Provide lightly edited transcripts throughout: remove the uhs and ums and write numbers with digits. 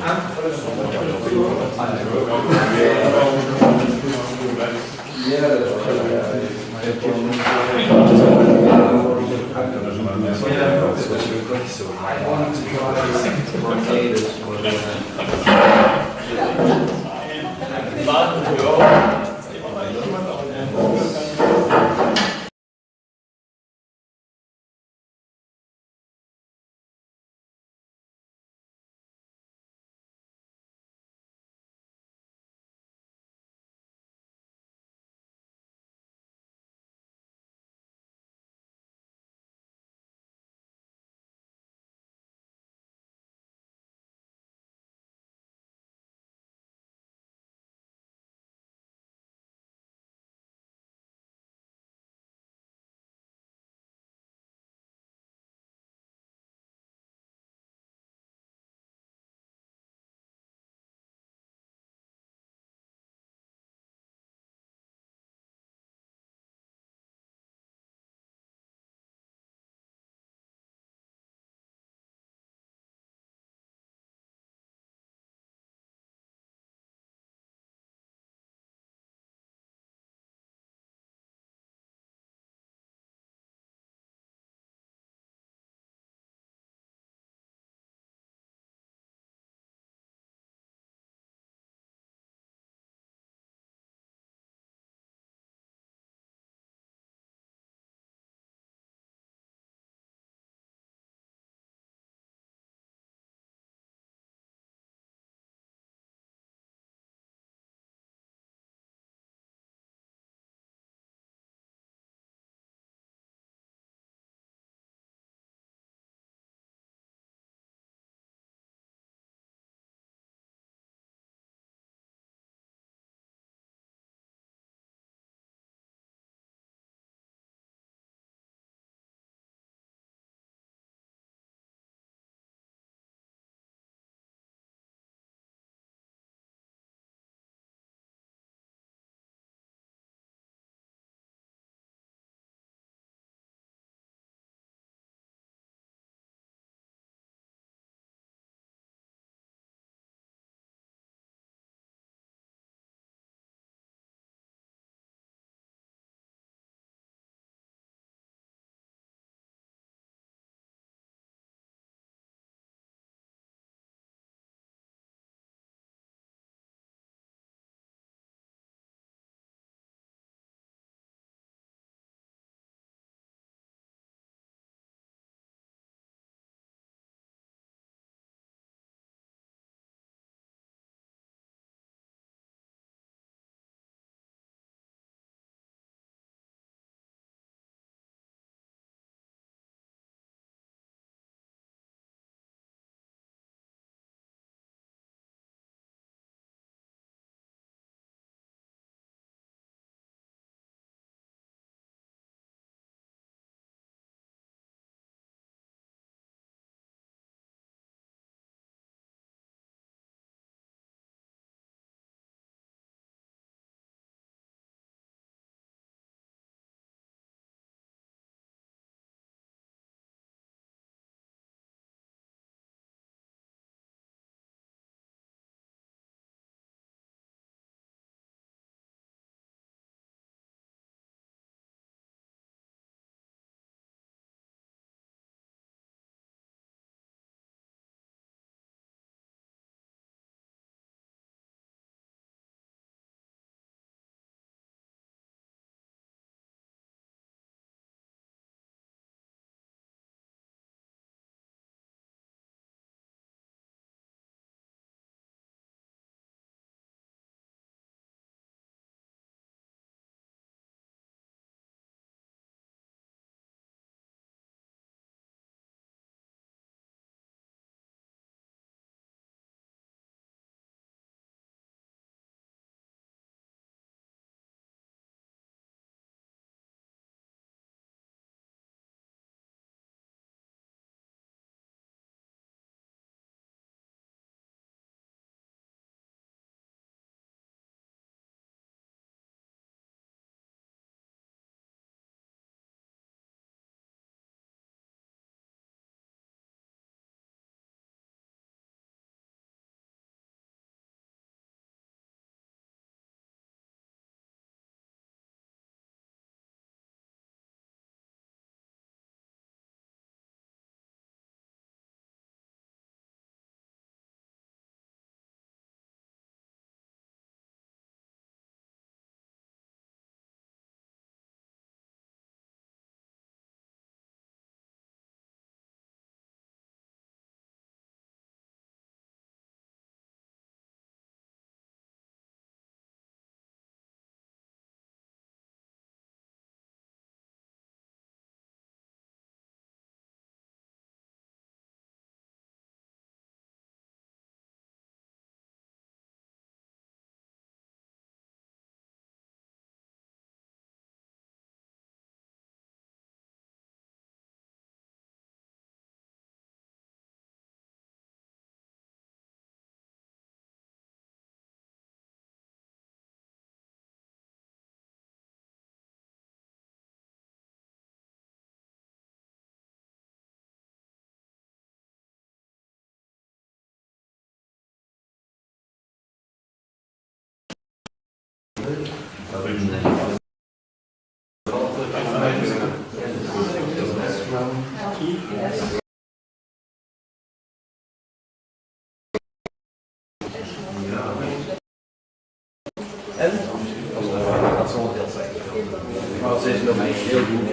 Ja. En? Dat zal heel zijn. Maar ze is nog niet heel goed.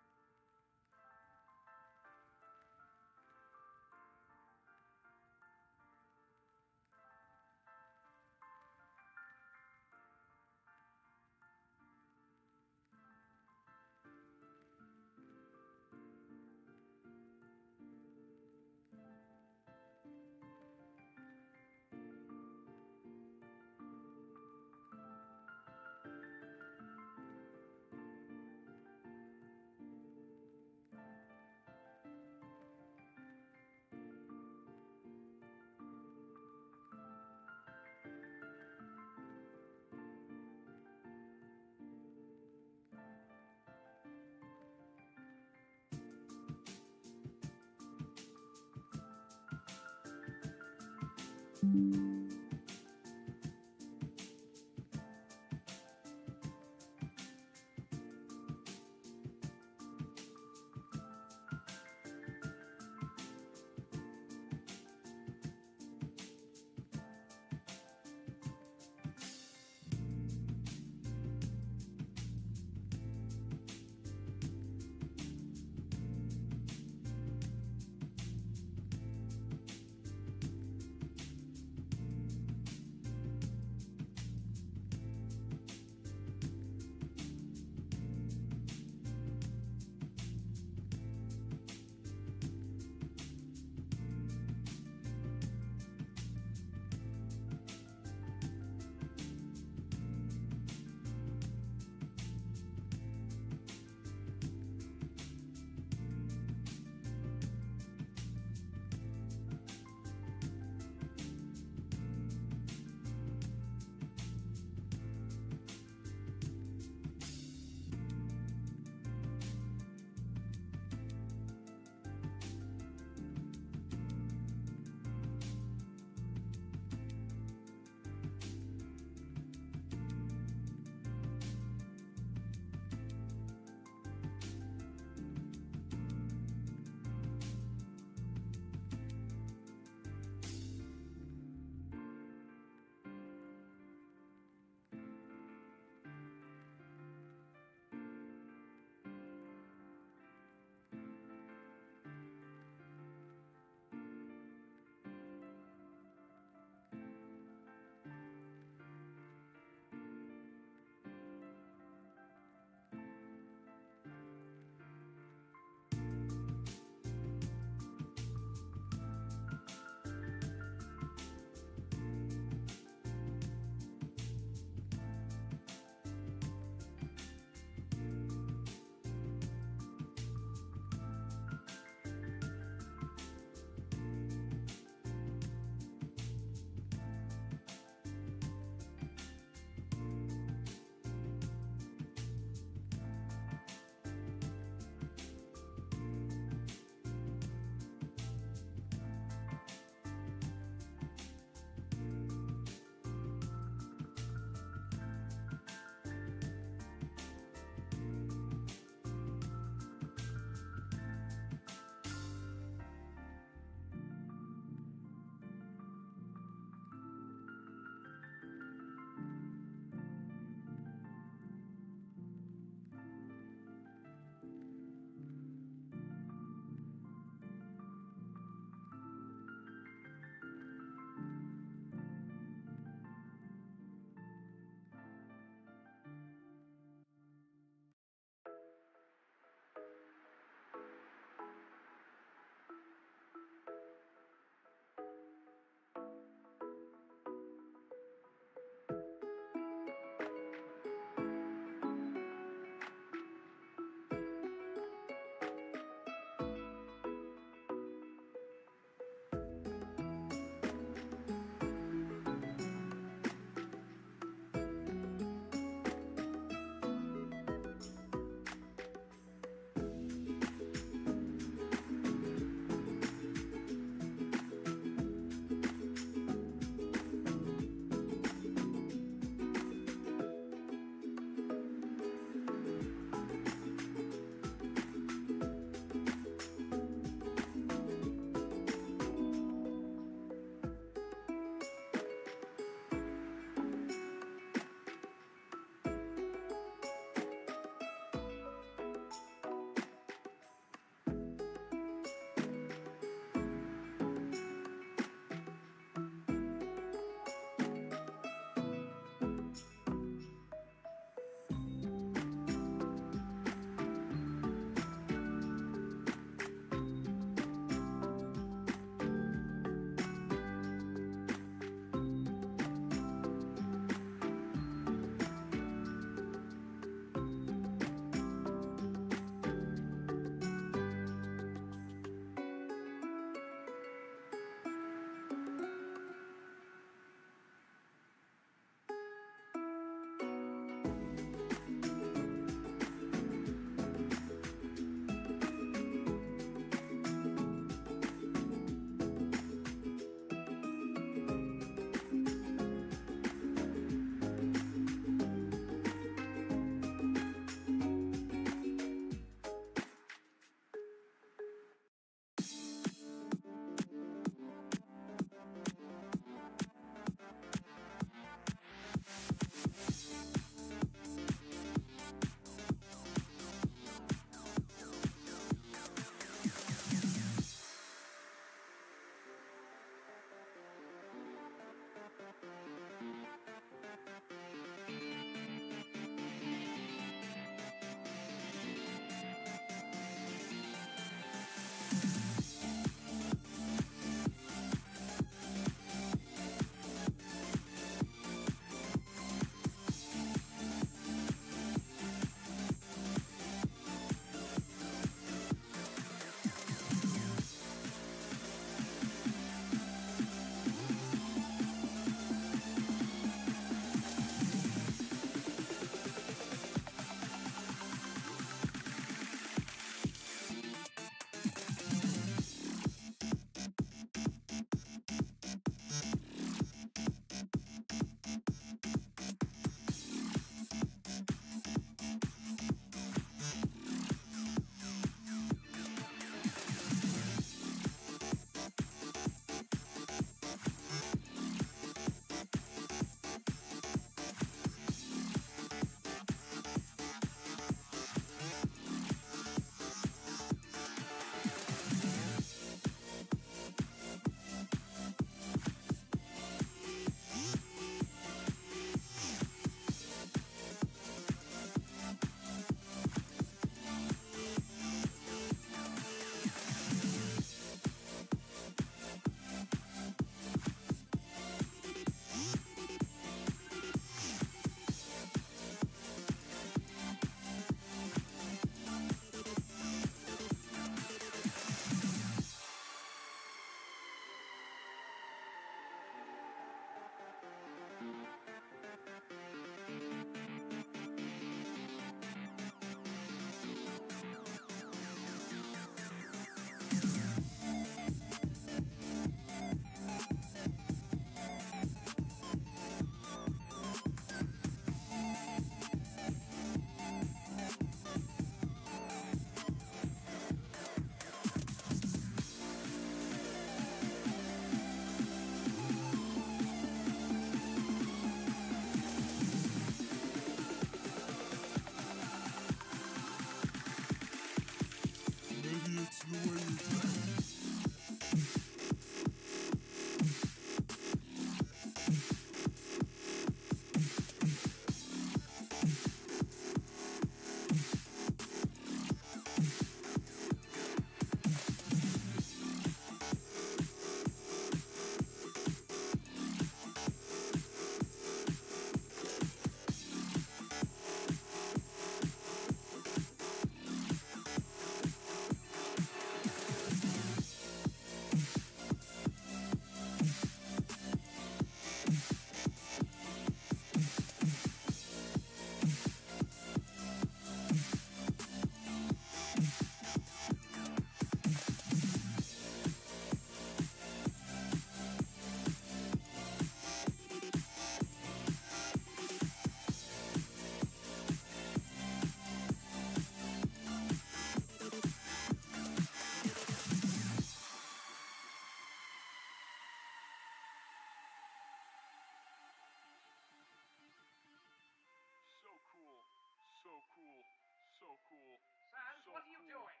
So cool. Sans, So what are you cool. doing?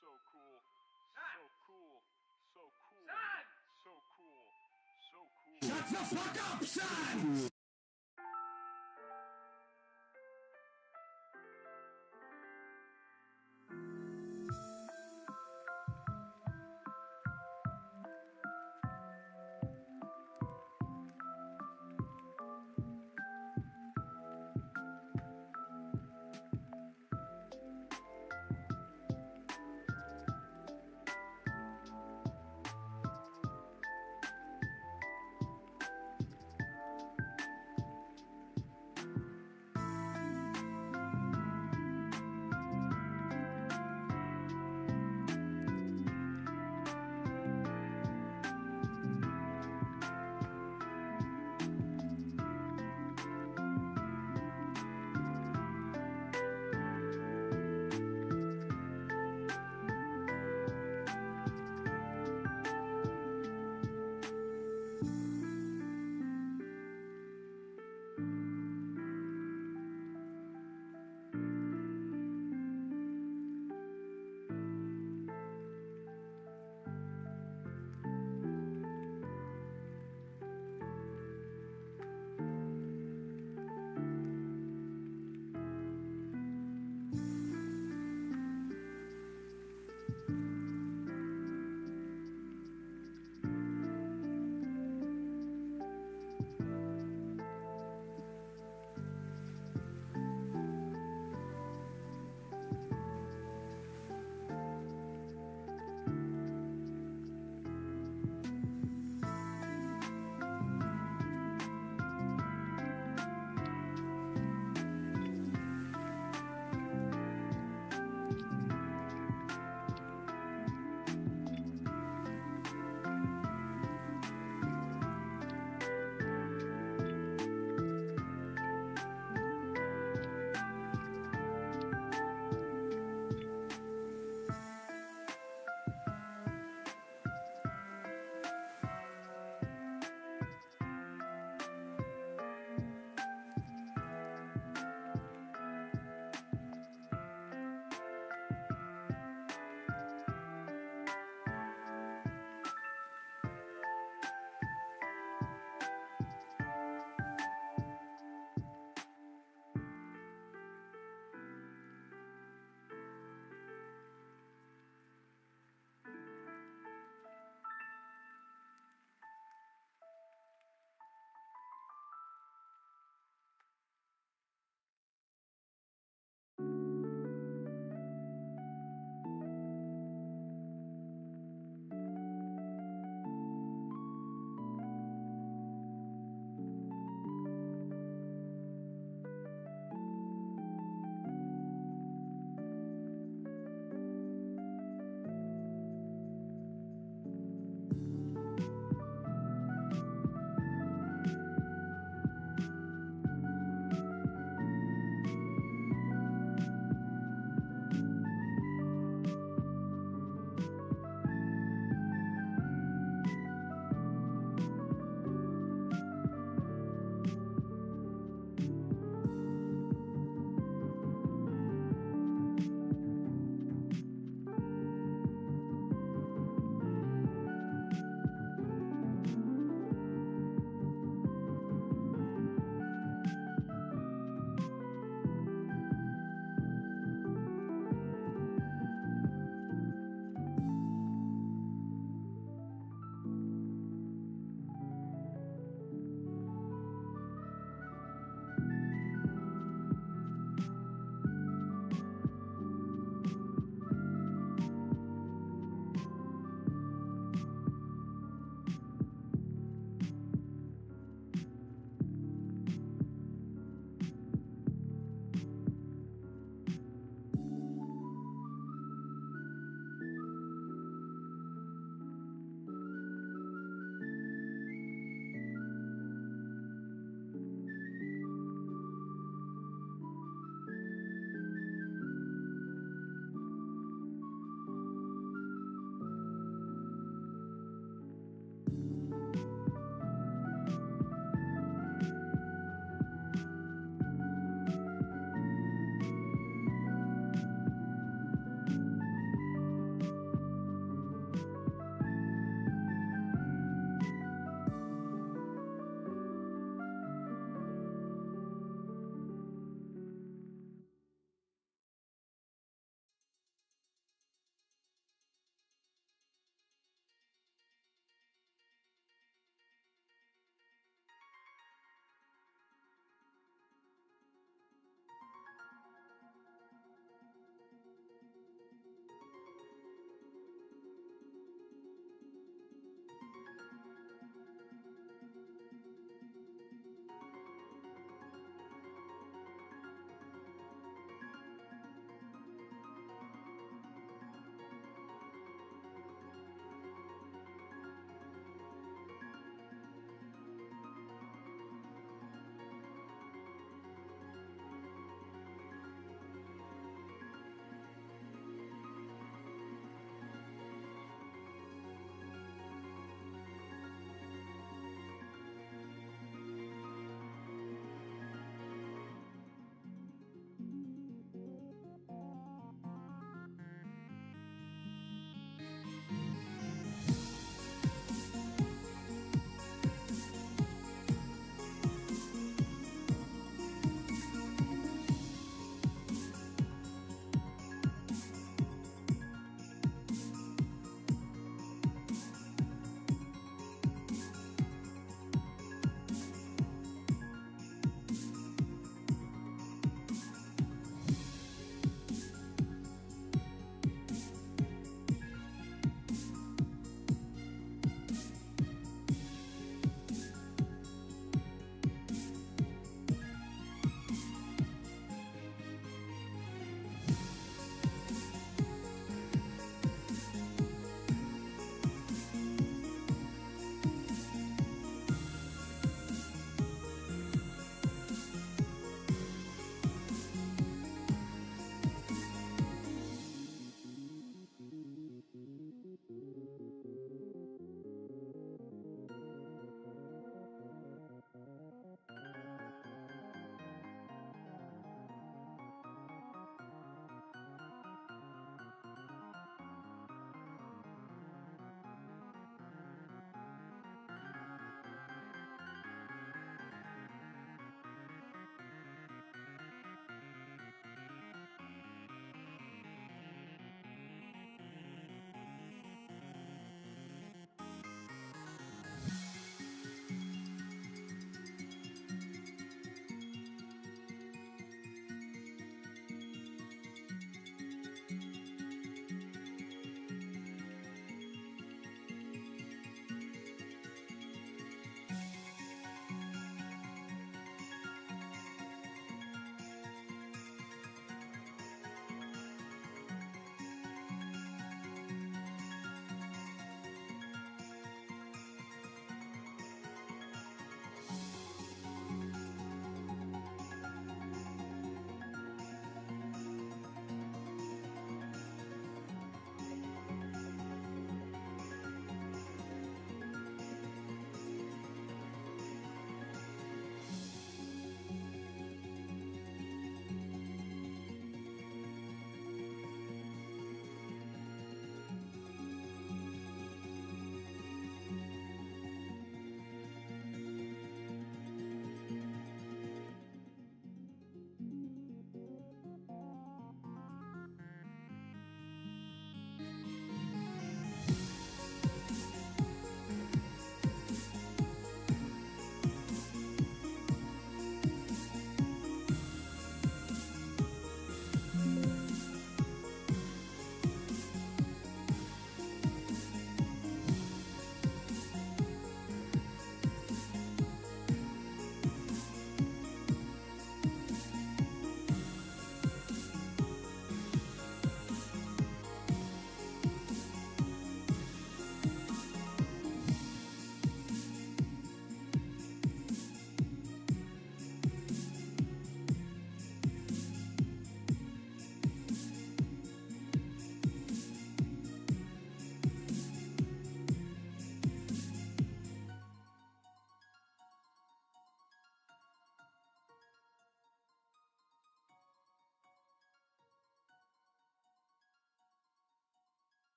So cool. Sans! So cool. So cool. Sans! So cool. So cool. Shut the fuck up, son!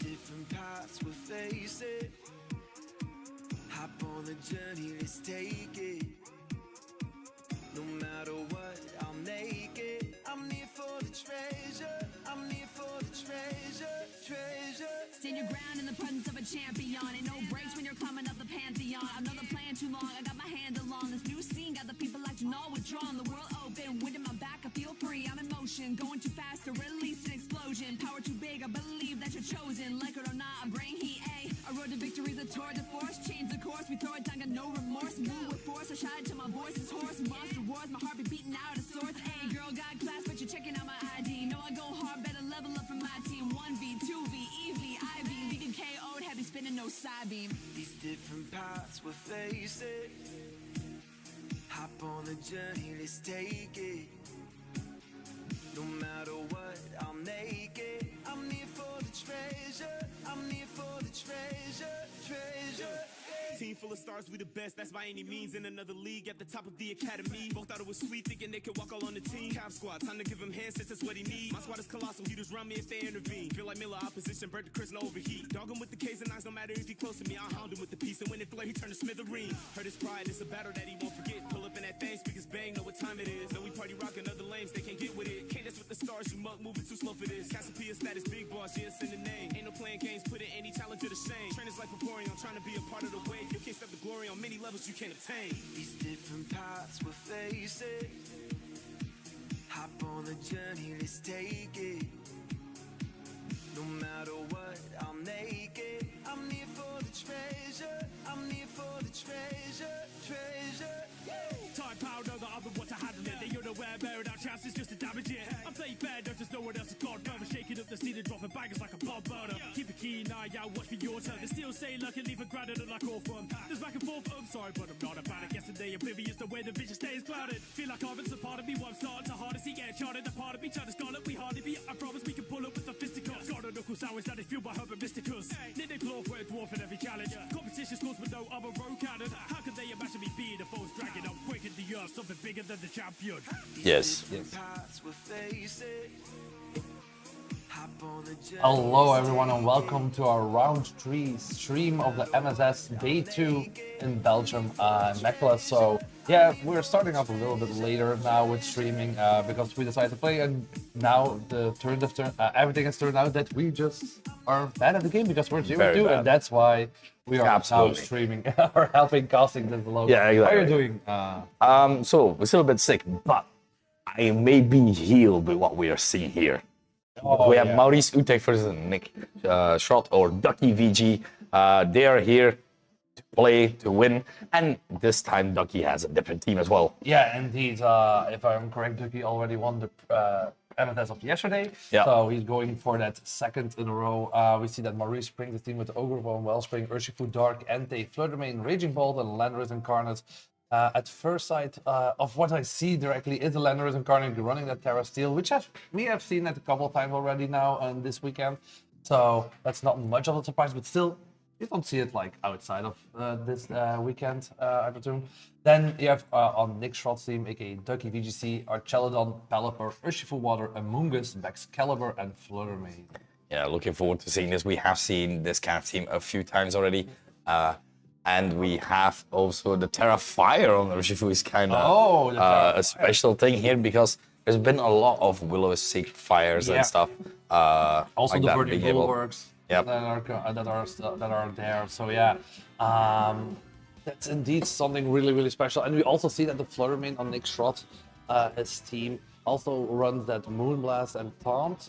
different paths we'll face it. Hop on the journey, let's take it. No matter what, I'll make it. I'm here for the treasure. I'm here for the treasure, treasure. Stand your ground in the presence of a champion. Ain't no breaks when you're climbing up the pantheon. I'm not playing too long, I got my handle on this new scene. Got the people acting all withdrawn. The world open, wind in my back, I feel free. I'm in motion, going too fast to release an explosion. Power too big, I believe that you're chosen. Like it or not, I bring heat, ayy. I rode to victory's a tour de force. Change the course, we throw it down, got no remorse. Move with force, I shout till my voice is hoarse. Monster wars, my heart be beating out of sorts. Ayy, girl got class, but you're checking out my ID. Know I go hard, better level up for my team. 1v, 2v, EV, IV, leaving KO'd, heavy spinning, no side beam. These different paths we'll face it. Hop on the journey, let's take it. No matter what, I'll make it. I'm here for the treasure. I'm here for the treasure, treasure. Team full of stars, we the best, that's by any means. In another league at the top of the academy. Both thought it was sweet, thinking they could walk all on the team. Cap squad, time to give him hands, since that's what he needs. My squad is colossal, he just run me if they intervene. Feel like Miller opposition, Bert the Chris, no overheat. Dog him with the K's and I's, no matter if he close to me. I'll hound him with the piece, and when it flare, he turn to smithereen. Hurt his pride, it's a battle that he won't forget. Pull up in that thing, speakers bang, know what time it is. Know we party rockin' other lanes, they can't get with it. Can't dance with the stars, you muck, moving too slow for this. Cassiopeia status, big boss, yeah, send the name. Ain't no playing games, putting any talent to the shame. Train his life pouring, I'm trying to be a part of the wave. You can't stop the glory on many levels you can't obtain. These different paths we'll face it. Hop on the journey, let's take it. No matter what, I'll make it. I'm here for the treasure. I'm here for the treasure, treasure. Time pound over, I've been what to handle it. They unaware, bearing out chances just to damage it. I play fair, don't just no one else is God burner. Shaking up the scene and dropping bangers like a bomb burner. Keep a keen eye out, watch for your turn. They still say luck and leave a grounded and like all fun. There's back and forth, I'm sorry, but I'm not about it. Yesterday, oblivious the way the vision stays clouded. Feel like I've been a part of me, one starting to hard to see. Get charted, the part of me, trying to scarlet, we hardly be. I promise we can pull up with the fisticuffs. Got a knuckles hours that is fueled by herb and mysticus. Need they claw for a dwarf in every challenge. Competition scores with no other road cannon. How could they imagine me being a foe's dragon? I'm breaking the earth, something bigger than the champion. Yes. Paths we'll face it. Hop on the journey. Hello everyone and welcome to our round 3 stream of the MSS Day 2 in Belgium, Nicholas. So yeah, we're starting off a little bit later now with streaming because we decided to play, and now the everything has turned out that we just are bad at the game because we're 0-2, and that's why we are now streaming or helping casting this alone. Yeah, exactly. How are you doing? So we're still a bit sick, but I may be healed with what we are seeing here. We have Maurice Utrecht versus Nick Shot or Ducky VG. They are here to play, to win, and this time Ducky has a different team as well. Yeah, indeed. If I'm correct, Ducky already won the MSS of yesterday, so he's going for that second in a row. We see that Maurice brings the team with Ogrevon, Wellspring, Urshifu, Dark, Entei, Fluttermane, Raging Bolt, and Landorus Incarnate. At first sight of what I see directly is the Landorus Incarnate running that Terra Steel, which we have seen it a couple of times already now and this weekend. So that's not much of a surprise, but still, you don't see it like outside of this weekend, I presume. Then you have on Nick Schrott's team, aka Ducky VGC, Archelodon, Pelipper, Urshifu Water, Amoongus, Excalibur, and Fluttermane. Yeah, looking forward to seeing this. We have seen this kind of team a few times already. And we have also the Terra Fire on Urshifu is kind of a special thing here because there's been a lot of Will-O-Wisp fires and stuff. Also like the that vertical works Yep. that are there. So yeah, that's indeed something really, really special. And we also see that the Fluttermane on Nick Schrott, his team, also runs that Moonblast and Taunt.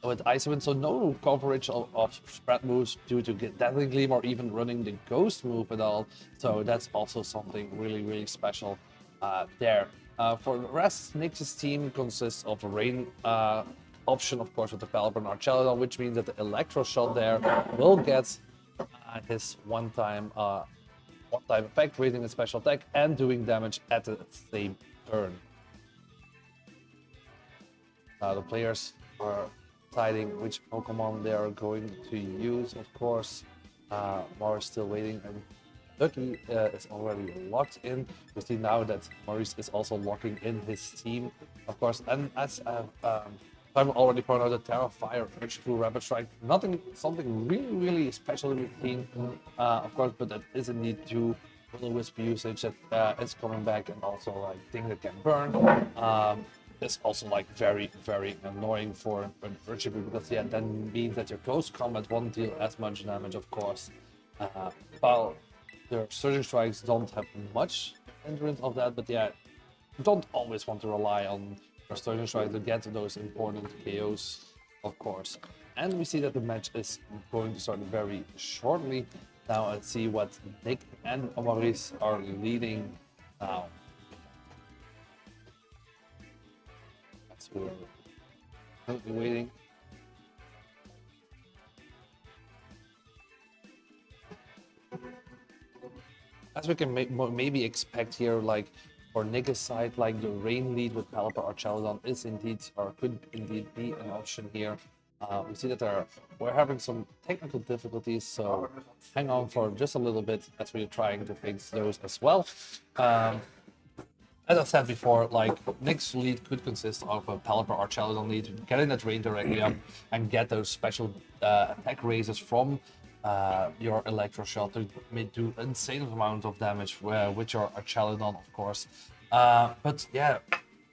With Icewind, so no coverage of spread moves due to Deadly Gleam or even running the Ghost move at all. So that's also something really, really special there. For the rest, Nick's team consists of a Rain option, of course, with the Pelipper and Archelodon, which means that the Electro Shot there will get his one-time effect, raising a special attack and doing damage at the same turn. The players are deciding which Pokemon they are going to use, of course. Maurice still waiting, and Ducky is already locked in. We see now that Maurice is also locking in his team, of course. And as I've already pointed out the Terra Fire, Electrical Rapid Strike. Something really special in the team, of course, but that is indeed due to the Wisp usage that is coming back, and also like thing that can burn. It's also like very annoying for an Urchibi, because yeah, that means that your close combat won't deal as much damage, of course. While the Surging Strikes don't have much hindrance of that, but yeah, you don't always want to rely on your Surging Strike to get those important KOs, of course. And we see that the match is going to start very shortly. Now let's see what Nick and Maurice are leading now. That's who we're currently waiting. As we can maybe expect here, like for Nick's side, like the Rain lead with Pelipper or Chaladon is indeed, or could indeed be an option here. We see that we're having some technical difficulties, so hang on for just a little bit as we're trying to fix those as well. As I said before, like Nick's lead could consist of a Pelipper or Chaladon lead, getting that Rain directly up and get those special attack raises from your Electro Shot to do insane amount of damage with your Chaladon, of course. But yeah,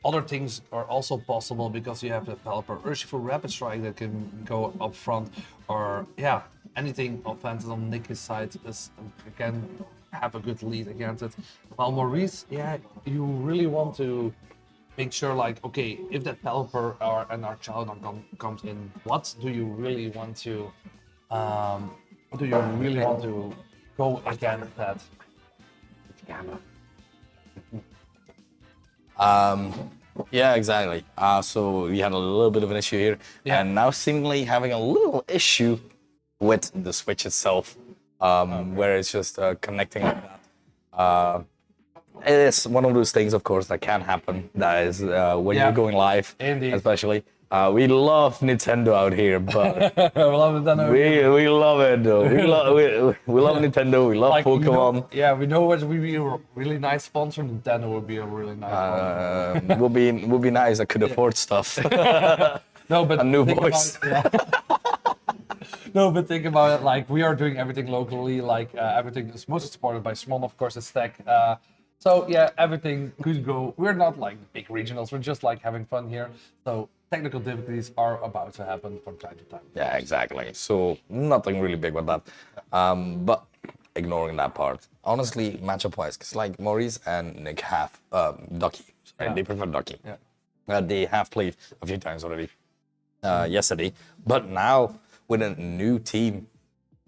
other things are also possible because you have the Pelipper Urshifu Rapid Strike that can go up front, or yeah, anything offensive on Nick's side is can have a good lead against it. While Maurice, yeah, you really want to make sure, like, okay, if that Pelipper or an Chaladon comes in, what do you really want to go against that? Yeah, exactly. So we had a little bit of an issue here, and now seemingly having a little issue with the Switch itself, where it's just connecting like that. It is one of those things, of course, that can happen. That is when you're going live, Indeed. especially. We love Nintendo out here, but We love Nintendo. we love it though. We love Nintendo. We love Like, Pokémon. We know what would be a really nice sponsor. Nintendo would be a really nice sponsor. Would be nice. I could afford stuff. No, but a new think voice. No, but think about it. Like, we are doing everything locally. Like, everything is mostly supported by Shmon, of course, it's tech. So yeah, everything could go. We're not like big regionals. We're just like having fun here. So technical difficulties are about to happen from time to time. Yeah, exactly. So nothing really big with that. But ignoring that part, honestly, matchup-wise, because like Maurice and Nick have Ducky. Sorry, they prefer Ducky. Yeah. They have played a few times already yesterday, but now with a new team,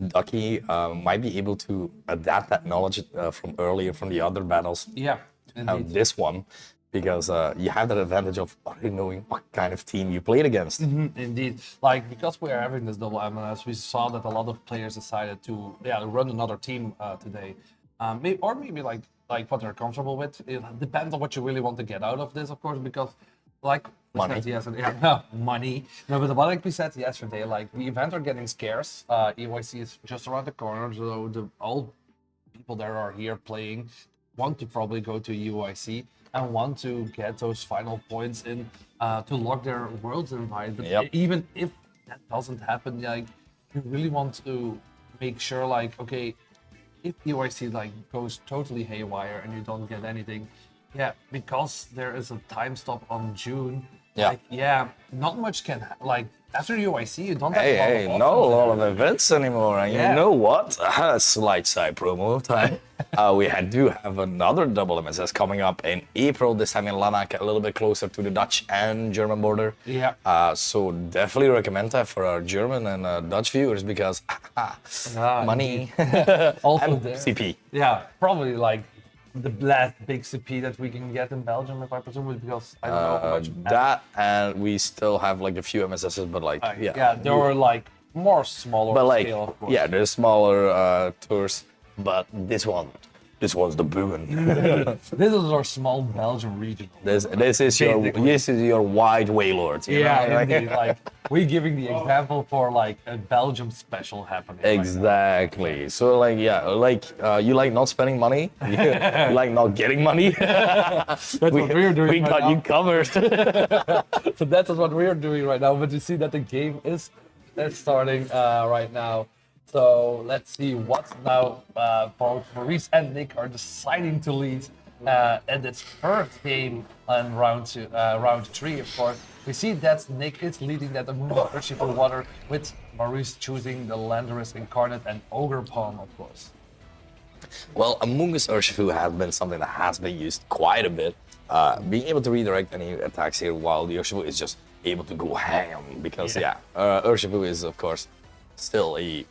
Ducky might be able to adapt that knowledge from earlier from the other battles. Yeah, indeed. This one, because you have that advantage of already knowing what kind of team you played against. Indeed, like because we are having this double MLS, we saw that a lot of players decided to run another team today, maybe like what they're comfortable with. It depends on what you really want to get out of this, of course, because like we Money. said yesterday, money. No, but like we said yesterday, like the events are getting scarce. EYC is just around the corner, so all people that are here playing want to probably go to UIC and want to get those final points in to lock their world's invite. But even if that doesn't happen, like you really want to make sure, like, okay, if UIC like goes totally haywire and you don't get anything, because there is a time stop on June. Not much can like after UIC you don't have a lot of events anymore, and you know what? Slight side promo time. We do have another double MSS coming up in April, this time in Lanark, a little bit closer to the Dutch and German border. So definitely recommend that for our German and Dutch viewers, because money. Also and there. CP. Yeah, probably like the last big CP that we can get in Belgium, if I presume, because I don't know how much. That, and we still have like a few MSSs, but like there were like more smaller but like scale, of course. there's smaller tours, but this one's the boon. This is our small Belgian region. This is your wide Waylord. You know? Indeed, like we're giving the example for like a Belgium special happening. right now. Exactly. So like yeah, like you like not spending money, you like not getting money. That's what we're doing We right got now. you covered. So that's what we're doing right now. But you see that the game is starting right now. So let's see what now both Maurice and Nick are deciding to lead in this first game on round three, of course. We see that Nick is leading that Amoonguss Urshifu Water, with Maurice choosing the Landorus Incarnate and Ogre Pawn, of course. Well, Amoonguss Urshifu has been something that has been used quite a bit. Being able to redirect any attacks here, while the Urshifu is just able to go ham, because Urshifu is of course still a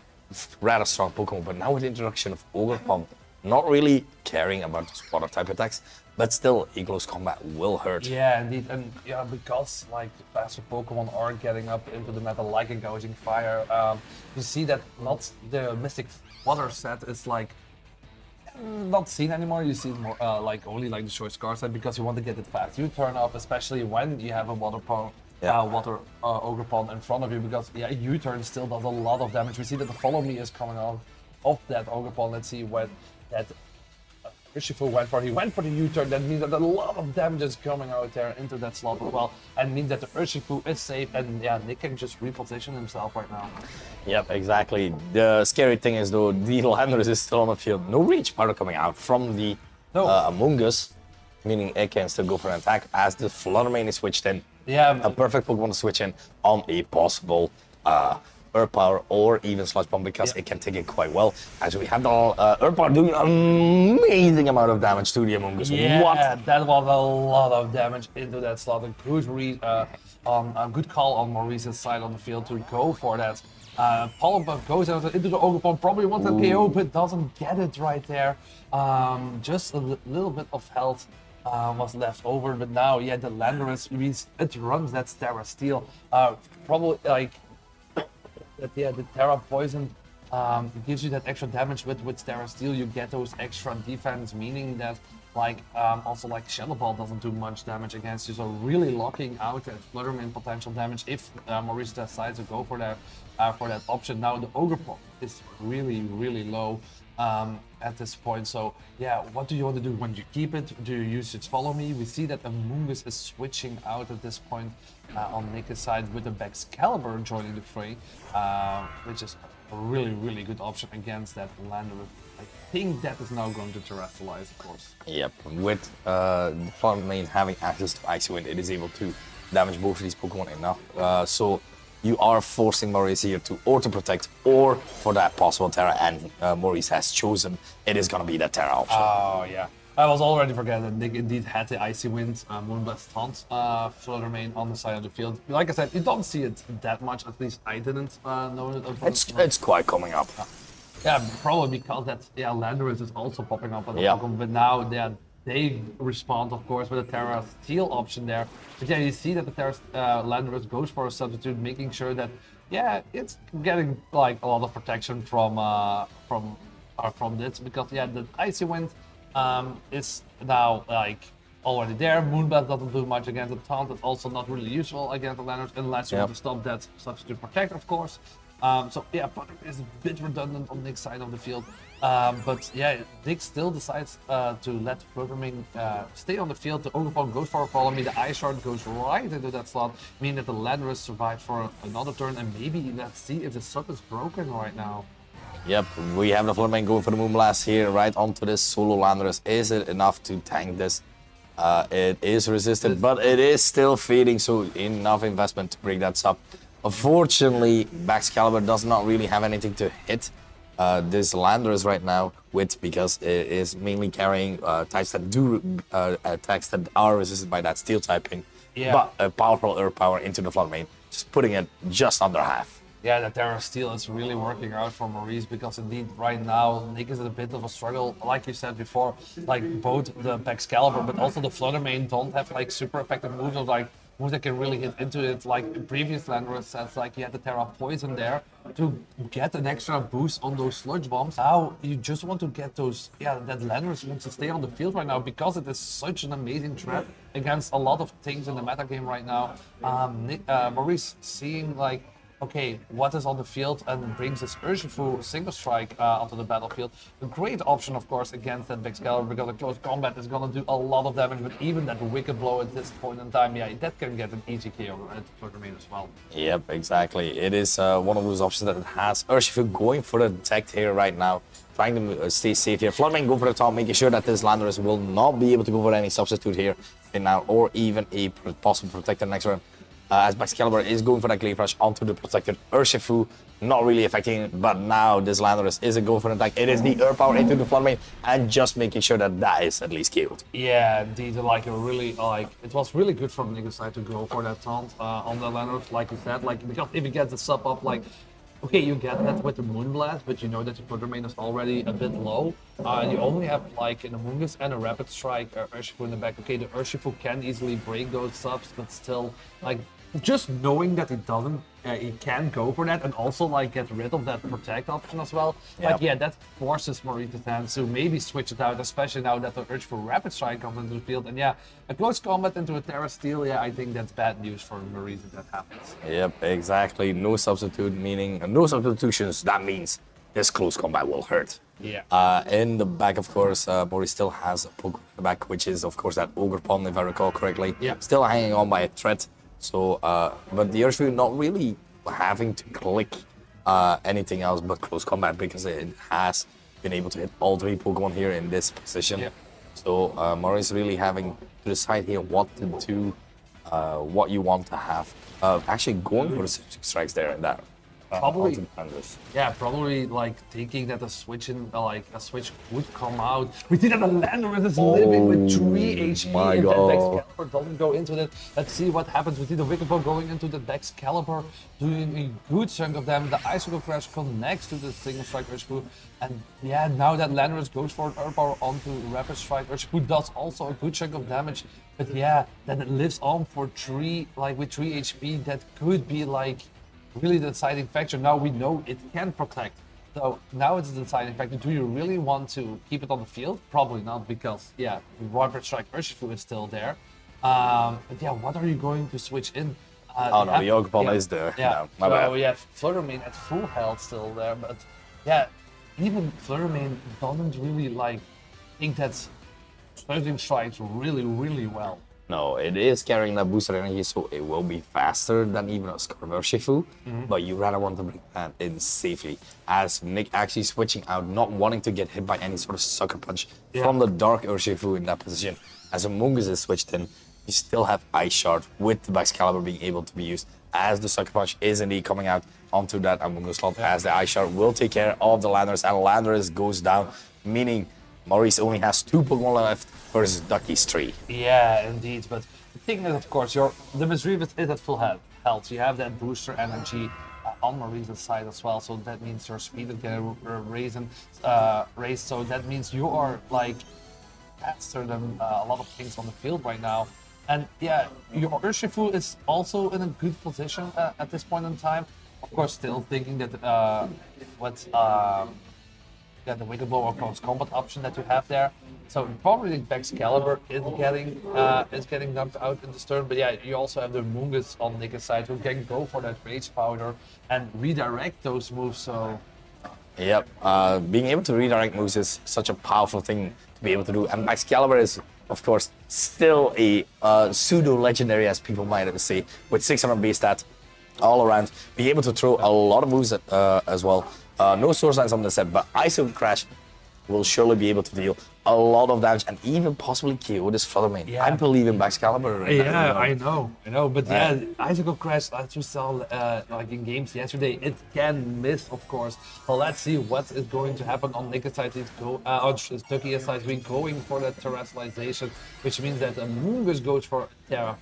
rather strong Pokemon, but now with the introduction of Ogre Pawn, not really caring about those water type attacks, but still a close combat will hurt. Yeah, indeed, and yeah, because like the faster Pokemon are getting up into the meta, like a Gouging Fire, you see that not the Mystic Water set is like not seen anymore. You see it more like only like the short scar set, because you want to get it fast. You turn off, especially when you have a Water Pawn. Ogre Pawn in front of you, because U-turn still does a lot of damage. We see that the Follow Me is coming off of that Ogre Pawn. Let's see what that Urshifu went for. He went for the U-turn. That means that a lot of damage is coming out there into that slot as well, and means that the Urshifu is safe, and yeah, Nick can just reposition himself right now. Yep, exactly. The scary thing is though, the Landorus is still on the field. No reach powder coming out from the Amoonguss, meaning it can still go for an attack as the Fluttermane is switched in. Yeah, A perfect Pokemon to switch in on a possible Earth Power or even Sludge Bomb, because it can take it quite well. As we have the Earth Power doing an amazing amount of damage to the Amoonguss. yeah, What? that was a lot of damage into that slot. A good call on Maurice's side on the field to go for that. Pollenpuff goes out into the Ogre Pawn, probably wants a KO, but doesn't get it right there. Just a little bit of health was left over, but now, yeah, the Landorus means it runs that Terra Steel. Probably like that, yeah, the Terra Poison gives you that extra damage with Terra Steel. You get those extra defense, meaning that like also like Shadow Ball doesn't do much damage against you, so really locking out that Fluttermane potential damage if Maurice decides to go for that option. Now the Ogre Pawn is really low at this point, so yeah, what do you want to do when you keep it? Do you use its Follow Me? We see that Amoonguss is switching out at this point on Nick's side, with the Excalibur joining the fray, which is a really good option against that Landorus. I think that is now going to terrestrialize, of course. Yep, with the Fluttermane having access to Icy Wind, it is able to damage both of these Pokemon enough. So you are forcing Maurice here to auto protect or for that possible Terra, and Maurice has chosen it is gonna be that Terra option. Oh yeah, I was already forgetting that Nick indeed had the Icy Wind Moonblast Taunt Fluttermane on the side of the field. Like I said, you don't see it that much, at least I didn't know it. It's quite coming up. Yeah, probably because that Landorus is also popping up on the Pokemon, but now they respond, of course, with a Terra Steel option there. But yeah, you see that the Terra Landorus goes for a substitute, making sure that it's getting like a lot of protection from this, because the Icy Wind is now like already there. Moonblast doesn't do much against the Taunt. It's also not really useful against the Landorus unless you want to stop that substitute protect, of course. So yeah, Puck is a bit redundant on Nick's side of the field. But yeah, Nick still decides to let Fluttermane stay on the field. The Ogre Pawn goes for a Follow Me. The Ice Shard goes right into that slot, meaning that the Landorus survives for another turn. And maybe let's see if the sub is broken right now. Yep, we have the Fluttermane going for the Moonblast here, right onto this solo Landorus. Is it enough to tank this? It is resisted, but it is still fading, so enough investment to break that sub. Unfortunately, Excalibur does not really have anything to hit this Landorus right now with, because it is mainly carrying types that do attacks that are resisted by that steel typing. Yeah. But a powerful Earth Power into the Fluttermane, just putting it just under half. Yeah, the Terra Steel is really working out for Maurice, because indeed right now Nick is in a bit of a struggle. Like you said before, like both the Excalibur but also the Fluttermane don't have like super effective moves of like moves that can really hit into it. Like in previous Landorus sets, like you had the Terra Poison there to get an extra boost on those sludge bombs. Now you just want to get those, that Landorus wants to stay on the field right now because it is such an amazing threat against a lot of things in the meta game right now. Maurice seeing like, okay, what is on the field and brings his Urshifu single strike onto the battlefield. A great option, of course, against that Excalibur because a close combat is going to do a lot of damage, but even that Wicked Blow at this point in time, that can get an easy KO at Pokémon as well. Yep, exactly. It is one of those options that has Urshifu going for the detect here right now, trying to stay safe here. Fluttermane go for the top, making sure that this Landorus will not be able to go for any substitute here in now, or even a possible protector next round. As Excalibur is going for that Glaive Rush onto the protected Urshifu, not really affecting it, but now this Landorus is a go for an attack. It is the Earth Power into the Fluttermane and just making sure that that is at least killed. Yeah, indeed, like it was really good from Nigga's side to go for that taunt on the Landorus, like you said, like because if you get the sub up, like okay, you get that with the Moonblast, but you know that the Fluttermane is already a bit low. You only have like an Amoonguss and a Rapid Strike Urshifu in the back. Okay, the Urshifu can easily break those subs, but still, like, just knowing that he can go for that and also like get rid of that protect option as well. Like, that forces Maurice's hands to maybe switch it out, especially now that the urge for Rapid Strike comes into the field. And a close combat into a Terra Steel, I think that's bad news for Maurice if that happens. Yep, exactly. No substitute, meaning no substitutions. That means this close combat will hurt. Yeah. In the back, of course, Maurice still has a Pokémon in the back, which is, of course, that Ogre Pond, if I recall correctly. Yeah. Still hanging on by a thread. So, but the Urshifu not really having to click anything else but close combat because it has been able to hit all three Pokemon here in this position. Yeah. So, Maurice really having to decide here what to do, what you want to have. Actually going for the strikes there in that. Probably, probably like thinking that a switch would come out. We see that the Landorus is living with 3 HP. My if God. that Excalibur doesn't go into that, let's see what happens. We see the Wicked Blow going into the Excalibur, doing a good chunk of them. The Icicle Crash connects to the single strike Urshifu, and now that Landorus goes for an Earth Power onto Rapid Strike, Urshifu does also a good chunk of damage. But then it lives on for 3 HP. That could be like really the deciding factor. Now we know it can protect. So now it's the deciding factor. Do you really want to keep it on the field? Probably not, because Rapid Strike Urshifu is still there. But what are you going to switch in? The Ogre is there. Yeah. No, my bad. So Fluttermane at full health still there, but even Fluttermane doesn't really think that's Surging Strikes really, really well. No, it is carrying that boosted energy, so it will be faster than even a Scarf Urshifu, but you rather want to bring that in safely. As Nick actually switching out, not wanting to get hit by any sort of sucker punch from the Dark Urshifu in that position. As Amoonguss is switched in, you still have Ice Shard with the Excalibur being able to be used, as the sucker punch is indeed coming out onto that Amoonguss slot, as the Ice Shard will take care of the Landorus, and Landorus goes down, meaning Maurice only has 2 Pokemon left versus Ducky's 3. Yeah, indeed. But the thing is, of course, the Misdreavus is at full health. You have that booster energy on Maurice's side as well. So that means your speed is going to raise. So that means you are faster than a lot of things on the field right now. And your Urshifu is also in a good position at this point in time. Of course, still thinking that the Wicked Blow or close combat option that you have there. So probably the Excalibur is getting knocked out in this turn, but you also have the Amoonguss on Nick's side who can go for that Rage Powder and redirect those moves. So being able to redirect moves is such a powerful thing to be able to do, and Excalibur is, of course, still a pseudo-legendary, as people might say, with 600 base stat all around, being able to throw a lot of moves as well. No source lines on the set, but Icicle Crash will surely be able to deal a lot of damage and even possibly KO this Fluttermane. I believe in Excalibur. I know. But Icicle Crash, as we saw in games yesterday, it can miss, of course. Well, let's see what is going to happen on Nick's side. Ducky's side, we're going for that terrestrialization, which means that Amoonguss goes for Terra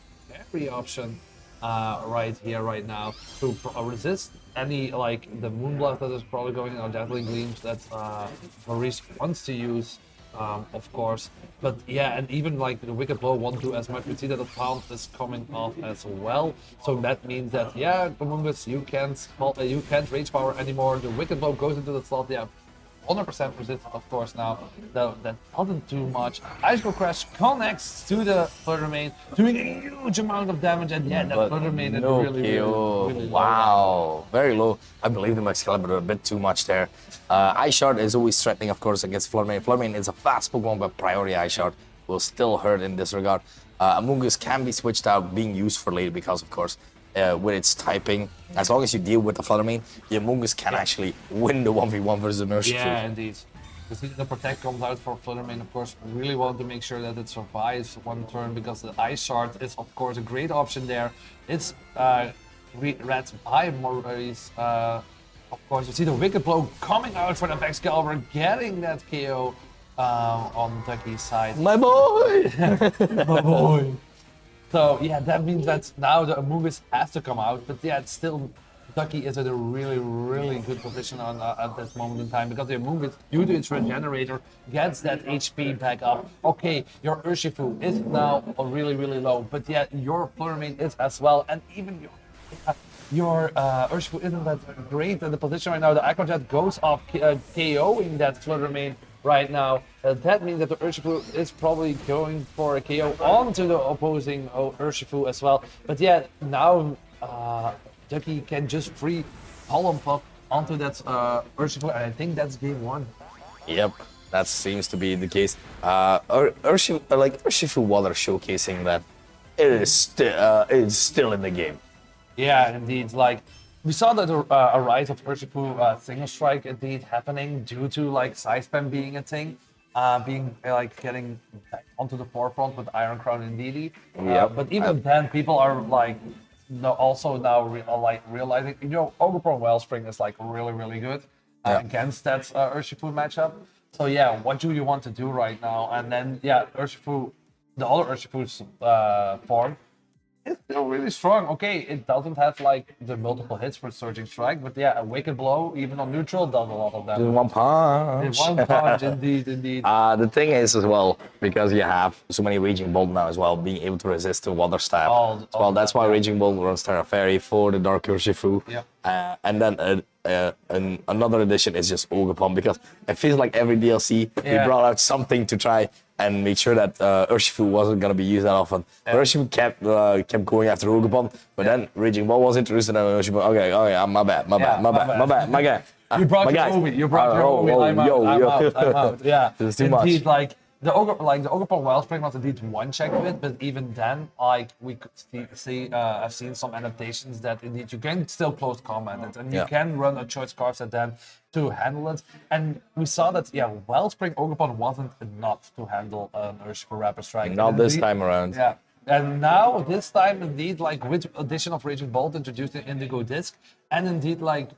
Fairy option right here, right now, to resist any the Moonblast that is probably going, or Dazzling Gleams that Maurice wants to use. of course. But yeah, and even like the Wicked Blow won't do as much. We see that the Pound is coming off as well. So that means that, yeah, Among Us, you can't Rage Power anymore. The Wicked Blow goes into the slot, yeah. 100% resist, of course, now. That doesn't do much. Iceberg Crash connects to the Flutter Main, doing a huge amount of damage, and yeah, that But Flutter Main is no really, KO. really low. Wow, very low. I believe the Excalibur a bit too much there. Ice Shard is always threatening, of course, against Flormain. Flormain is a fast Pokemon, but priority Ice Shard will still hurt in this regard. Among Us can be switched out, being used for later because, of course, with its typing, as long as you deal with the Fluttermane, the Among Us can actually win the 1v1 versus the Nurse. Yeah, indeed. The Protect comes out for Fluttermane, of course. Really want to make sure that it survives one turn because the Ice Shard is, of course, a great option there. It's read by Maurice. Of course, you see the Wicked Blow coming out for the Excalibur, getting that KO on Ducky's side. My boy! My boy! So yeah, that means that now the Among Us has to come out, but yeah, it's still Ducky is at a really, really good position at this moment in time because the Among Us, due to its regenerator, gets that HP back up. Okay, your Urshifu is now really, really low, but yeah, your Fluttermane is as well, and even your Urshifu isn't that great in the position right now. The Acrojet goes off KOing that Fluttermane right now. That means that the Urshifu is probably going for a KO onto the opposing Urshifu as well. But yeah, now Ducky can just free Pollen Puff onto that Urshifu, and I think that's game one. Yep, that seems to be the case. Urshifu Water showcasing that it is still in the game. Yeah, indeed. Like we saw that a rise of Urshifu single strike indeed happening due to like side spam being a thing, being like getting back onto the forefront with Iron Crown and DD. But even then, people are like also now realizing, you know, Ogre Wellspring is like really, really good against that Urshifu matchup. So yeah, what do you want to do right now? And then yeah, Urshifu, the other Urshifu's form. It's still really strong. Okay, it doesn't have like the multiple hits for Surging Strike, but yeah, a Wicked Blow, even on neutral, does a lot of damage. In one punch. In one punch, indeed. The thing is as well, because you have so many Raging Bolt now as well, being able to resist the Water Stab. That's why Raging Bolt runs Terra Fairy for the Dark Urshifu. Yeah. And then another addition is just Ogerpon, because it feels like every DLC they brought out something to try and make sure that Urshifu wasn't going to be used that often. Urshifu kept going after Ogerpon, but then Raging Ball was introduced and then Urshifu, okay, my bad, my guy. You brought your Omi, I'm out. Yeah, this is too indeed, much. like the Ogerpon Wellspring was indeed one check to it, but even then, like we could see, I've seen some adaptations that indeed you can still close combat it, and you can run a choice cards at then to handle it. And we saw that Wellspring Ogerpon wasn't enough to handle an Urshifu Rapid Strike. Not this time around. Yeah. And now, this time, indeed, like with addition of Raging Bolt introduced in Indigo Disc, and indeed, like,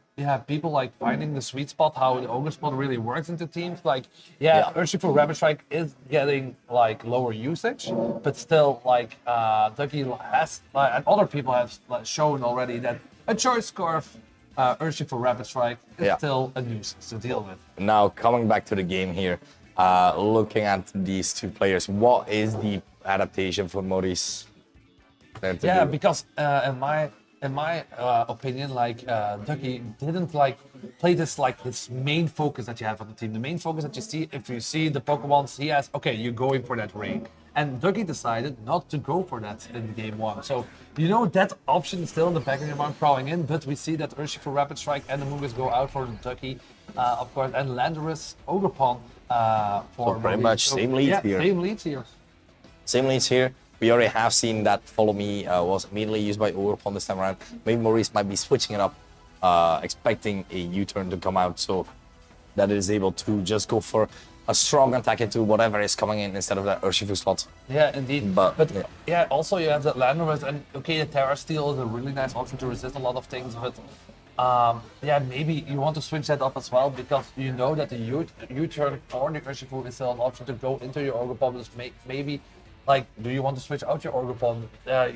people like finding the sweet spot, how the Ogre spot really works into teams. Like, Urshifu Rapid Strike is getting like lower usage, but still, like, Ducky has, and other people have shown already that a choice scarf Urshifu Rapid Strike is still a nuisance to deal with. Now, coming back to the game here, looking at these two players, what is the adaptation for Maurice? Because in my opinion, like Ducky didn't like play this like his main focus that you have on the team. The main focus that you see, if you see the Pokemons he has, okay, you're going for that ring. And Ducky decided not to go for that in game one. So, you know, that option is still in the back of your mind crawling in, but we see that Urshifu Rapid Strike and the Amoonguss go out for Ducky, of course, and Landorus Ogerpon for pretty much same leads here. Same leads here. Same leads here. We already have seen that Follow Me was immediately used by Ogerpon this time around. Maybe Maurice might be switching it up, expecting a U-turn to come out, so that it is able to just go for a strong attack into whatever is coming in instead of that Urshifu slot. Yeah, indeed. But also you have the Landorus, and okay, the Terra Steel is a really nice option to resist a lot of things, but maybe you want to switch that up as well, because you know that the U-turn for the Urshifu is still an option to go into your Ogerpon. Maybe, like, do you want to switch out your Ogerpon?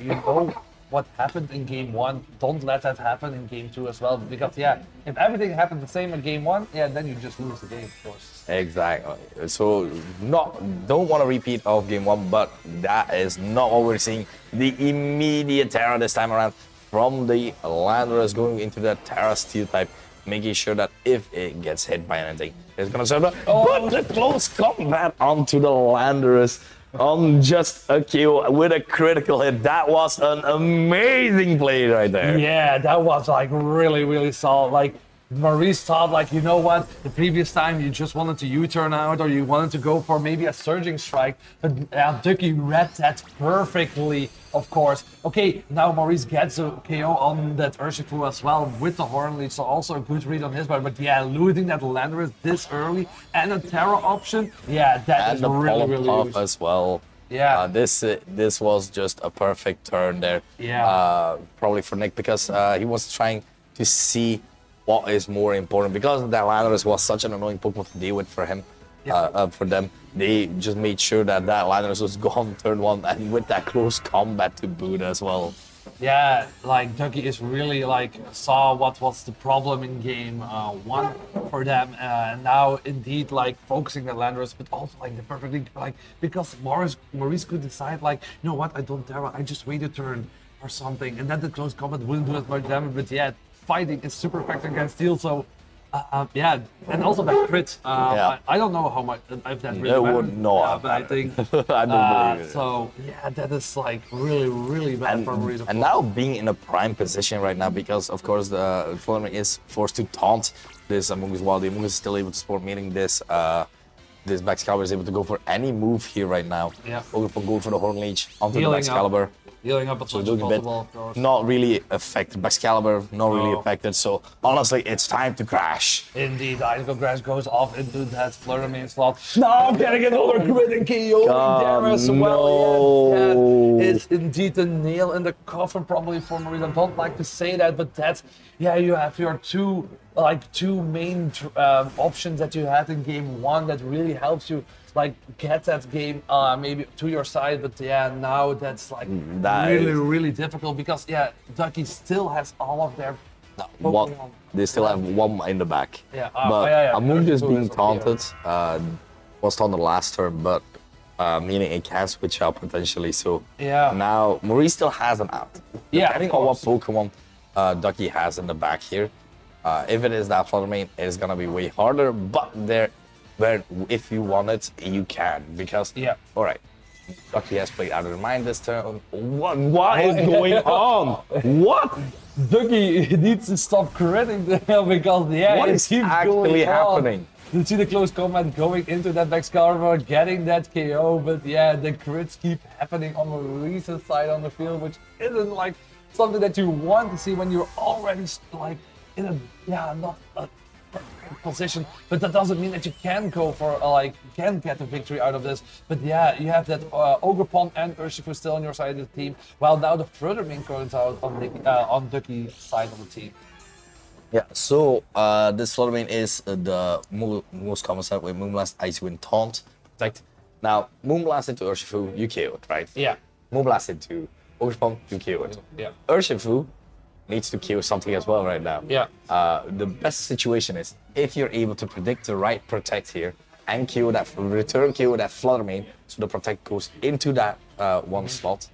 You know what happened in game 1, don't let that happen in game 2 as well. Because yeah, if everything happened the same in game 1, yeah, then you just lose the game, of course. Exactly. So don't want to repeat of game 1, but that is not what we're seeing. The immediate Terra this time around from the Landers going into the Terra Steel type, making sure that if it gets hit by anything, it's gonna serve. But the close combat onto the Landers on just a kill with a critical hit. That was an amazing play right there. Yeah, that was like really, really solid. Like Maurice thought, like, you know what, the previous time you just wanted to U-turn out or you wanted to go for maybe a surging strike, but Ducky read that perfectly, of course. Okay, now Maurice gets a KO on that Urshifu as well with the Horn Leech, so also a good read on his part. But yeah, losing that Landorus this early and a Terra option, yeah, that is really, really tough huge. as well. Yeah. This was just a perfect turn there. Yeah. Probably for Nick because he was trying to see what is more important, because that Landorus was such an annoying Pokemon to deal with for him. For them, they just made sure that Landorus was gone turn 1, and with that close combat to boot as well. Yeah, like Ducky is really like saw what was the problem in game 1 for them, and now indeed like focusing the Landorus, but also like the perfectly like because Maurice could decide like, you know what, I don't Terra, I just wait a turn or something, and then the close combat wouldn't do as much damage. But yeah, fighting is super effective against Steel, so yeah, and also that crit. I don't know how much if that really would not, but I think I don't believe it. so. Yeah, that is like really, really bad for Maurice. And now being in a prime position right now, because of course the Flutter is forced to taunt this Amogus, while the Amogus is still able to support, meaning this Baxcalibur is able to go for any move here right now. Yeah. Ogrepon go for the Horn Leech onto Healing the Baxcalibur. Healing up as much as Doing a bit, possible, of course. not really affected. Baxcalibur, not really No. affected. So honestly, it's time to crash. Indeed, Icicle Grass goes off into that Fluttermane slot. No, getting another crit and KO there as well. no. Yeah, that is indeed a nail in the coffin, probably for Maurice. I don't like to say that, but that's, yeah, you have your two main options that you had in game 1 that really helps you like get that game maybe to your side. But yeah, now that's like really difficult, because yeah, Ducky still has all of their One, Pokemon. they still have one in the back. Yeah, but yeah. Amogus Urshifu being is okay. taunted was taunted last turn, but meaning it can switch out potentially. So Yeah. now Maurice still has an out. Yeah, Depending of on what course. Pokemon Ducky has in the back here. If it is that Fluttermane, it's gonna be way harder. But if you want it, you can, because all right. Ducky has played out of the mind this turn. What is going on? What? Ducky needs to stop critting them, because yeah, What it is keeps actually going on. happening? You see the close combat going into that Baxcalibur, getting that KO, but yeah, the crits keep happening on Maurice's side on the field, which isn't like something that you want to see when you're already like in a not a perfect position. But that doesn't mean that you can go for can get a victory out of this. But yeah, you have that Ogrepon and Urshifu still on your side of the team, while now the further main comes out on Ducky's side of the team. Yeah, so this Fluttermane is the most common set with Moonblast, Icy Wind, Taunt, Protect. Now, Moonblast into Urshifu, you KO it, right? Yeah. Moonblast into Ogrepon, you KO it. Yeah. Urshifu needs to KO something as well right now. Yeah. The best situation is if you're able to predict the right Protect here and KO that, return KO that Fluttermane, so the Protect goes into that one slot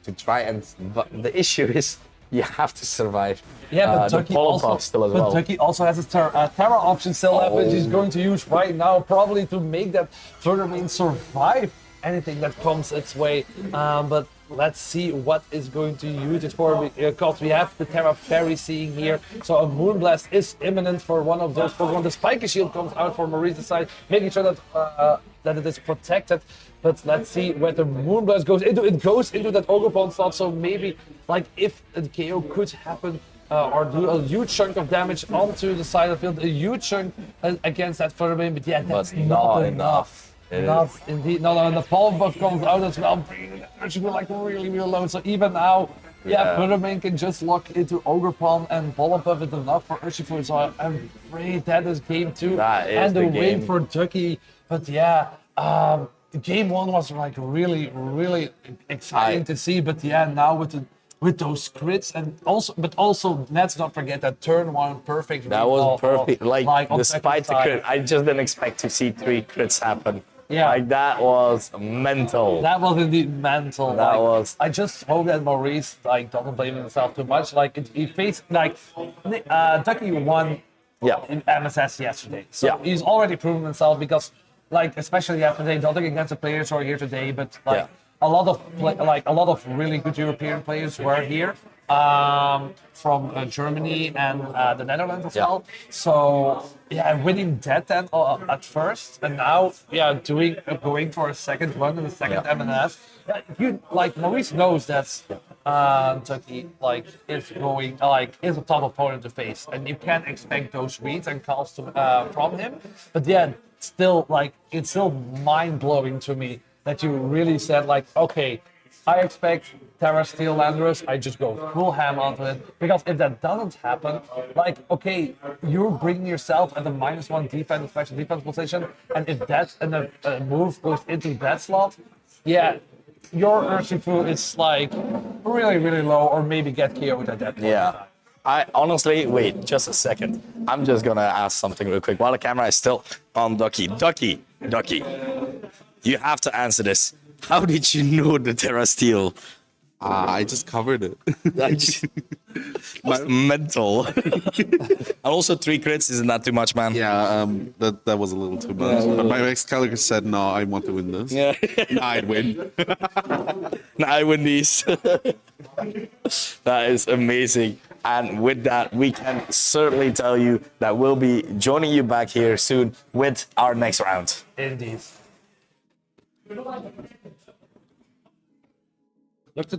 to try and. But the issue is, you have to survive. Yeah, but the Ducky Pollen Puff still as well. Ducky also has a Terra option still left, which he's going to use right now, probably to make that Fluttermane survive anything that comes its way. But let's see what is going to use it for, because we have the Terra Fairy seeing here. So a Moonblast is imminent for one of those Pokemon. The Spiky Shield comes out for Maurice's side, making sure that that it is protected. But let's see where the Moonblast goes into. It goes into that Ogrepon slot, so maybe like if a KO could happen or do a huge chunk of damage onto the side of the field, a huge chunk against that Fluttermane. But yeah, that's not enough. Not indeed. No, and the Pollen Buff comes out as well, bringing it actually like really low. So even now, Fluttermane can just lock into Ogrepon, and Pollen Buff is enough for Urshifu. So I'm afraid that is game 2 That is and the the win game. for Ducky. But yeah, game 1 was like really exciting to see. But yeah, now with the with those crits, and also let's not forget that turn one perfect. That read was of- perfect. Like, on despite the second crit, side. I just didn't expect to see 3 crits happen. Yeah. Like, that was mental. That was indeed mental. That like, was- I just hope that Maurice doesn't blame himself too much. Like he faced Ducky won Yeah. in MSS yesterday, so Yeah. he's already proven himself because especially yesterday, nothing against the players who are here today, but Yeah. a lot of really good European players were here from Germany and the Netherlands as Yeah. well. So winning that then at first, and now going for a second run in the second Yeah. MNS. Maurice knows that Ducky is a tough opponent to face, and you can't expect those reads and calls from him. But still it's still mind blowing to me that you really said okay, I expect Terra Steel Landers, I just go full ham onto it. Because if that doesn't happen, okay, you're bringing yourself at a -1 defense, special defense position, and if that and a move goes into that slot, your Urshifu is really, really low, or maybe get KO'd at that point. Yeah. I honestly, wait just a second. I'm just gonna ask something real quick while the camera is still on Ducky. Ducky, you have to answer this. How did you know the Terra Steel? I just covered it. That's mental. And also 3 crits isn't that too much, man? Yeah, that was a little too much. But my ex-Caliber said, no, I want to win this. Yeah. Nah, I'd win. Nah, I win these. That is amazing. And with that, we can certainly tell you that we'll be joining you back here soon with our next round. Indeed. Look to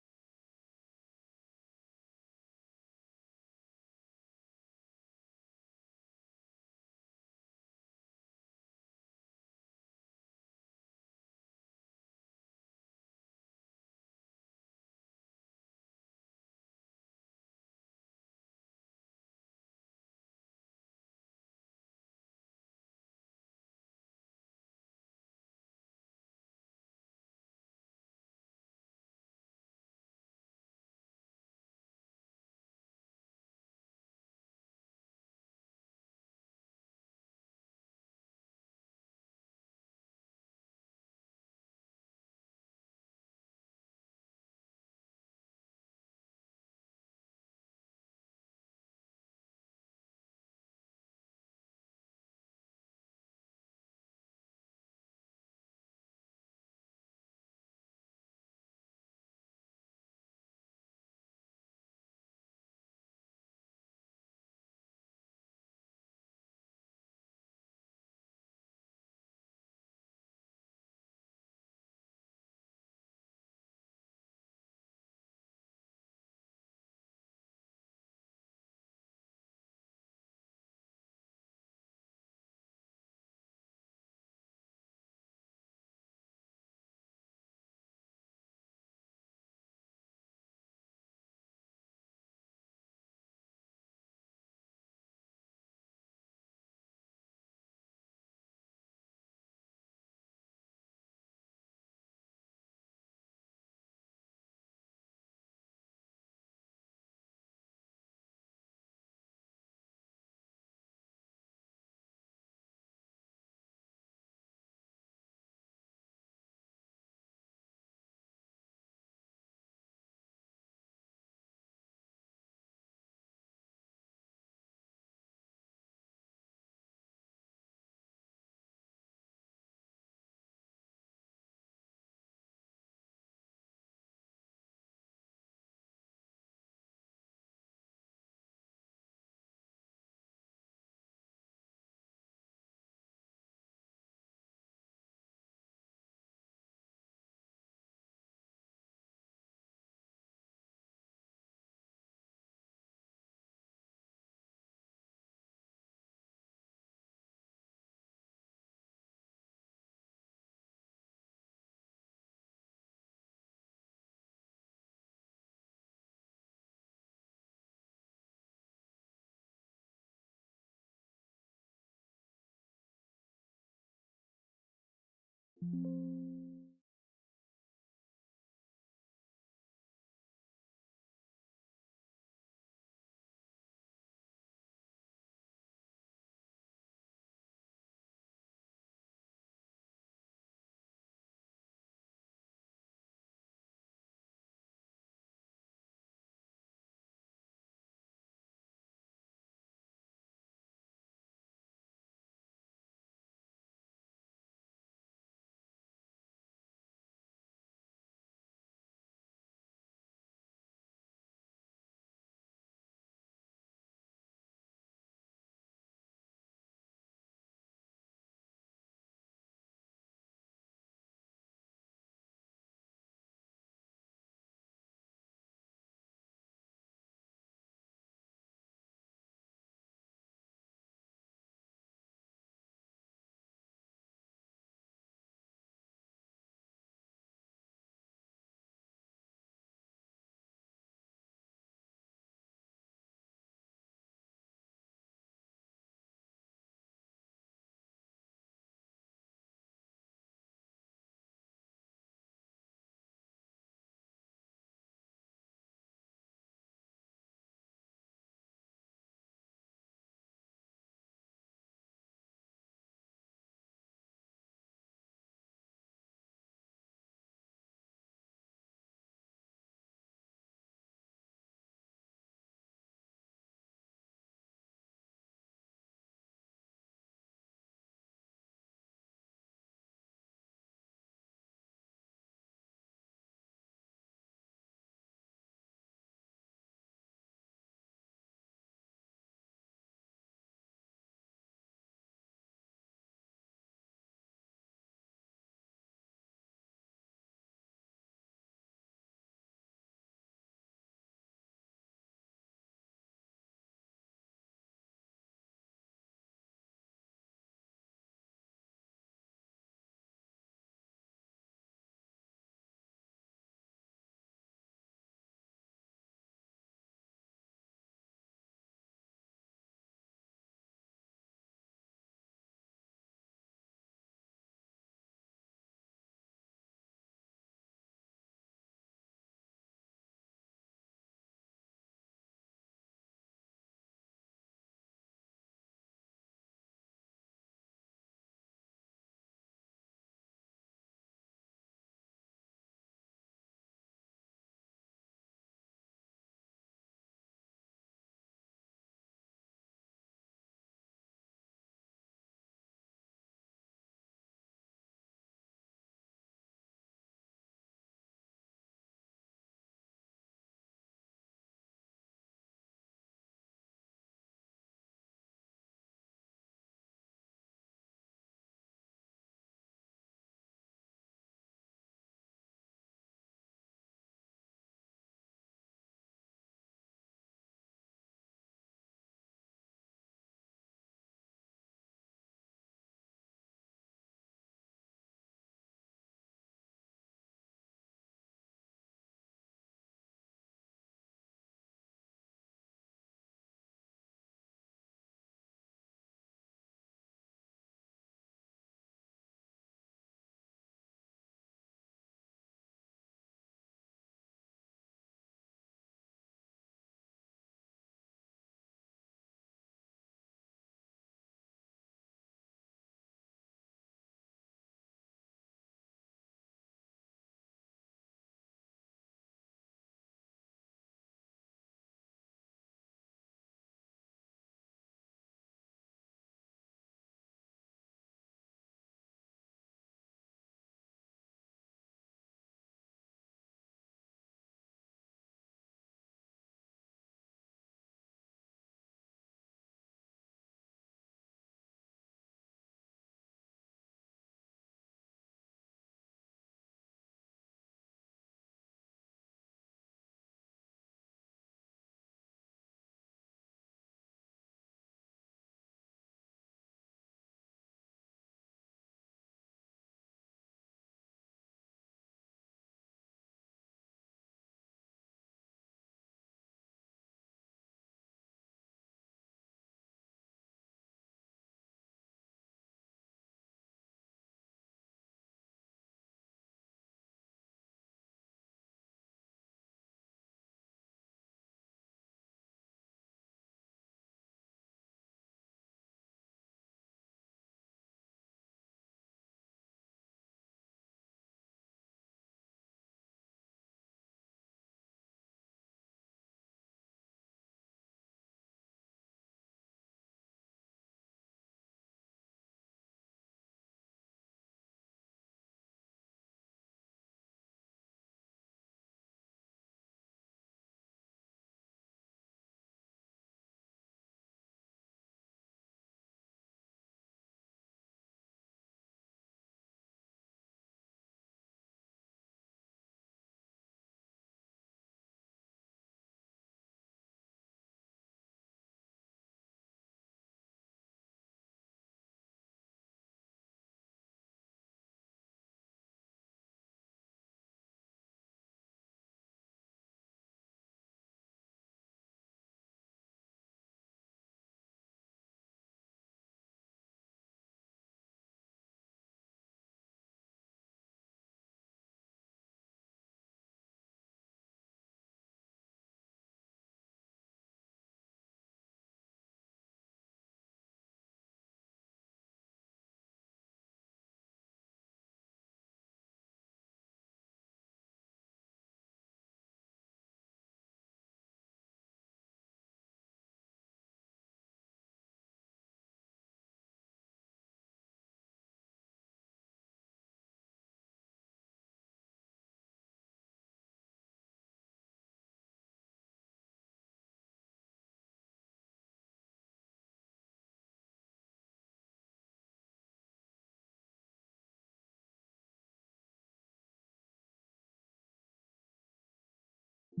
For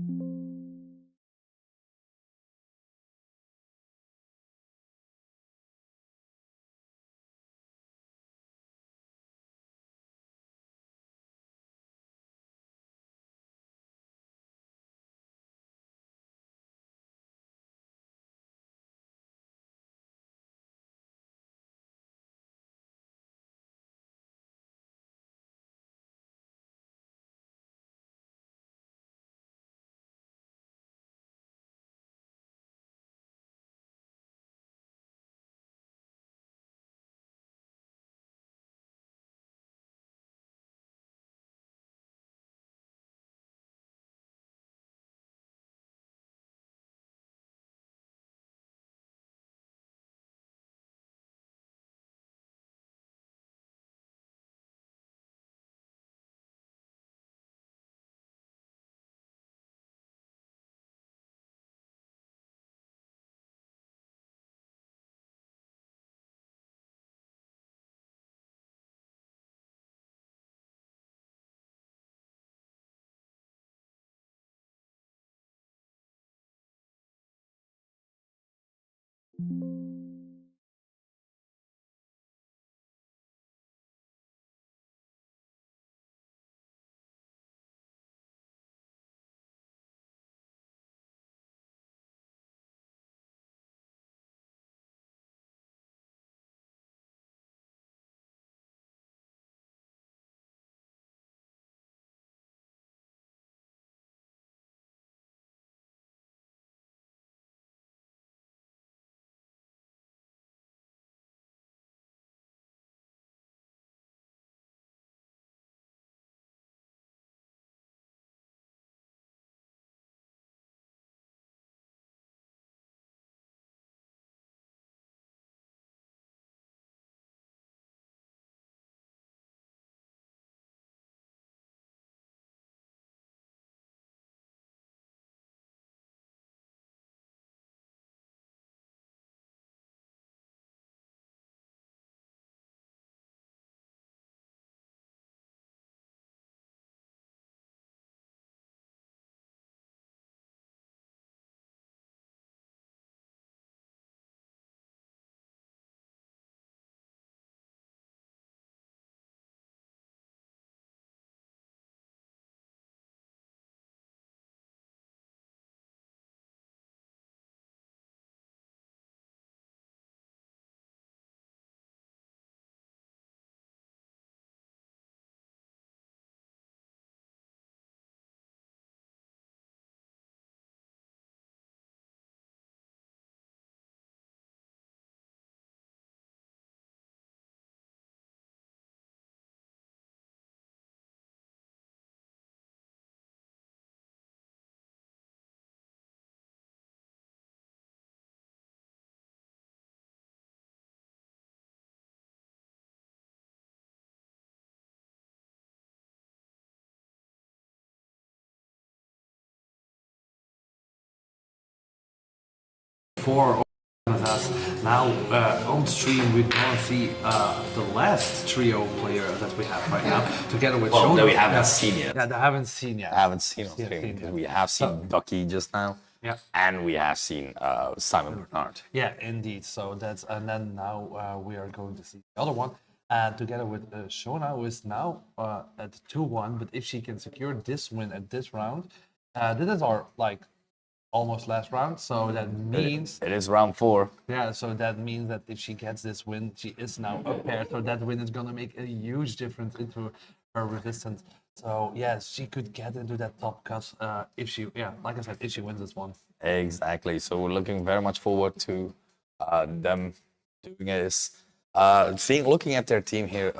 us now on stream, we're gonna see the last trio player that we have right now, together with Well, Shmon. that we haven't seen yet. Yeah, they haven't seen yet. I haven't seen on Yeah, stream seen because yet. we have seen Ducky just now. Yeah. And we have seen Simon Bernard. Yeah, indeed. So that's, and then now we are going to see the other one together with Shona, who is now at 2-1. But if she can secure this win at this round, this is our like almost last round. So that means It is round 4. yeah. So that means that if she gets this win, she is now up paired. So that win is gonna make a huge difference into her resistance. So yes, she could get into that top cut if she, yeah, like I said, if she wins this one. Exactly. So we're looking very much forward to them doing this. Looking at their team here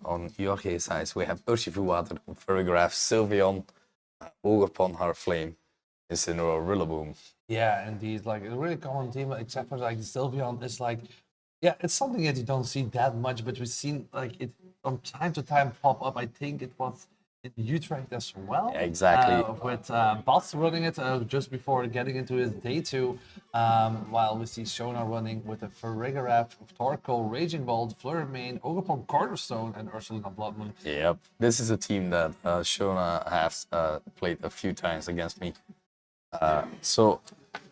on Jorge's side, we have Urshifuwater, Furrygraph, Sylveon, Ogerpon, Harflame, Incineroar, Rillaboom. Yeah, indeed. Like a really common team, except for like the Sylveon is like, yeah, it's something that you don't see that much, but we've seen like it from time to time pop up. I think it was in Utrecht as well. Yeah, exactly. With Bats running it just before getting into his day 2, while we see Shona running with a Farigiraf, Torkoal, Raging Bolt, Flurmane, Ogerpon, Cornerstone, and Ursulina Bloodmoon. Yep. This is a team that Shona has played a few times against me. So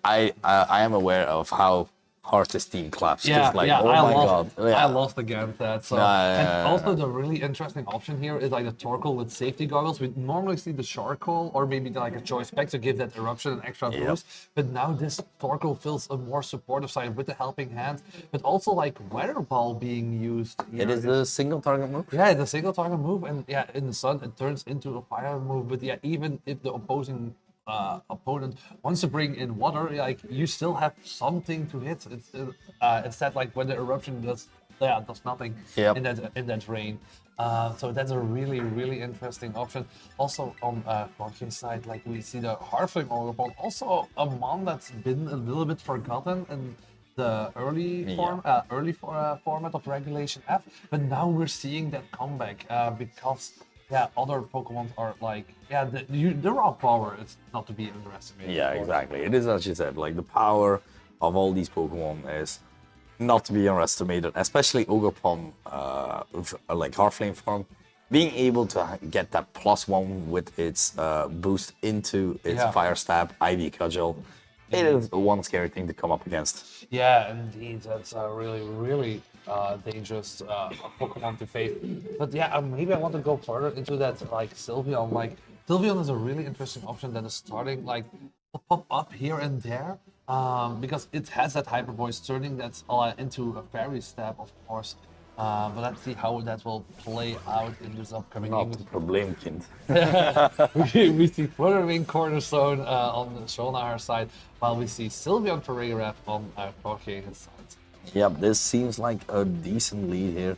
I am aware of how hard this team claps. Yeah, Just like, yeah, oh I my lost, god. Yeah. I lost against that. So, and also the really interesting option here is like the Torkoal with safety goggles. We normally see the Charcoal or maybe like a Choice Spec to give that eruption an extra boost. But now this Torkoal feels a more supportive side with the helping hand, but also like Weather Ball being used. It is a single target move. Yeah, it's a single target move, and yeah, in the sun it turns into a fire move. But yeah, even if the opposing opponent wants to bring in water, like you still have something to hit. It's instead like when the eruption does nothing Yep. in that rain. So that's a really interesting option. Also on Korki's side, like we see the Harfling Ogre, also a mon that's been a little bit forgotten in the early format of Regulation F, but now we're seeing that comeback because other Pokemon are like the raw power is not to be underestimated. Yeah, of course. exactly. It is as you said, like the power of all these Pokemon is not to be underestimated, especially Ogerpon, like Harflame form, being able to get that +1 with its boost into its Fire Stab, Ivy Cudgel. It is one scary thing to come up against. Yeah, indeed, that's a really dangerous Pokemon to face. But yeah, maybe I want to go further into that, like Sylveon. Like Sylveon is a really interesting option that is starting like to pop up here and there, because it has that Hyper Voice, turning that into a Fairy Stab, of course. But let's see how that will play out in this upcoming Not game. the problem, kind. we see Flutterwing Cornerstone on Shonahar side, while we see Sylveon Ferreira on Korki's side. Yep, this seems like a decent lead here.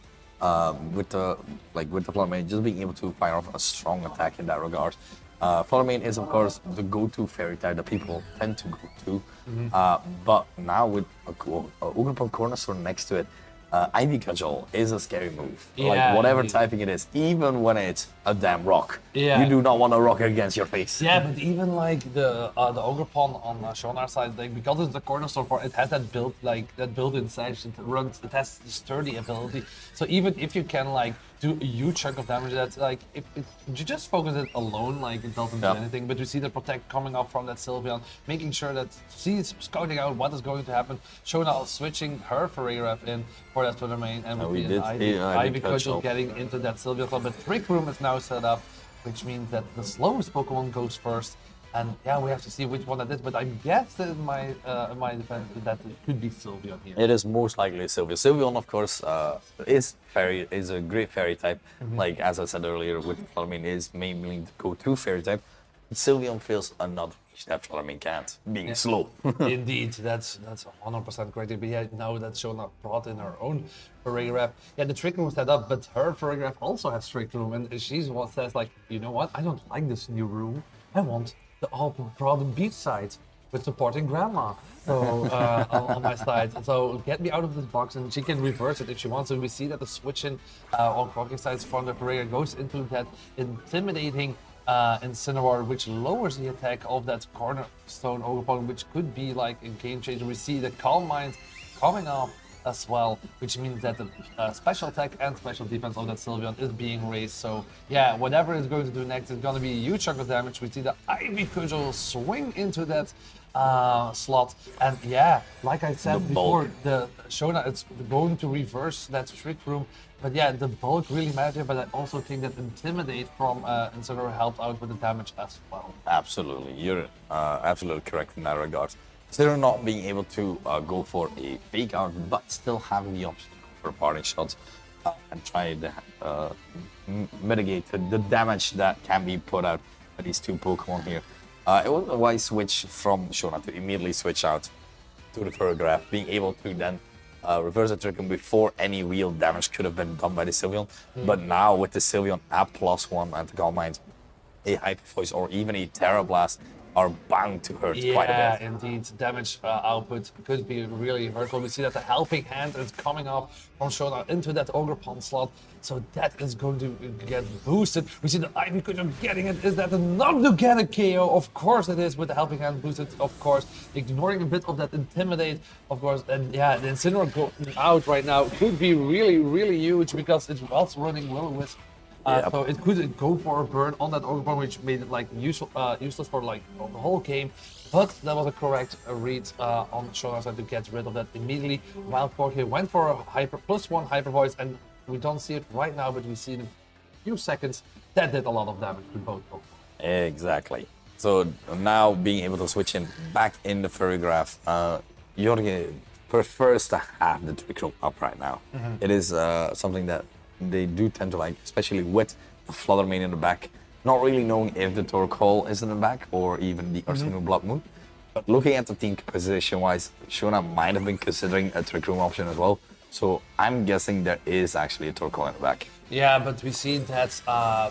With the Fluttermane just being able to fire off a strong attack in that regard. Fluttermane is of course the go-to fairy type that people tend to go to. But now with a Ogerpon Cornerstone next to it, Ivy Cudgel is a scary move. Yeah, like whatever indeed. typing it is, even when it's a damn rock. Yeah. You do not want a rock against your face. Yeah, but even like the Ogerpon on Shonar's side, like because it's the cornerstone for it has that built-in sash. It has the sturdy ability. So even if you can like do a huge chunk of damage, that's like if you just focus it alone, like it doesn't do anything. But you see the protect coming up from that Sylveon, making sure that she's scouting out what is going to happen. Shona switching her Ferreira in for that Fluttermane, and we with did see Ivy Cudgel Cudgel getting into that Sylveon club. But Trick Room is now set up, which means that the slowest Pokemon goes first. And yeah, we have to see which one that is, but I guess that in my defense that it could be Sylveon here. It is most likely Sylveon. Sylveon, of course, is a great fairy type. Like as I said earlier, with Fluttermane is mainly the go-to fairy type. Sylveon feels another reach that Fluttermane can't, being slow. Indeed, that's 100% correct. But yeah, now that Shona brought in her own Ferreira, the Trick Room set up, but her Ferreira also has Trick Room, and she's what says like, you know what? I don't like this new room. I want the all-broaden beach side with supporting grandma. So on my side, so get me out of this box, and she can reverse it if she wants. So we see that the switch in on Korki's side from the Ferreira goes into that intimidating Incineroar, which lowers the attack of that cornerstone Ogerpon, which could be like a game changer. We see the Calm Mind coming up as well, which means that the special attack and special defense of that Sylveon is being raised. So yeah, whatever it's going to do next is going to be a huge chunk of damage. We see the Ivy Cudgel swing into that slot, and yeah, like I said before, the Shona it's going to reverse that Trick Room. But yeah, the bulk really matters, but I also think that Intimidate from Incineroar helped out with the damage as well. Absolutely, you're absolutely correct in that regard. Still not being able to go for a fake out, but still having the option for a parting shot and try to mitigate the damage that can be put out by these two Pokemon here. It was a wise switch from Shona to immediately switch out to the Ferrograph, being able to then reverse the Trick Room before any real damage could have been done by the Sylveon. But now with the Sylveon at +1 and the Calm Mind, a Hyper Voice or even a Terra Blast are bound to hurt quite a bit. Yeah, indeed. Damage output could be really hurtful. We see that the Helping Hand is coming up from Shona into that Ogerpon slot. So that is going to get boosted. We see the Ivy Cudgel getting it. Is that enough to get a KO? Of course it is, with the Helping Hand boosted, of course. Ignoring a bit of that Intimidate, of course. And yeah, the Incineroar going out right now could be really huge because it was running Will-O-Wisp. So it could go for a burn on that Ogerpon, which made it like useless for like the whole game. But that was a correct read on Shona's side to get rid of that immediately. While Corky went for a +1 hyper voice, and we don't see it right now, but we see in a few seconds that did a lot of damage to both Pokemon. Exactly. So now being able to switch in back in the Furry Graph, Jorge prefers to have the Trick Room up right now. It is something that they do tend to like, especially with the Flutter Mane in the back. Not really knowing if the Torkoal is in the back or even the Arsenal Blood Moon. But looking at the team composition-wise, Shona might have been considering a Trick Room option as well. So I'm guessing there is actually a Torkoal in the back. Yeah, but we see that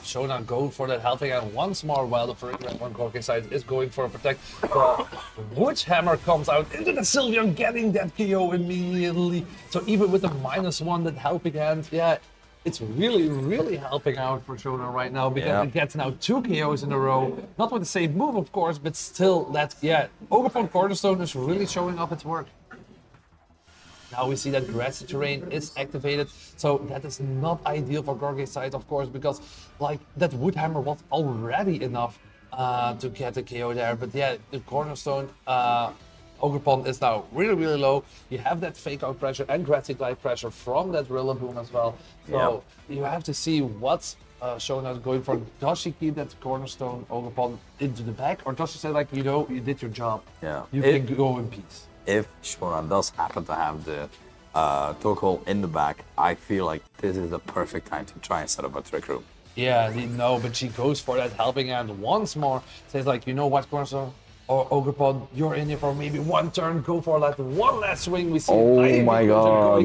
Shona go for that helping hand once more, while the Furry on Corky side is going for a protect. The Wood Hammer comes out into the Sylveon, getting that KO immediately. So even with the -1, that helping hand, yeah, it's really, really helping out for Shona right now, because it gets now 2 KOs in a row. Not with the same move, of course, but still, that, yeah, Ogerpon Cornerstone is really showing off its work. Now we see that grassy terrain is activated, so that is not ideal for Gorge's side, of course, because like that Wood Hammer was already enough to get a KO there. But yeah, the Cornerstone Ogerpon is now really, really low. You have that fake out pressure and grassy glide pressure from that Rillaboom as well. So you have to see what Shona is going for. Does she keep that Cornerstone Ogerpon into the back, or does she say like, you know, you did your job, you can go in peace? If Shona does happen to have the Torkoal in the back, I feel like this is the perfect time to try and set up a Trick Room. Yeah, no, but she goes for that helping hand once more. Says like, you know what, Cornerstone or Ogerpon, you're in here for maybe one turn. Go for that one last swing. We see. Oh my god,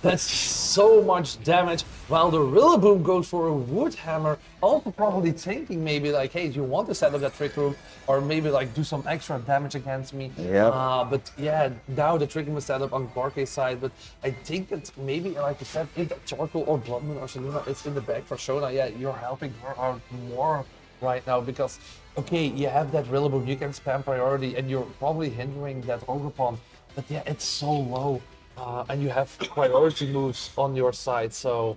that's so much damage. While the Rillaboom goes for a Wood Hammer, also probably thinking maybe like, hey, do you want to set up that Trick Room, or maybe like do some extra damage against me? But yeah, now the Trick Room is set up on Gorky's side. But I think that maybe, like you said, if the Charcoal or Blood Moon or Saluna is in the back for Shona, yeah, you're helping her out more right now, because okay, you have that Rillaboom, you can spam priority, and you're probably hindering that Ogerpon, but yeah, it's so low, and you have priority moves on your side, so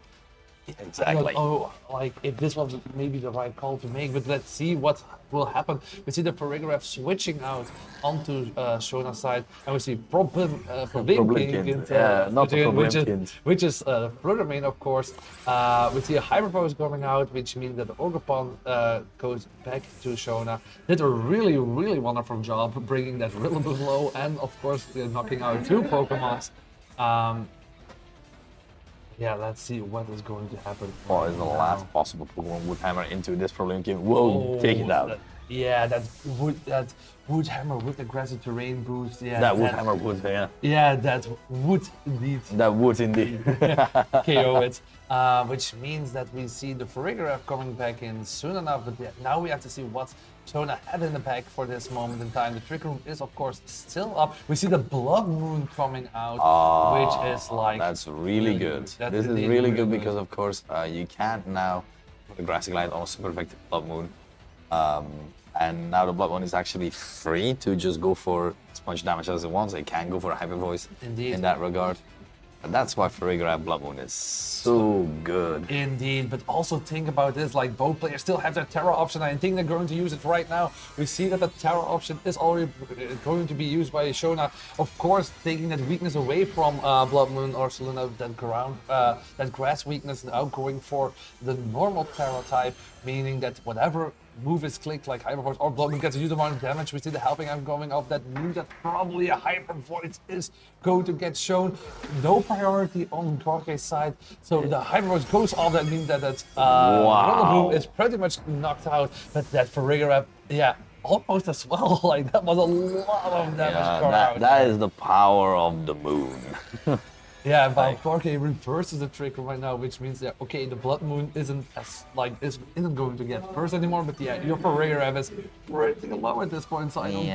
I don't know, like, if this was maybe the right call to make, but let's see what will happen. We see the Farigiraf switching out onto Shona's side, and we see which is Flutter Mane, of course. We see a Hyper Pose coming out, which means that the Ogerpon goes back to Shona. Did a really, really wonderful job bringing that Rillaboom low, and of course knocking out 2 Pokemons. Yeah, let's see what is going to happen. What is the last possible Pokemon Wood Hammer into this problem game? Whoa, take it out. That wood hammer with the grassy terrain boost. Yeah, that wood hammer would, yeah. Yeah, that would indeed. That would indeed. KO it. Which means that we see the Farigiraf coming back in soon enough. But yeah, now we have to see what Shona had in the back for this moment in time. The Trick Room is, of course, still up. We see the Blood Moon coming out, which is like... That's really good. This is really good because, of course, you can't now put a Grassy Glide on a super effective Blood Moon. And now the Blood Moon is actually free to just go for as much damage as it wants. It can go for a Hyper Voice in that regard. And that's why Farigiraf Blood Moon is so good. Indeed, but also think about this, like both players still have their Terra option. I think they're going to use it right now. We see that the Terra option is already going to be used by Shona. Of course, taking that weakness away from Blood Moon or Saluna, that grass weakness, now going for the normal Terra type, meaning that whatever move is clicked, like Hyper Voice or Blood Moon, gets a huge amount of damage. We see the helping hand going off that move that probably a Hyper Voice is going to get shown. No priority on Gorge's side, so the Hyper Voice goes off. That means that Rillaboom is pretty much knocked out, but that Farigiraf, yeah, almost as well. Like that was a lot of damage. That is the power of the moon. Yeah, but Gorge reverses the trick right now, which means that okay, the Blood Moon isn't going to get first anymore. But yeah, your Farigiraf is pretty low at this point, so I don't.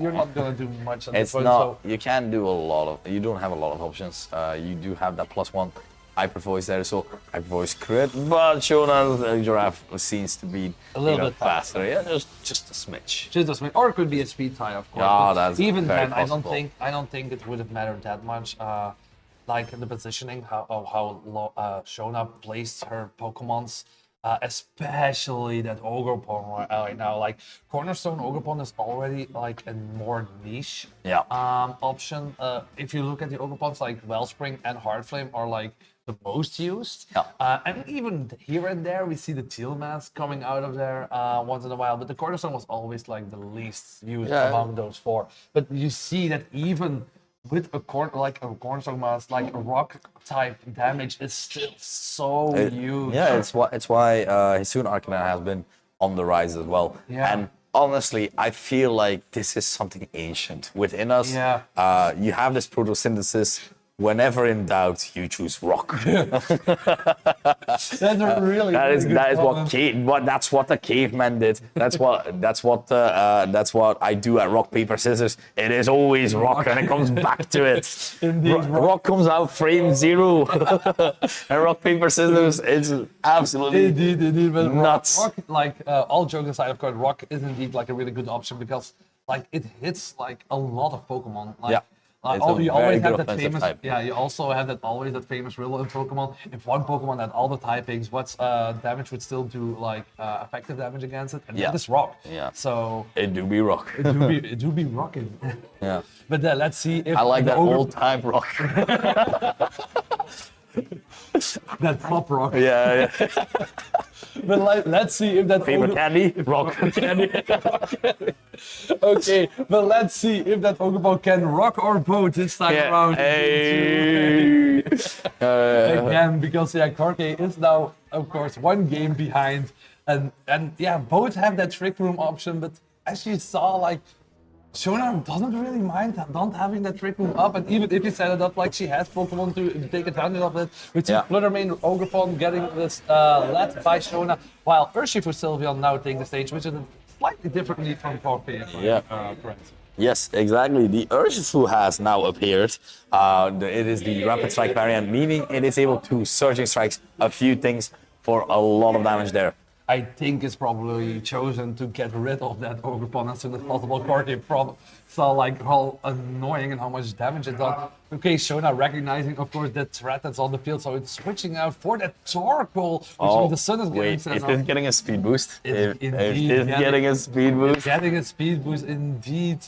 You're not gonna do much at this point. You can't do a lot of. You don't have a lot of options. You do have that +1 Hyper Voice there, so Hyper Voice crit, but Shona's Giraffe seems to be a little bit faster. Yeah, just a smidge. Just a smidge, or it could be a speed tie, of course. Yeah, that's even very then, possible. I don't think it would have mattered that much. Like the positioning, how Shona placed her Pokemons. especially that Ogerpon right now. Like Cornerstone Ogerpon is already like a more niche Yeah. option. If you look at the Ogerpons, like Wellspring and Heartflame are like the most used. Yeah. And even here and there, we see the Teal Mask coming out of there once in a while. But the Cornerstone was always like the least used Yeah. among those four. But you see that even with a Cornerstone Mask, like a rock type damage is still so huge. Yeah, it's why Hisoon Arcana has been on the rise as well. Yeah. And honestly, I feel like this is something ancient within us. Yeah. You have this photosynthesis. Whenever in doubt, you choose rock. That's a really That is good comment. that's what the caveman did. That's what I do at rock paper scissors. It is always rock, and it comes back to it. Indeed, Rock comes out frame 0, and rock paper scissors. It's absolutely Indeed, but nuts. Rock, like all jokes aside, of course, rock is indeed like a really good option because like it hits like a lot of Pokemon. Like, Yeah. It's a you very always good have that offensive famous. type. Yeah, you also have that famous riddle in Pokemon. If one Pokemon had all the typings, what's damage would still do like effective damage against it, and Yeah. that is rock. Yeah. So It do be rock. it do be rocking. Yeah. But let's see if I like the that ogre- old time rock. that pop rock. Yeah. But let's see if that Favorite ogre- candy? Rock. Okay, but let's see if that Pokemon can rock or boat this time around. Hey. Again, because Corki is now, of course, one game behind, and yeah, both have that trick room option. But as you saw, like Shona doesn't really mind not having that trick room up, and even if you set it up, like she has Pokemon to take advantage of it. We see Yeah. Fluttermane, Ogerpon getting this led by Shona, while Urshifu Sylveon now take the stage, which is slightly differently from Corki. Yeah. Correct. Yes, exactly. The Urshifu has now appeared. It is the Rapid Strike variant, meaning it is able to Surging Strikes a few things for a lot of damage there. I think it's probably chosen to get rid of that Ogerpon as soon as possible. Corki saw like how annoying and how much damage it done. Okay, Shona recognizing, of course, that threat that's on the field, so it's switching out for that Torkoal, which means the Sun is getting wait, set is up. this getting a speed boost? It's Is indeed this getting a speed boost? Getting a speed boost indeed.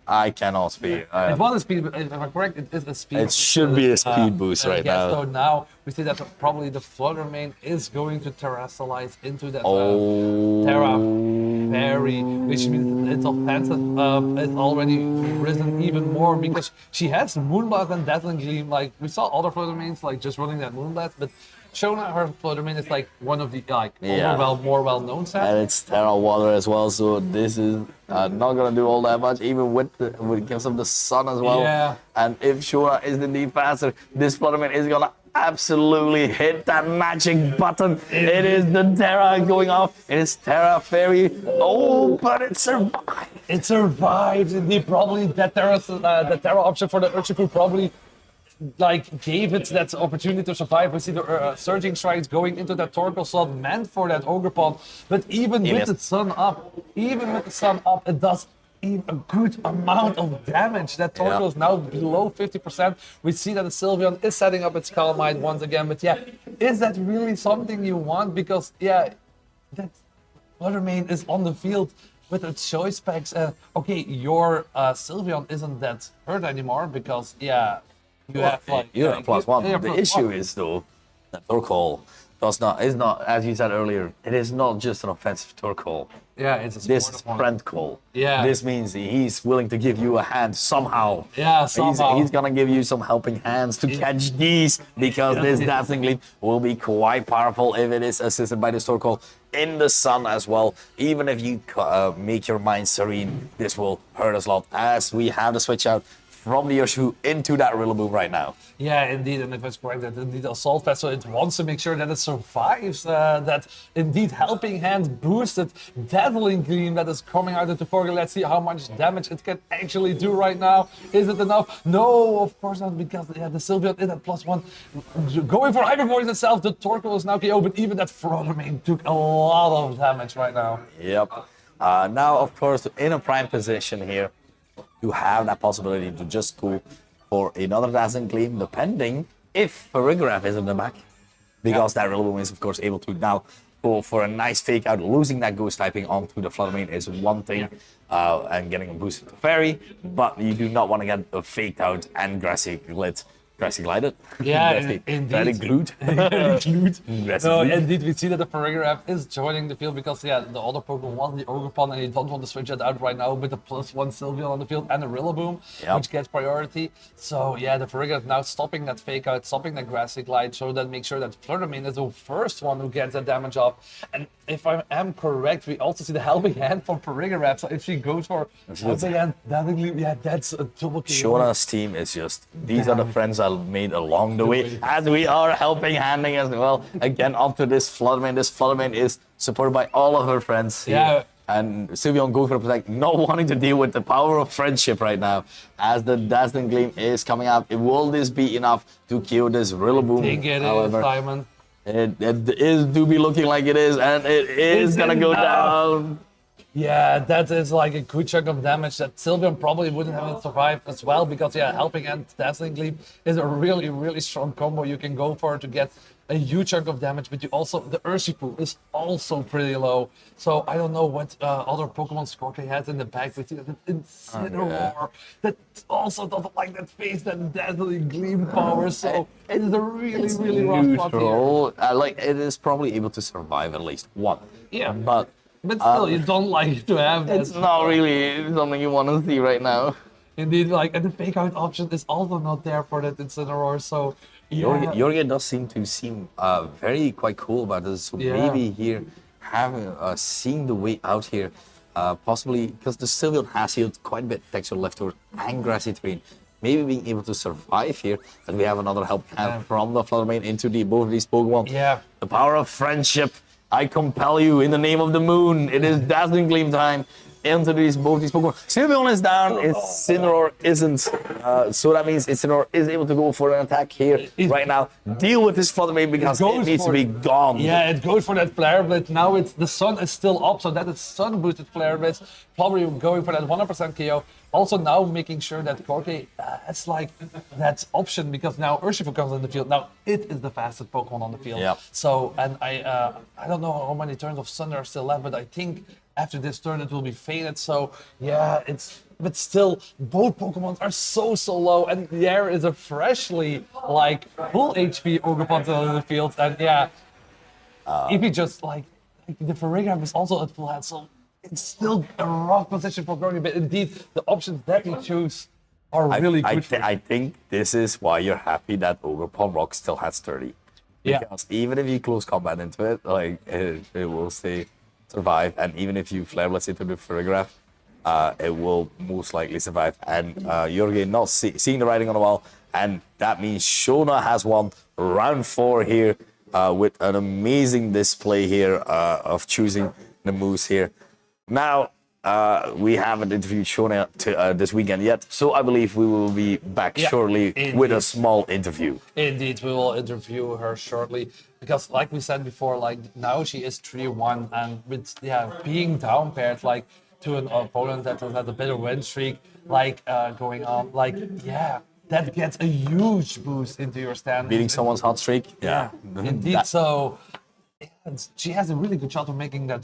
I cannot speed. It was a speed, if I'm correct, it is a speed It boost. should be a speed boost right yes, now. So now we see that probably the Fluttermane is going to Terrasalize into that Oh. Terra Fairy, which means its offensive is already risen even more because she has Moonblast and Dazzling Gleam. Like we saw other Fluttermanes like just running that Moonblast, but Shona, her Fluttermane is like one of the more well-known sets. And it's Terra Water as well, so this is not gonna do all that much, even with it gives them the Sun as well. Yeah. And if Shona is indeed faster, this Flutterman is gonna absolutely hit that magic button. It is the Terra going off. It is Terra Fairy. Oh, but it survived. It survives indeed. Probably that Terra option for the Urshifu probably like gave it that opportunity to survive. We see the Surging Strikes going into that Torkoal slot meant for that Ogerpon. But even with the Sun up, it does even a good amount of damage. That Torkoal is now below 50%. We see that the Sylveon is setting up its Calmite once again. But yeah, is that really something you want? Because yeah, that Fluttermane is on the field with its choice specs. Okay, your Sylveon isn't that hurt anymore because yeah, you have like You're at +1. yeah, The plus issue one. is though that Torkoal is not, as you said earlier, it is not just an offensive Torkoal. Yeah, it's a This is supportive one. friend call. Yeah. This means he's willing to give you a hand somehow. Yeah, somehow. He's gonna give you some helping hands to catch these because this Dazzling Gleam will be quite powerful if it is assisted by this Torkoal in the Sun as well. Even if you make your mind serene, this will hurt us a lot as we have the switch out from the Urshifu into that Rillaboom right now. Yeah, indeed, and if it's correct, that indeed Assault Vessel, it wants to make sure that it survives that indeed Helping Hand boosted Dazzling Gleam that is coming out of the Torkoal. Let's see how much damage it can actually do right now. Is it enough? No, of course not, because the Sylveon is at +1. Going for Hyper Voice itself, the Torkoal is now KO, but even that Fluttermane took a lot of damage right now. Yep. Now, of course, in a prime position here, you have that possibility to just go for another Dazzling Gleam, depending if Farigiraf is in the back. because that Rillaboom is of course able to now go for a nice fake out. Losing that ghost typing onto the Fluttermane is one thing, and getting a boost to Fairy, but you do not want to get a faked out and grassy glided. Yeah, Grassy- indeed. Very glued. Grassy No, glued. indeed, we see that the Farigiraf is joining the field because, yeah, the other Pokemon was the Ogerpon, and you don't want to switch that out right now with the +1 Sylveon on the field and a Rillaboom, Yep. which gets priority. So, yeah, the Farigiraf now stopping that fake out, stopping that Grassy Glide, so that makes sure that Fluttermane is the first one who gets that damage off. And if I am correct, we also see the Helping Hand from Farigiraf, so if she goes for Helping Hand, that's a double KO. Shona's team is just, these are the friends I made along the way, as we are helping handing as well. Again, onto this Fluttermane. This Fluttermane is supported by all of her friends here. Yeah. And Sylveon go for protect, not wanting to deal with the power of friendship right now, as the Dazzling Gleam is coming out. Will this be enough to kill this Rillaboom? Think it is, However, Simon. it is do be looking like it is, and it is Is gonna it go now? down. Yeah, that is like a good chunk of damage that Sylveon probably wouldn't have survived as well because, yeah, Helping Hand Dazzling Gleam is a really, really strong combo you can go for to get a huge chunk of damage, but you also, the Urshifu is also pretty low. So I don't know what other Pokemon Scorpion has in the back, but the Incineroar that also doesn't like that face, that Dazzling Gleam power, so it is a really, really rough spot here. Neutral. Like it is probably able to survive at least one. Yeah. But But still, you don't like to have that. it's not really something you want to see right now. Indeed, like, and the fake out option is also not there for that Incineroar, so yeah. Jorge does seem very quite cool about this. So Yeah. maybe here having seeing the way out here, possibly because the Sylveon has healed quite a bit texture leftover and grassy terrain. Maybe being able to survive here, and we have another help hand from the Fluttermane into both of these Pokemon. Yeah. The power of friendship. I compel you in the name of the moon. It is Dazzling Gleam time into both these Pokemon. Sylveon is down, Incineroar isn't. So that means Incineroar is able to go for an attack here right now. Deal with this Fluttermane because it goes needs to for be it. gone. Yeah, it goes for that Flare Blitz. Now the sun is still up, so that is sun boosted Flare Blitz. Probably going for that 100% KO. Also now making sure that Corki has like that option because now Urshifu comes in the field. Now it is the fastest Pokemon on the field. Yep. So, and I don't know how many turns of sun there are still left, but I think after this turn it will be faded. So yeah, but still both Pokemon are so low, and there is a freshly like full HP Ogerpon in the field, and yeah, if you just like the Farigiraf is also at full health, so it's still a rough position for growing. But indeed, the options that we choose are really good. I think this is why you're happy that Ogerpon Rock still has 30. Yeah. Because even if you close combat into it, like it will survive, and even if you Flare Blitz into the Farigiraf, it will most likely survive. And Jorge not seeing the writing on the wall, and that means Shona has won round 4 here with an amazing display here of choosing the moves here. Now, we haven't interviewed Shona this weekend yet, so I believe we will be back shortly with a small interview. Indeed, we will interview her shortly because, like we said before, like now she is 3-1, and with being down paired like to an opponent that has had a bit of win streak, like going on, like that gets a huge boost into your standing. Beating someone's hot streak, Yeah, indeed. So she has a really good shot of making that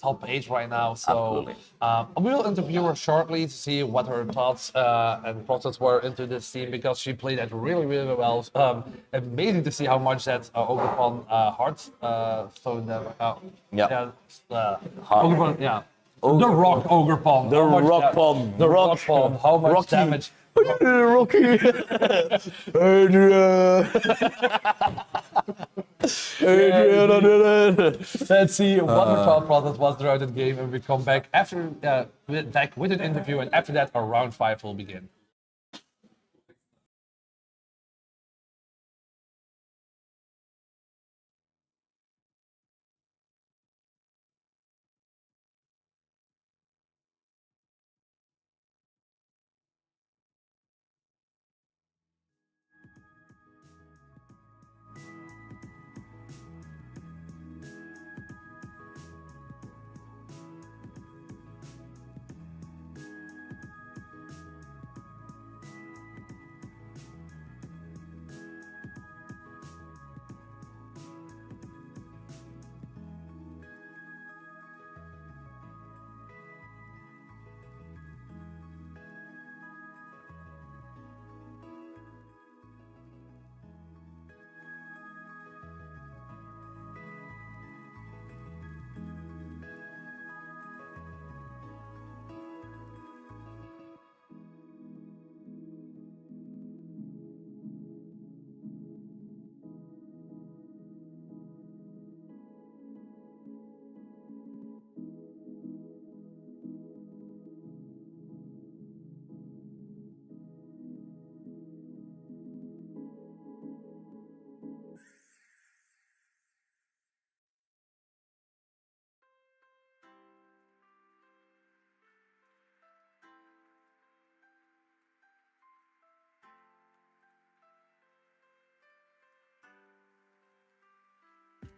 top 8 right now. So we will interview her shortly to see what her thoughts and process were into this team because she played that really well. Amazing to see how much that Ogerpon heart stone them. Ogerpon, yeah. The Rock Ogerpon. The Rock Pond. The Rock Pond. How much Rocky. damage? Rocky. Adrian. Let's see what her thought process was throughout the game, and we come back after with an interview, and after that, our round 5 will begin.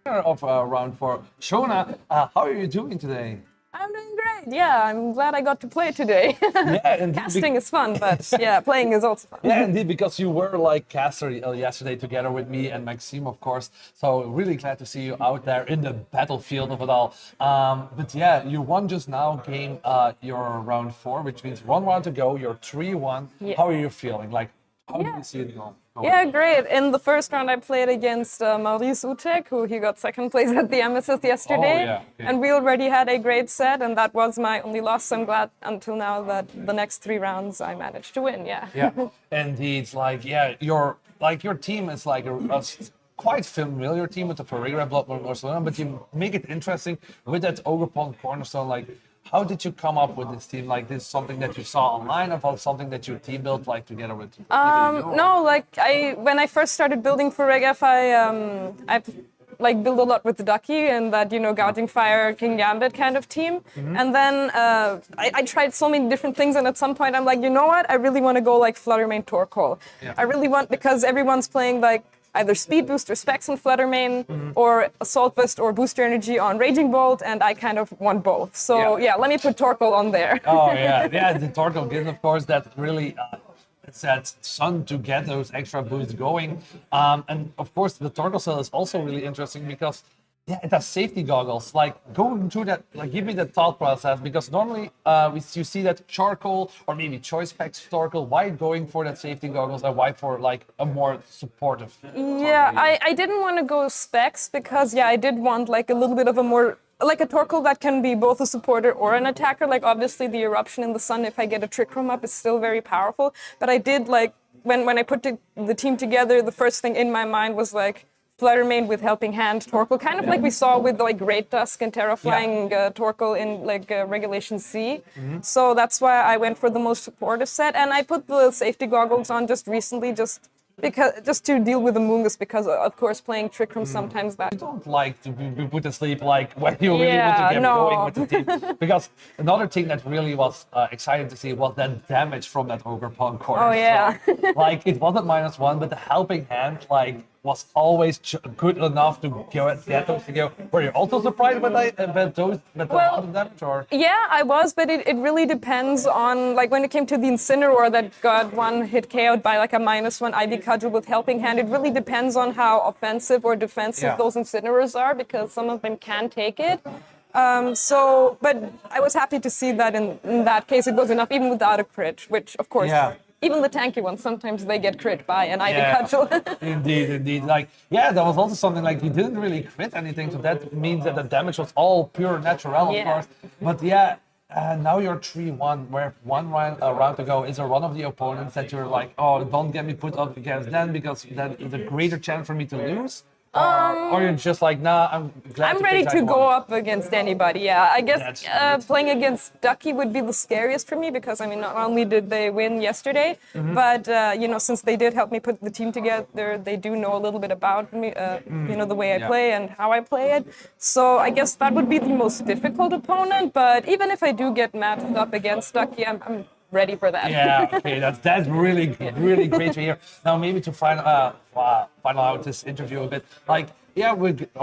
winner of round 4. Shona, how are you doing today? I'm doing great. Yeah, I'm glad I got to play today. Yeah, indeed, Casting is fun, but yeah, playing is also fun. Yeah, indeed, because you were like caster yesterday together with me and Maxime, of course. So really glad to see you out there in the battlefield of it all. But yeah, you won just now game your round 4, which means 1 round to go. You're 3-1. Yeah. How are you feeling? Like, how do you see it going? Yeah, great. In the first round, I played against Maurice, who he got second place at the MSS yesterday. Oh, yeah, okay. And we already had a great set, and that was my only loss. So I'm glad until now that the next 3 rounds I managed to win. Yeah. Yeah, indeed. Like, yeah, your team is like a quite familiar team with the Ferreira, Bloodborne, Barcelona, but you make it interesting with that Ogre Pond Cornerstone. Like, how did you come up with this team? Like, this is something that you saw online, or something that your team built like together with? No, like when I first started building for RegF, I like build a lot with the Ducky and that, you know, Gouging Fire, King Gambit kind of team. And then I tried so many different things, and at some point I'm like, you know what? I really want to go like Fluttermane Torkoal. Yeah. I really want, because everyone's playing like either Speed Boost or Specs and Fluttermane, or Assault Vest or Booster Energy on Raging Bolt, and I kind of want both. So yeah, let me put Torkoal on there. Oh yeah, yeah. The Torkoal gives, of course, that really it's that sun to get those extra boosts going. And of course, the Torkoal cell is also really interesting because yeah, it has safety goggles. Like going through that, like give me the thought process, because normally you see that charcoal or maybe choice packs Torkoal. Why going for that safety goggles and why for like a more supportive? Yeah, I didn't want to go Specs because I did want like a little bit of a more like a Torkoal that can be both a supporter or an attacker. Like obviously the eruption in the sun, if I get a Trick Room up, is still very powerful. But I did like when I put the team together, the first thing in my mind was like Fluttermane with Helping Hand Torkoal, kind of like we saw with like Great Dusk and Terraflying Torkoal in like Regulation C. So that's why I went for the most supportive set, and I put the safety goggles on just recently, just to deal with the Moongus, because of course playing Trick Room sometimes that. I don't like to be put to sleep like when you really want to get going with the team. Because another thing that really was exciting to see was that damage from that Ogre Pond corner. Oh yeah. So, like it wasn't -1, but the Helping Hand like was always good enough to get those to go. Were you also surprised by those amount of damage, or? Yeah, I was, but it really depends on, like when it came to the Incineroar that got 1 hit KO'd by like a -1 Ivy Cudgel with Helping Hand, it really depends on how offensive or defensive those Incineroars are, because some of them can take it. But I was happy to see that in that case it was enough, even without a crit, which of course, even the tanky ones, sometimes they get crit by an Ivy Cudgel. Indeed. Like, yeah, that was also something like you didn't really crit anything, so that means that the damage was all pure natural, of course. But yeah, now you're 3-1, where 1 round to go. Is there one of the opponents that you're like, oh, don't get me put up against them because then it's a greater chance for me to lose? Or you're just like, nah, I'm glad I'm ready to go up against anybody, yeah. I guess playing against Ducky would be the scariest for me, because, I mean, not only did they win yesterday, but, you know, since they did help me put the team together, they do know a little bit about me, you know, the way I play and how I play it. So I guess that would be the most difficult opponent, but even if I do get matched up against Ducky, I'm ready for that. Yeah, okay, that's really great to hear. Now, maybe to final out this interview a bit, like, yeah,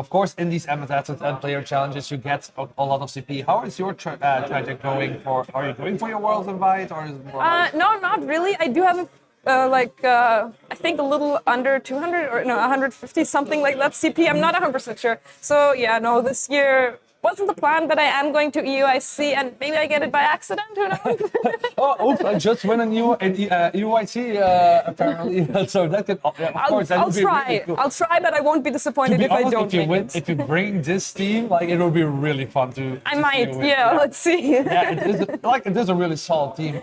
of course, in these MSS and player challenges, you get a lot of CP. How is your trajectory going for? Are you going for your Worlds Invite, or is it more no, not really. I do have I think a little under 200 or no, 150, something like that CP. I'm not 100% sure. So yeah, no, this year wasn't the plan, but I am going to EUIC, and maybe I get it by accident, who knows? Oops, I just won a new EUIC, apparently. So that could, of course, that would be really cool. I'll try, but I won't be disappointed if I don't make it. If you bring this team, like, it will be really fun to I might, let's see. Yeah, it is a really solid team,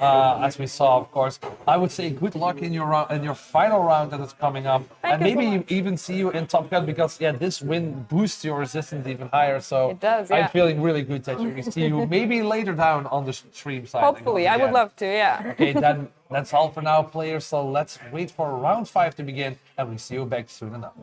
as we saw, of course. I would say good luck in your final round that is coming up. And maybe even see you in Top Gun, because, this win boosts your resistance even higher. So it does, I'm feeling really good that we see you maybe later down on the stream side. Hopefully, I would love to, Okay, then that's all for now, players. So let's wait for round 5 to begin, and we see you back soon enough.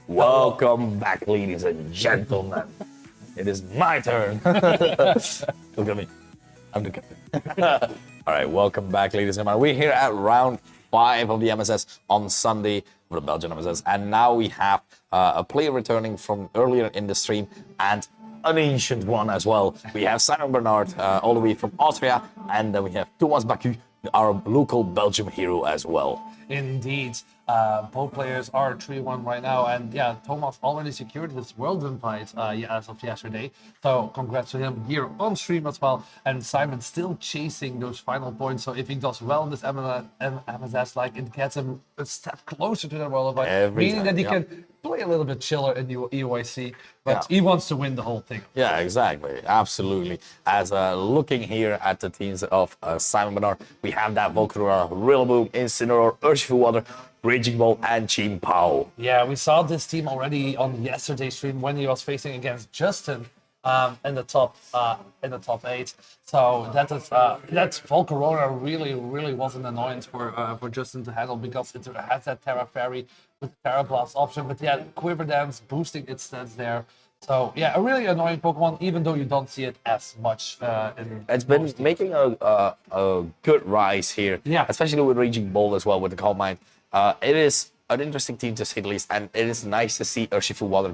Welcome back, ladies and gentlemen. It is my turn. Look at me. I'm the captain. All right, welcome back, ladies and gentlemen. We're here at round 5 of the MSS on Sunday for the Belgian MSS. And now we have a player returning from earlier in the stream and an ancient one as well. We have Simon Bernard all the way from Austria. And then we have Thomas Baku, our local Belgium hero as well. Indeed. Both players are 3-1 right now, and yeah, Thomas already secured his world invite as of yesterday. So congrats to him here on stream as well. And Simon still chasing those final points. So if he does well in this MSS, like it gets him a step closer to the world invite, meaning that he can play a little bit chiller in EOIC, but he wants to win the whole thing. Yeah, exactly. Absolutely. As looking here at the teams of Simon Bernard, we have that Volcarona, Rillaboom, Incineroar, Urshifu Raging Ball, and Ching Pao. Yeah, we saw this team already on yesterday's stream when he was facing against Justin in the top 8. So that's Volcarona really was an annoyance for Justin to handle, because it has that Terra Fairy with the Terra Blast option, but yeah, Quiver Dance boosting its stats there. So yeah, a really annoying Pokemon, even though you don't see it as much. It's been making a good rise here, yeah, especially with Raging Ball as well with the Calm Mind. It is an interesting team to say the least, and it is nice to see Urshifu Water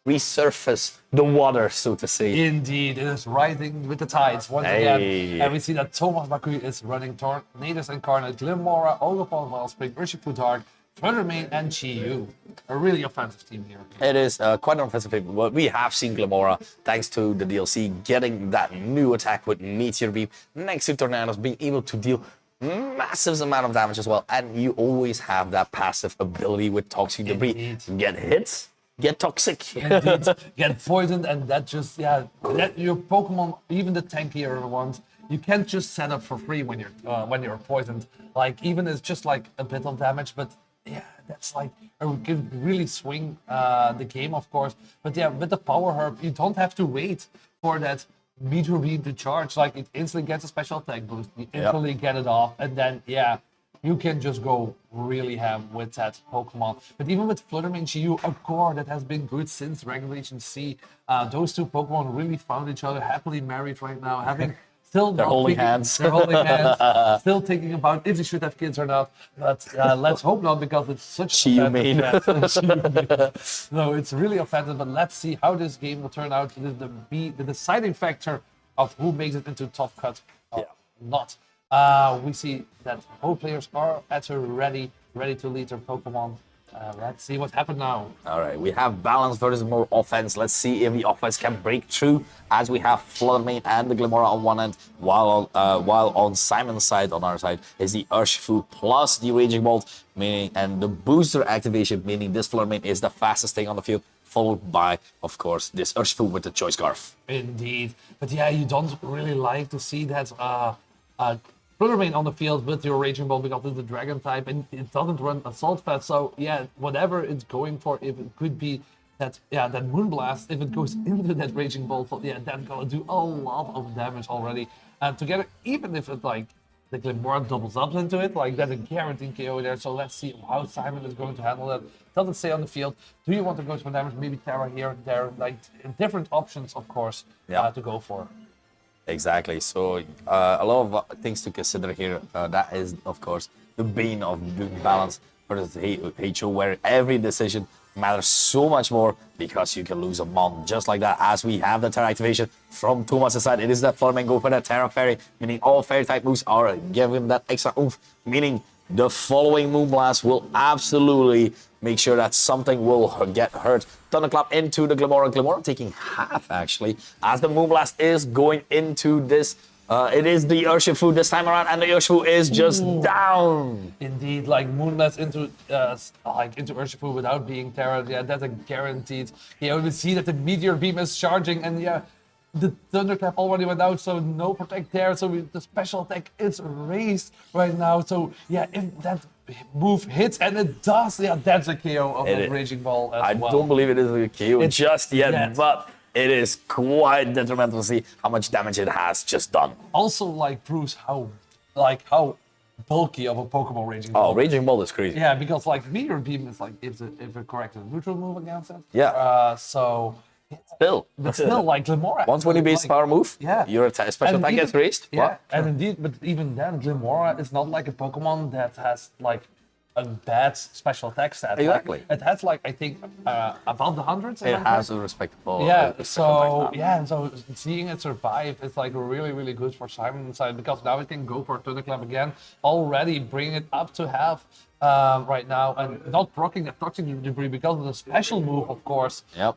resurface the water, so to say. Indeed, it is rising with the tides once again. And we see that Thomas Bakui is running Tornadus Incarnate, Glimmora, Ogopon, Wellspring, Urshifu Dark, Fluttermane, and Chi-Yu. A really offensive team here. It is quite an offensive team, but we have seen Glimmora, thanks to the DLC, getting that new attack with Meteor Beam next to Tornadoes, being able to deal massive amount of damage as well. And you always have that passive ability with Toxic Debris. Indeed. Get hits, get toxic. Indeed, get poisoned, and that just, let your Pokemon, even the tankier ones, you can't just set up for free when you're poisoned. Like, even it's just like a bit of damage, but yeah, that's like, it could really swing the game, of course. But yeah, with the Power Herb, you don't have to wait for that Meteor Beam to charge. Like, it instantly gets a special attack boost. You instantly get it off, and then, yeah, you can just go really ham with that Pokemon. But even with Fluttermane and Chi-Yu, a core that has been good since Regulation C, those two Pokemon really found each other, happily married right now, having still They're holding hands. They're holding hands, still thinking about if they should have kids or not. But let's hope not, because it's such Chi-Yu main. No, it's really offensive, but let's see how this game will turn out. The deciding factor of who makes it into top cut or not. We see that both players are ready to lead their Pokemon. Let's see what happened now. All right, we have balance versus more offense. Let's see if the offense can break through, as we have Fluttermane and the Glimmora on one end, while on Simon's side, on our side, is the Urshifu plus the Raging Bolt, meaning, and the booster activation, meaning this Fluttermane is the fastest thing on the field, followed by, of course, this Urshifu with the Choice Scarf. Indeed, but yeah, you don't really like to see that Fluttermane on the field with your Raging Ball, because it's the Dragon type and it doesn't run Assault Fast. So yeah, whatever it's going for, if it could be that Moonblast, if it goes into that Raging Ball, so yeah, that's gonna do a lot of damage already. And together, even if it like the Glimmora doubles up into it, like that's a guaranteed KO there. So let's see how Simon is going to handle that. Doesn't stay on the field. Do you want to go for damage? Maybe Terra here and there, like different options, of course, to go for. Exactly. So a lot of things to consider here. That is, of course, the bane of doing balance versus HO, where every decision matters so much more, because you can lose a Mon just like that. As we have the Terra activation from Thomas' side, it is that Fluttermane go for that Terra Fairy, meaning all Fairy type moves are giving that extra oomph, meaning the following Moonblast will absolutely make sure that something will get hurt. Thunderclap into the Glimmora. Glimmora taking half, actually, as the Moonblast is going into this. It is the Urshifu this time around, and the Urshifu is just down. Indeed, like Moonblast into Urshifu without being Terra. Yeah, that's a guaranteed. Yeah, we see that the Meteor Beam is charging, and yeah, the Thunderclap already went out, so no protect there. So the special attack is raised right now. So yeah, if that move hits, and it does, yeah, that's a KO of the Raging Ball as well. I don't believe it is a KO just yet, but it is quite detrimental to see how much damage it has just done. Also, like, proves how bulky of a Pokemon Raging Ball. Oh, Raging Ball is crazy. Yeah, because like Meteor Beam is like if it correct a neutral move against it. Yeah. So still, like Glimmora. 120 base power move. Yeah. Your special attack gets raised. Yeah. What? And indeed, but even then, Glimmora is not like a Pokemon that has like a bad special attack stat. Exactly. Like, it has like, I think above the hundreds. It has a respectable. So seeing it survive is like really, really good for Simon's side, because now it can go for Thunderclap again, already bring it up to half right now, and not blocking the Toxic Debris because of the special move, of course. Yep.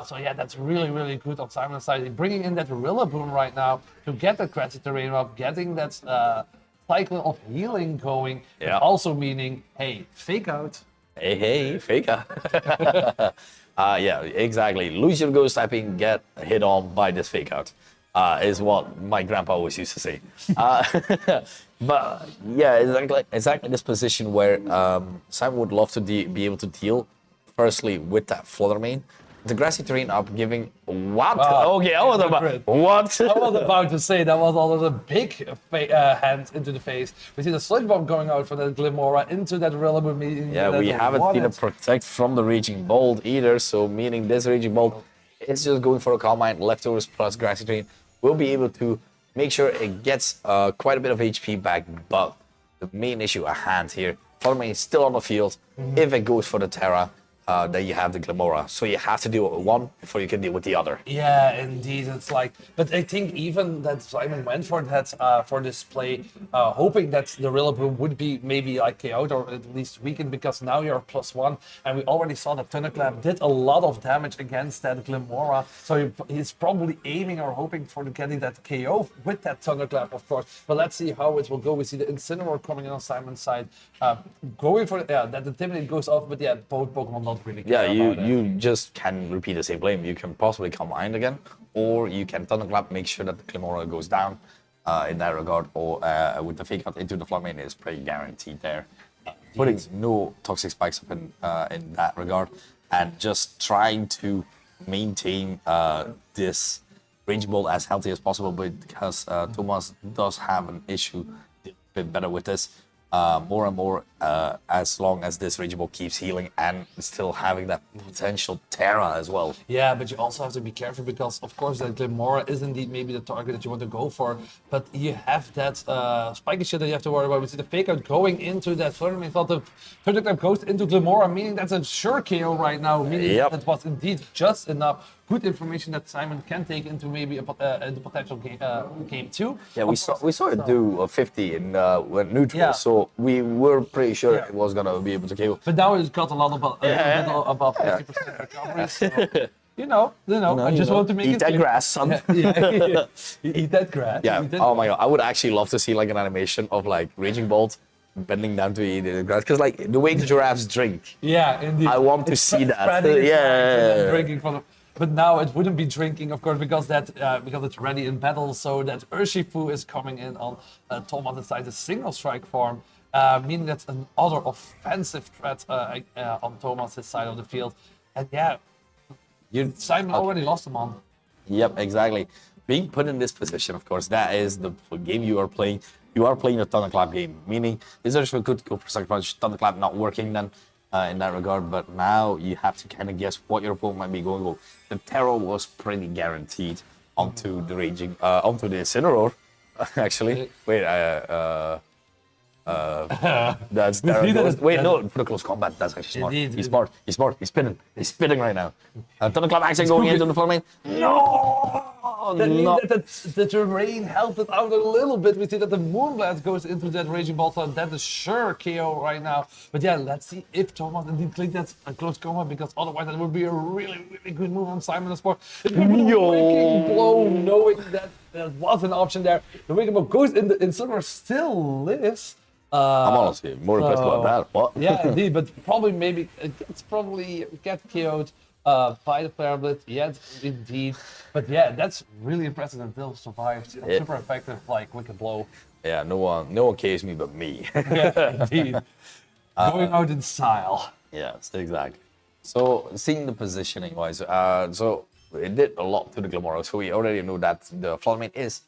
So yeah, that's really, really good on Simon's side. He's bringing in that Rillaboom right now to get that Grassy Terrain up, getting that cycle of healing going, also meaning, hey, fake out. Hey, fake out. Yeah, exactly. Lose your ghost typing, get hit on by this fake out, is what my grandpa always used to say. But yeah, exactly this position where Simon would love to be able to deal, firstly, with that Fluttermane. The Grassy Terrain up, giving what? Okay, I was about to say that was almost a big hand into the face. We see the Sludge Bomb going out from that Glimmora into that Rillaboom. Yeah, we haven't seen a protect from the Raging Bolt either, so meaning this Raging Bolt is just going for a Calm Mind. Leftovers plus Grassy Terrain will be able to make sure it gets quite a bit of HP back, but the main issue at hand here. Fluttermane is still on the field. If it goes for the Terra, then you have the Glamora. So you have to deal with one before you can deal with the other. Yeah, indeed. It's like, but I think even that Simon went for that for this play, hoping that the Rillaboom would be maybe like KO'd or at least weakened, because now you're +1, and we already saw that Thunderclap did a lot of damage against that Glamora. So he's probably aiming or hoping for getting that KO with that Thunderclap, of course. But let's see how it will go. We see the Incineroar coming in on Simon's side, going for that Intimidate goes off, but yeah, both Pokemon don't really care about it. You just can repeat the same blame. You can possibly Combine again, or you can Thunderclap, make sure that the Glamora goes down in that regard, or with the Fake Out into the Fluttermane is pretty guaranteed there. Putting no Toxic Spikes up in that regard, and just trying to maintain this Raging Bolt as healthy as possible, because Thomas does have an issue a bit better with this. More and more, as long as this Raging Bolt keeps healing and still having that potential Terra as well. Yeah, but you also have to be careful, because of course that Glamora is indeed maybe the target that you want to go for, but you have that spiky shit that you have to worry about. We see the Fake Out going into that Fluttermane. Thought the Thunderclap goes into Glamora, meaning that's a sure KO right now, meaning that was indeed just enough. Good information that Simon can take into maybe the potential game 2. Yeah, we saw it do 50 in when neutral, so we were pretty sure it was gonna be able to KO. But now it's got a lot above 50% recovery. So, you know. I just want to make eat that grass, son. Eat that grass. Yeah. Oh my god, I would actually love to see like an animation of like Raging Bolt bending down to eat the grass, because like the way the giraffes drink. Yeah, indeed. I want to see that. Yeah. Drinking from. But now it wouldn't be drinking, of course, because it's ready in battle. So that Urshifu is coming in on Thomas' side, the single strike form, meaning that's another offensive threat on Thomas' side of the field. And yeah, Simon already lost him on. Yep, exactly. Being put in this position, of course, that is the game you are playing. You are playing a Thunderclap game, meaning this Urshifu could go for second punch, Thunderclap not working then. In that regard, but now you have to kind of guess what your opponent might be going for. The Terror was pretty guaranteed onto the onto the Incineroar, actually. Wait, that's Terror. Wait, no, for the close combat, that's actually smart. Indeed. He's smart, he's spinning right now. Thunderclap actually going into the Fluttermane. No! That means that the terrain helped it out a little bit. We see that the Moonblast goes into that Raging Bolt, and that is sure KO right now. But yeah, let's see if Thomas indeed clicked that close combat, because otherwise that would be a really, really good move on Simon Sport. It would be a wicked blow, knowing that there was an option there. The Wicked Blow goes in, Silver still lives. I'm honestly more impressed about that. What? Yeah, indeed, but probably get KO'd. By the Flare Blitz, yes, indeed. But yeah, that's really impressive that Bill survived. Super effective, like Wicked Blow. Yeah, no one cares me but me. Yeah, indeed. Going out in style. Yes, exactly. So seeing the positioning wise, so it did a lot to the Glamora. So we already know that the Fluttermane is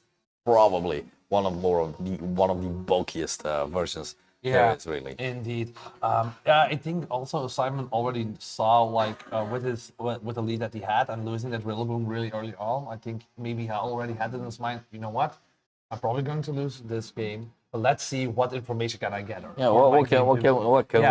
probably one of the bulkiest versions. Yeah, it's really. Indeed. I think also Simon already saw with the lead that he had and losing that Rillaboom really early on. I think maybe he already had it in his mind. You know what? I'm probably going to lose this game, but let's see what information can I gather. Yeah, what can we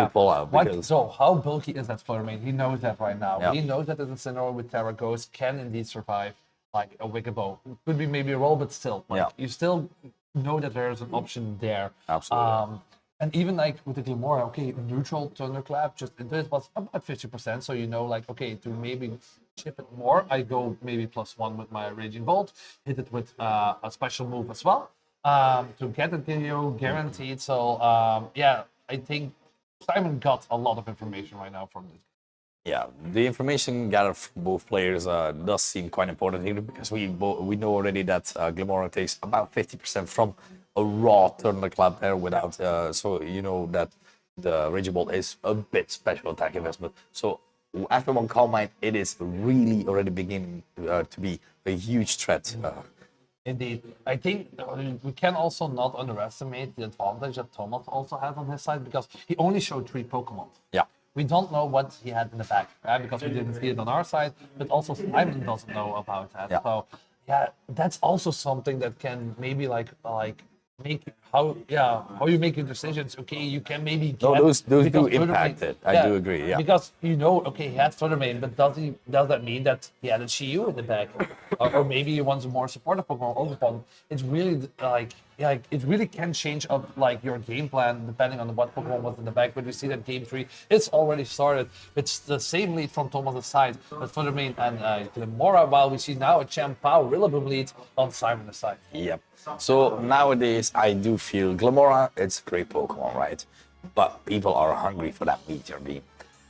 pull out? So how bulky is that Fluttermane? He knows that right now. Yeah. He knows that the Incineroar with Terra Ghost can indeed survive like a Wicked Blow. Could be maybe a roll, but still, you still know that there's an option there. Absolutely. And even like with the Glamora, okay, neutral Thunderclap, just it was about 50%. So you know, like, okay, to maybe chip it more, I go maybe +1 with my Raging Bolt, hit it with a special move as well to get the KO guaranteed. So yeah, I think Simon got a lot of information right now from this. Yeah, the information gathered from both players does seem quite important here, because we know already that Glamora takes about 50% from a raw Thunderclap there without, so you know that the Raging Bolt is a bit special attack investment. So after one Combine, it is really already beginning to be a huge threat. Indeed. I think we can also not underestimate the advantage that Thomas also has on his side, because he only showed 3 Pokémon. Yeah. We don't know what he had in the back, right? Because we didn't see it on our side, but also Simon doesn't know about that. Yeah. So yeah, that's also something that can maybe like how you make your decisions. Okay, you can maybe get, No, those do because impact it. I do agree. Yeah. because okay, he had Fluttermane, but does that mean that he had a Shiyu in the back, or maybe he wants a more supportive Pokemon over Pokemon? It's really it really can change up like your game plan depending on what Pokemon was in the back. But we see that game 3 it's already started. It's the same lead from Thomas' side, but Fluttermane and Glimora, while we see now a Champao Rillaboom lead on Simon's side. Yep. So nowadays, I do feel Glimora, it's a great Pokemon, right? But people are hungry for that Meteor Beam.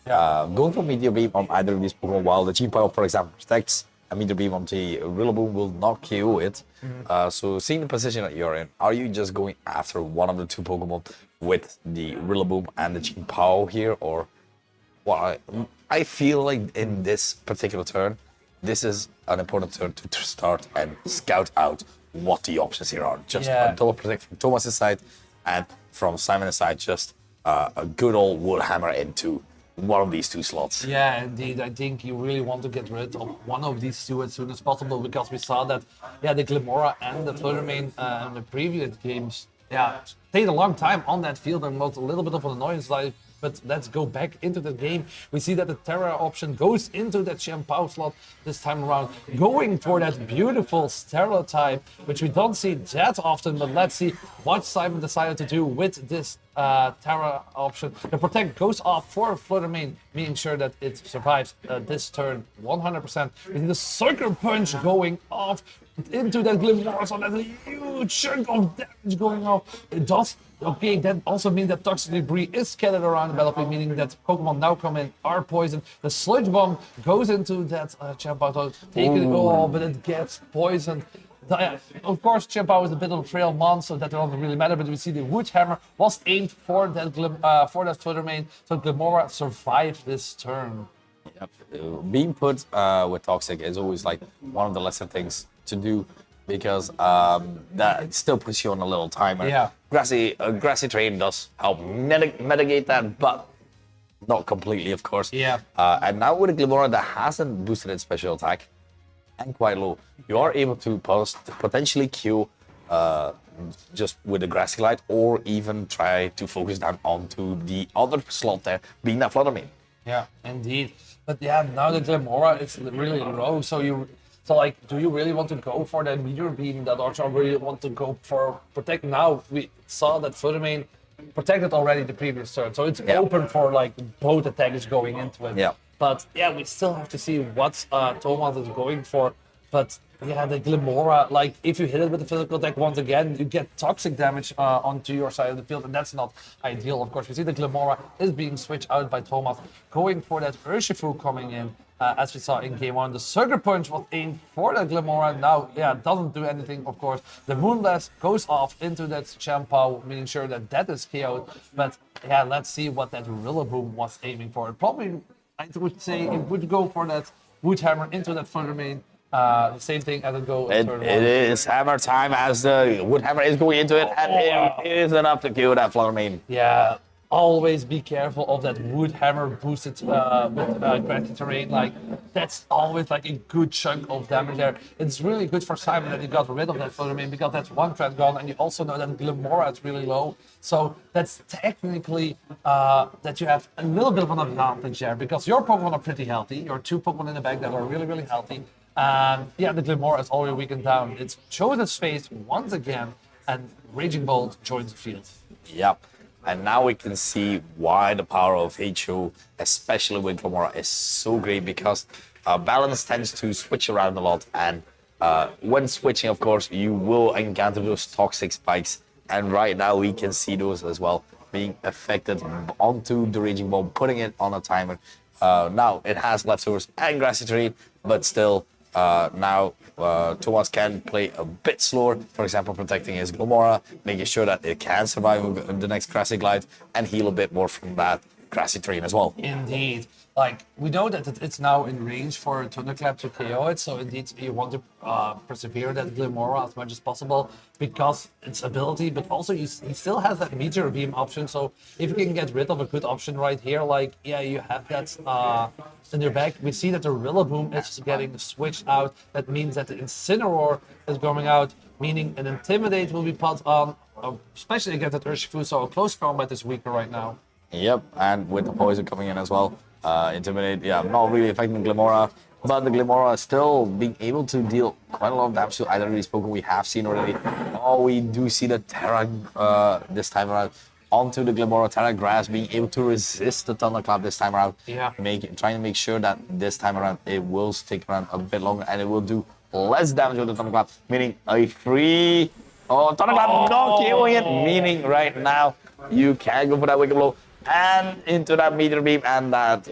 Going for Meteor Beam on either of these Pokemon, while the Chimpao, for example, protects, a Meteor Beam on the Rillaboom will not KO it. So seeing the position that you're in, are you just going after one of the two Pokemon with the Rillaboom and the Chimpao here? Or, well, I feel like in this particular turn, this is an important turn to start and scout out what the options here are. Just a double protect from Thomas's side, and from Simon's side, just a good old Woodhammer into one of these two slots. Yeah, indeed. I think you really want to get rid of one of these two as soon as possible, because we saw that, the Glimora and the Fluttermane in the previous games, stayed a long time on that field and was a little bit of an annoyance. But let's go back into the game. We see that the Terra option goes into that Champao slot this time around, going for that beautiful Sterile type, which we don't see that often. But let's see what Simon decided to do with this Terra option. The Protect goes off for Fluttermane, making sure that it survives this turn 100%. We see the Sucker Punch going off into that Glimmer, so that's a huge chunk of damage going off. It does. Okay, that also means that Toxic Debris is scattered around the battlefield, meaning that Pokemon now come in are poisoned. The Sludge Bomb goes into that Champao, but it gets poisoned. Of course, Champao is a bit of a frail mon, so that doesn't really matter. But we see the Wood Hammer was aimed for that Fluttermane, so Glimora survived this turn. Yep. Being put with Toxic is always like one of the lesser things to do, because that still puts you on a little timer. Yeah. Grassy Terrain does help mitigate that, but not completely, of course. Yeah. And now with a Glimora that hasn't boosted its special attack and quite low, you are able to potentially kill just with the Grassy Glide, or even try to focus down onto the other slot there, being that Fluttermane. Yeah, indeed. But now the Glimora is really low, So, do you really want to go for that Meteor Beam that also really want to go for Protect? Now, we saw that Fluttermane protected already the previous turn, so it's open for, both attacks going into it. Yeah. But, we still have to see what Thomas is going for. But, the Glimora, if you hit it with a physical attack once again, you get toxic damage onto your side of the field, and that's not ideal, of course. We see the Glimora is being switched out by Thomas, going for that Urshifu coming in. As we saw in game 1, the Sucker Punch was aimed for that Glimora. Now, doesn't do anything, of course. The Moonblast goes off into that Champao, making sure that is KO'd. But, let's see what that Rillaboom was aiming for. Probably, I would say, it would go for that Wood Hammer into that Fluttermane. The same thing as it goes. It is hammer time, as the Wood Hammer is going into it, and it is enough to kill that Fluttermane. Yeah. Always be careful of that Wood Hammer boosted with Grassy Terrain. That's always a good chunk of damage there. It's really good for Simon that he got rid of that Fluttermane, because that's one threat gone, and you also know that Glimora is really low. So that's technically that you have a little bit of an advantage there, because your Pokemon are pretty healthy. Your two Pokemon in the back that are really, really healthy. And the Glimora is already weakened down. It's shows its face once again, and Raging Bolt joins the field. Yep. And now we can see why the power of HO, especially with Glimora, is so great, because balance tends to switch around a lot, and when switching, of course, you will encounter those toxic spikes, and right now we can see those as well being affected onto the Raging Bomb, putting it on a timer. Now it has leftovers and Grassy Terrain, but still now Thomas can play a bit slower, for example, protecting his Glimora, making sure that it can survive the next Grassy Glide and heal a bit more from that Grassy Terrain as well. Indeed. We know that it's now in range for Thunderclap to KO it, so indeed you want to persevere that Glimora as much as possible, because its ability, but also he still has that Meteor Beam option, so if you can get rid of a good option right here, you have that in your back. We see that the Rillaboom is getting switched out. That means that the Incineroar is going out, meaning an Intimidate will be put on especially against that Urshifu. So close combat is weaker right now. Yep, and with the poison coming in as well, Intimidate, yeah, not really affecting Glimora, but the Glimora is still being able to deal quite a lot of damage to either of these Pokemon we have seen already. Oh, we do see the Terra this time around onto the Glimora. Terra Grass being able to resist the Thunderclap this time around. Yeah. Trying to make sure that this time around it will stick around a bit longer and it will do less damage with the Thunderclap, meaning a free... Oh, Thunderclap not killing it, meaning right now you can go for that Wicked Blow and into that Meteor Beam, and that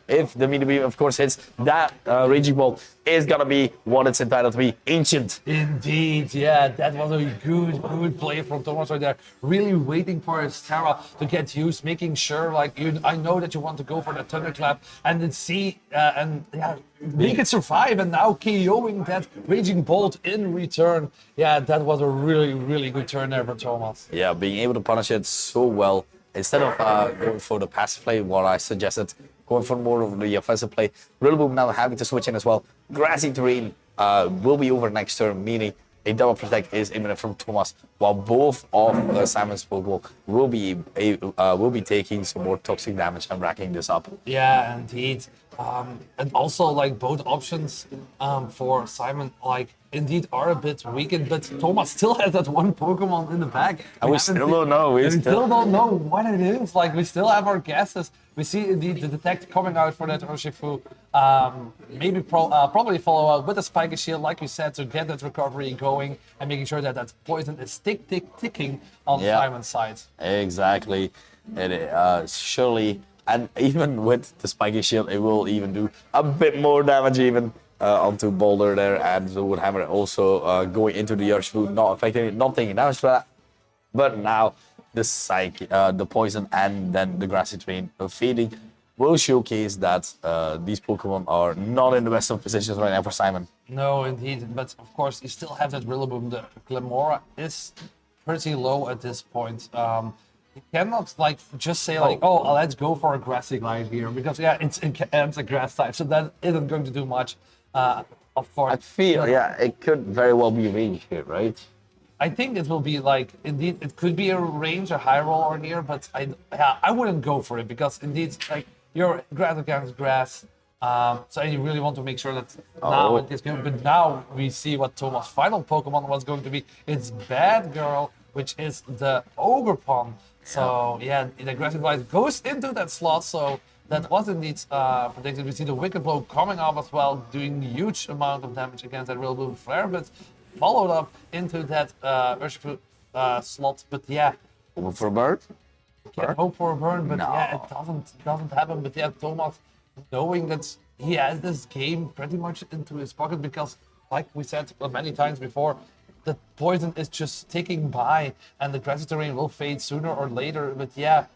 if the Meteor Beam of course hits, that Raging Bolt is gonna be what it's entitled to be, Ancient. Indeed, yeah, that was a good play from Thomas right there. Really waiting for his Terra to get used, making sure like I know that you want to go for the Thunderclap and then see and yeah, make it survive, and now KOing that Raging Bolt in return. Yeah, that was a really good turn there for Thomas. Yeah, being able to punish it so well. Instead of going for the passive play, what I suggested, going for more of the offensive play, Rillaboom now having to switch in as well. Grassy Terrain will be over next turn, meaning a double protect is imminent from Thomas, while both of Simon's Pokemon will be taking some more toxic damage and racking this up. Yeah, indeed. And also, like, both options for Simon, like, indeed are a bit weakened, but Thomas still has that one Pokemon in the bag. And we still don't know. We still don't know what it is. Like, we still have our guesses. We see, indeed, the Detect coming out for that Urshifu. Maybe probably follow up with a Spiky Shield, like you said, to get that recovery going and making sure that that poison is ticking on Simon's side. Exactly. It surely... And even with the Spiky Shield, it will even do a bit more damage even onto Boulder there. And the Woodhammer also going into the Urshifu, not affecting it, not taking damage for that. But now the poison and then the Grassy Terrain feeding will showcase that these Pokemon are not in the best of positions right now for Simon. No, indeed. But of course, you still have that Rillaboom. The Glimora is pretty low at this point. You cannot like just say like, oh, let's go for a Grassy Glide here, because yeah, it's a grass type, so that isn't going to do much. Of course, I feel it could very well be range here, right? I think it will be like, indeed, it could be a range, a high roll or here, but I wouldn't go for it, because indeed, like, you're grass against grass, so you really want to make sure that now it is good. But now we see what Thomas' final Pokemon was going to be. It's Bad Girl, which is the Ogerpon. So yeah, the Aggressive Glide goes into that slot, so that was indeed predicted. We see the Wicked Blow coming off as well, doing huge amount of damage against that Rillaboom Flare, but followed up into that Urshifu slot. But yeah, hope for a bird. Can't hope for a burn, but yeah, it doesn't happen. But yeah, Thomas, knowing that he has this game pretty much into his pocket, because like we said many times before, the poison is just ticking by, and the Grassy Terrain will fade sooner or later. But yeah,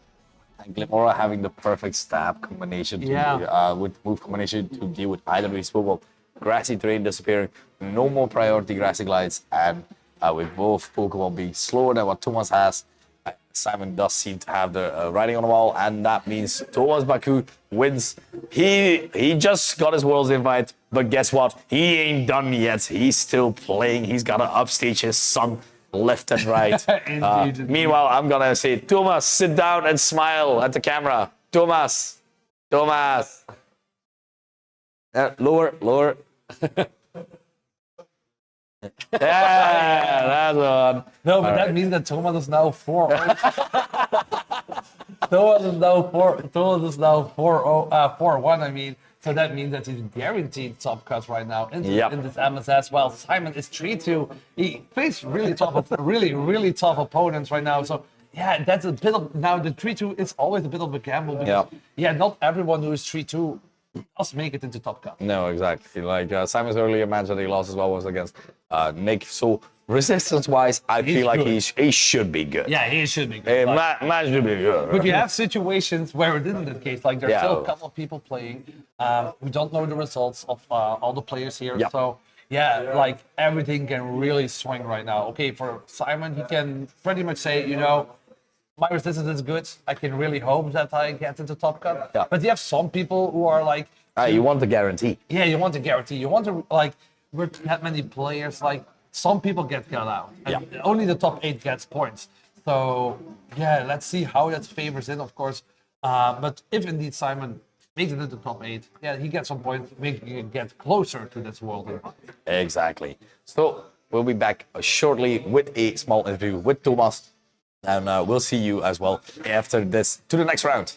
and Glimora having the perfect stab combination to with move combination to deal with either of these Pokemon. Grassy Terrain disappearing, no more priority Grassy Glides, and with both Pokemon being slower than what Thomas has, Simon does seem to have the writing on the wall, and that means Thomas Baku wins. He just got his World's Invite, but guess what? He ain't done yet. He's still playing. He's got to upstage his son left and right. Meanwhile, I'm gonna say, Thomas, sit down and smile at the camera. Thomas. Lower. Yeah, that's one. No, but that means that Thomas is now 4-0. Thomas is now 4-1, I mean. So that means that he's guaranteed top cuts right now in this MSS. While Simon is 3-2. He faced really tough opponents right now. So yeah, that's a bit of, now the 3-2 is always a bit of a gamble, because not everyone who is 3-2 does make it into top cut. No, exactly. Like Simon's earlier match that he lost as well was against Nick. So resistance-wise, I feel like he should be good. Yeah, he should be good. Match should be good. But you have situations where it isn't the case. Like there's still a couple of people playing. We don't know the results of all the players here. Yeah. So yeah, like everything can really swing right now. Okay, for Simon, he can pretty much say, you know, my resistance is good. I can really hope that I get into top cut. Yeah. But you have some people who are like, you want the guarantee. yeah, you want a guarantee. You want to, like, with that many players, like, some people get cut out. And Yeah. only the top 8 gets points. So yeah, let's see how that favors in, of course. But if indeed Simon makes it into the top 8, yeah, he gets some points, making it get closer to this world. Exactly. So we'll be back shortly with a small interview with Thomas, and we'll see you as well after this to the next round.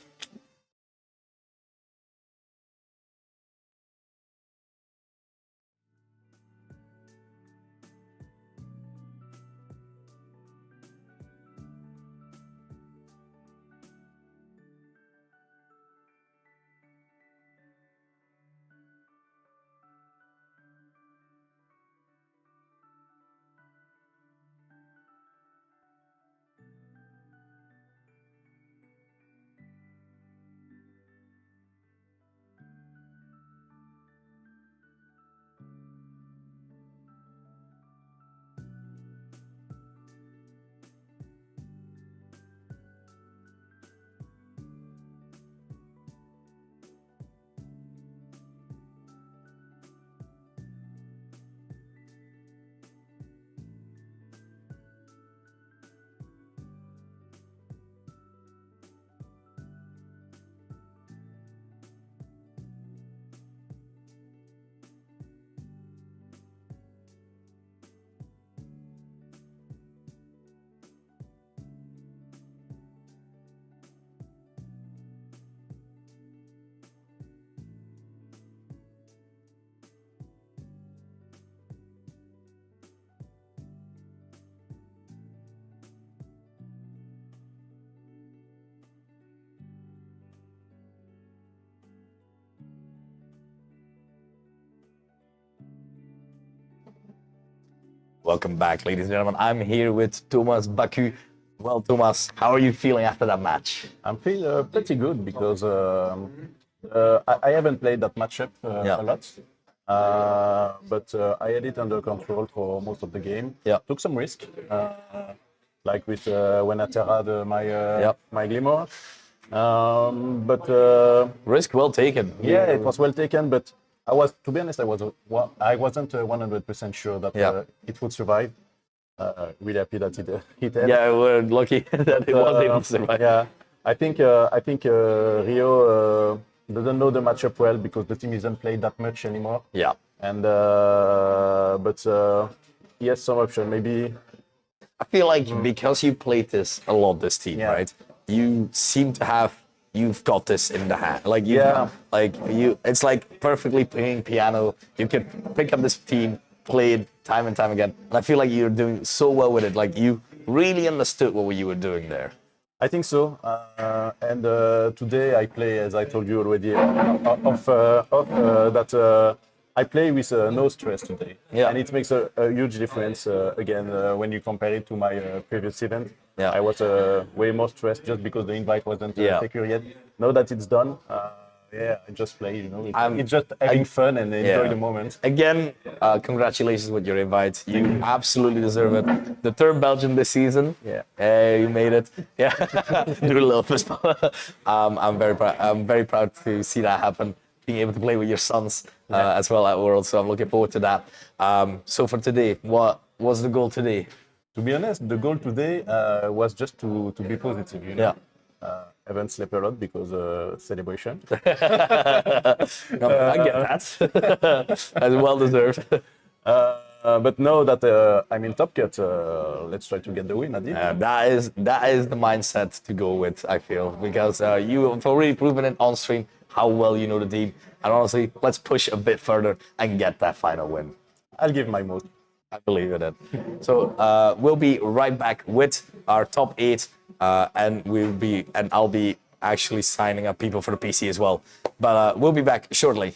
Welcome back, ladies and gentlemen. I'm here with Thomas Baku. Well, Thomas, how are you feeling after that match? I'm feeling pretty good because I haven't played that matchup Yeah. a lot, but I had it under control for most of the game. Yeah. Took some risk, like with when I terra'd my Glimmer, but Risk well taken. yeah, it was well taken. But to be honest, I wasn't 100% sure that it would survive. Really happy that it did. Yeah, we're lucky that it was able to survive. Yeah, I think Rio doesn't know the matchup well because the team isn't played that much anymore. Yeah. And but he has some option. Maybe I feel like because you played this a lot, this team, Yeah. right? You seem to you've got this in the hand. Like it's like perfectly playing piano. You could pick up this team, play it time and time again. And I feel like you're doing so well with it. Like you really understood what you were doing there. I think so. And today I play, as I told you already, that I play with no stress today. Yeah. And it makes a huge difference, again, when you compare it to my previous event. Yeah. I was way more stressed just because the invite wasn't Yeah. secure yet. Now that it's done, I just play, I'm- It's just having fun and enjoy Yeah. the moment. Again, congratulations with your invite. You absolutely deserve it. The third Belgian this season. Yeah. You made it. Yeah. Do a little fist bump. I'm very proud. I'm very proud to see that happen. Being able to play with your sons as well at World. So I'm looking forward to that. So for today, what was the goal today? To be honest, the goal today was just to be positive, Yeah. I haven't slept a lot because celebration. No, I get that. As well deserved. But now that I'm in Top Cut, let's try to get the win at the end. That is the mindset to go with, I feel, because you have already proven it on stream how well you know the team. And honestly, let's push a bit further and get that final win. I'll give my most. I believe in it. So we'll be right back with our top 8, and I'll be actually signing up people for the PC as well. But we'll be back shortly.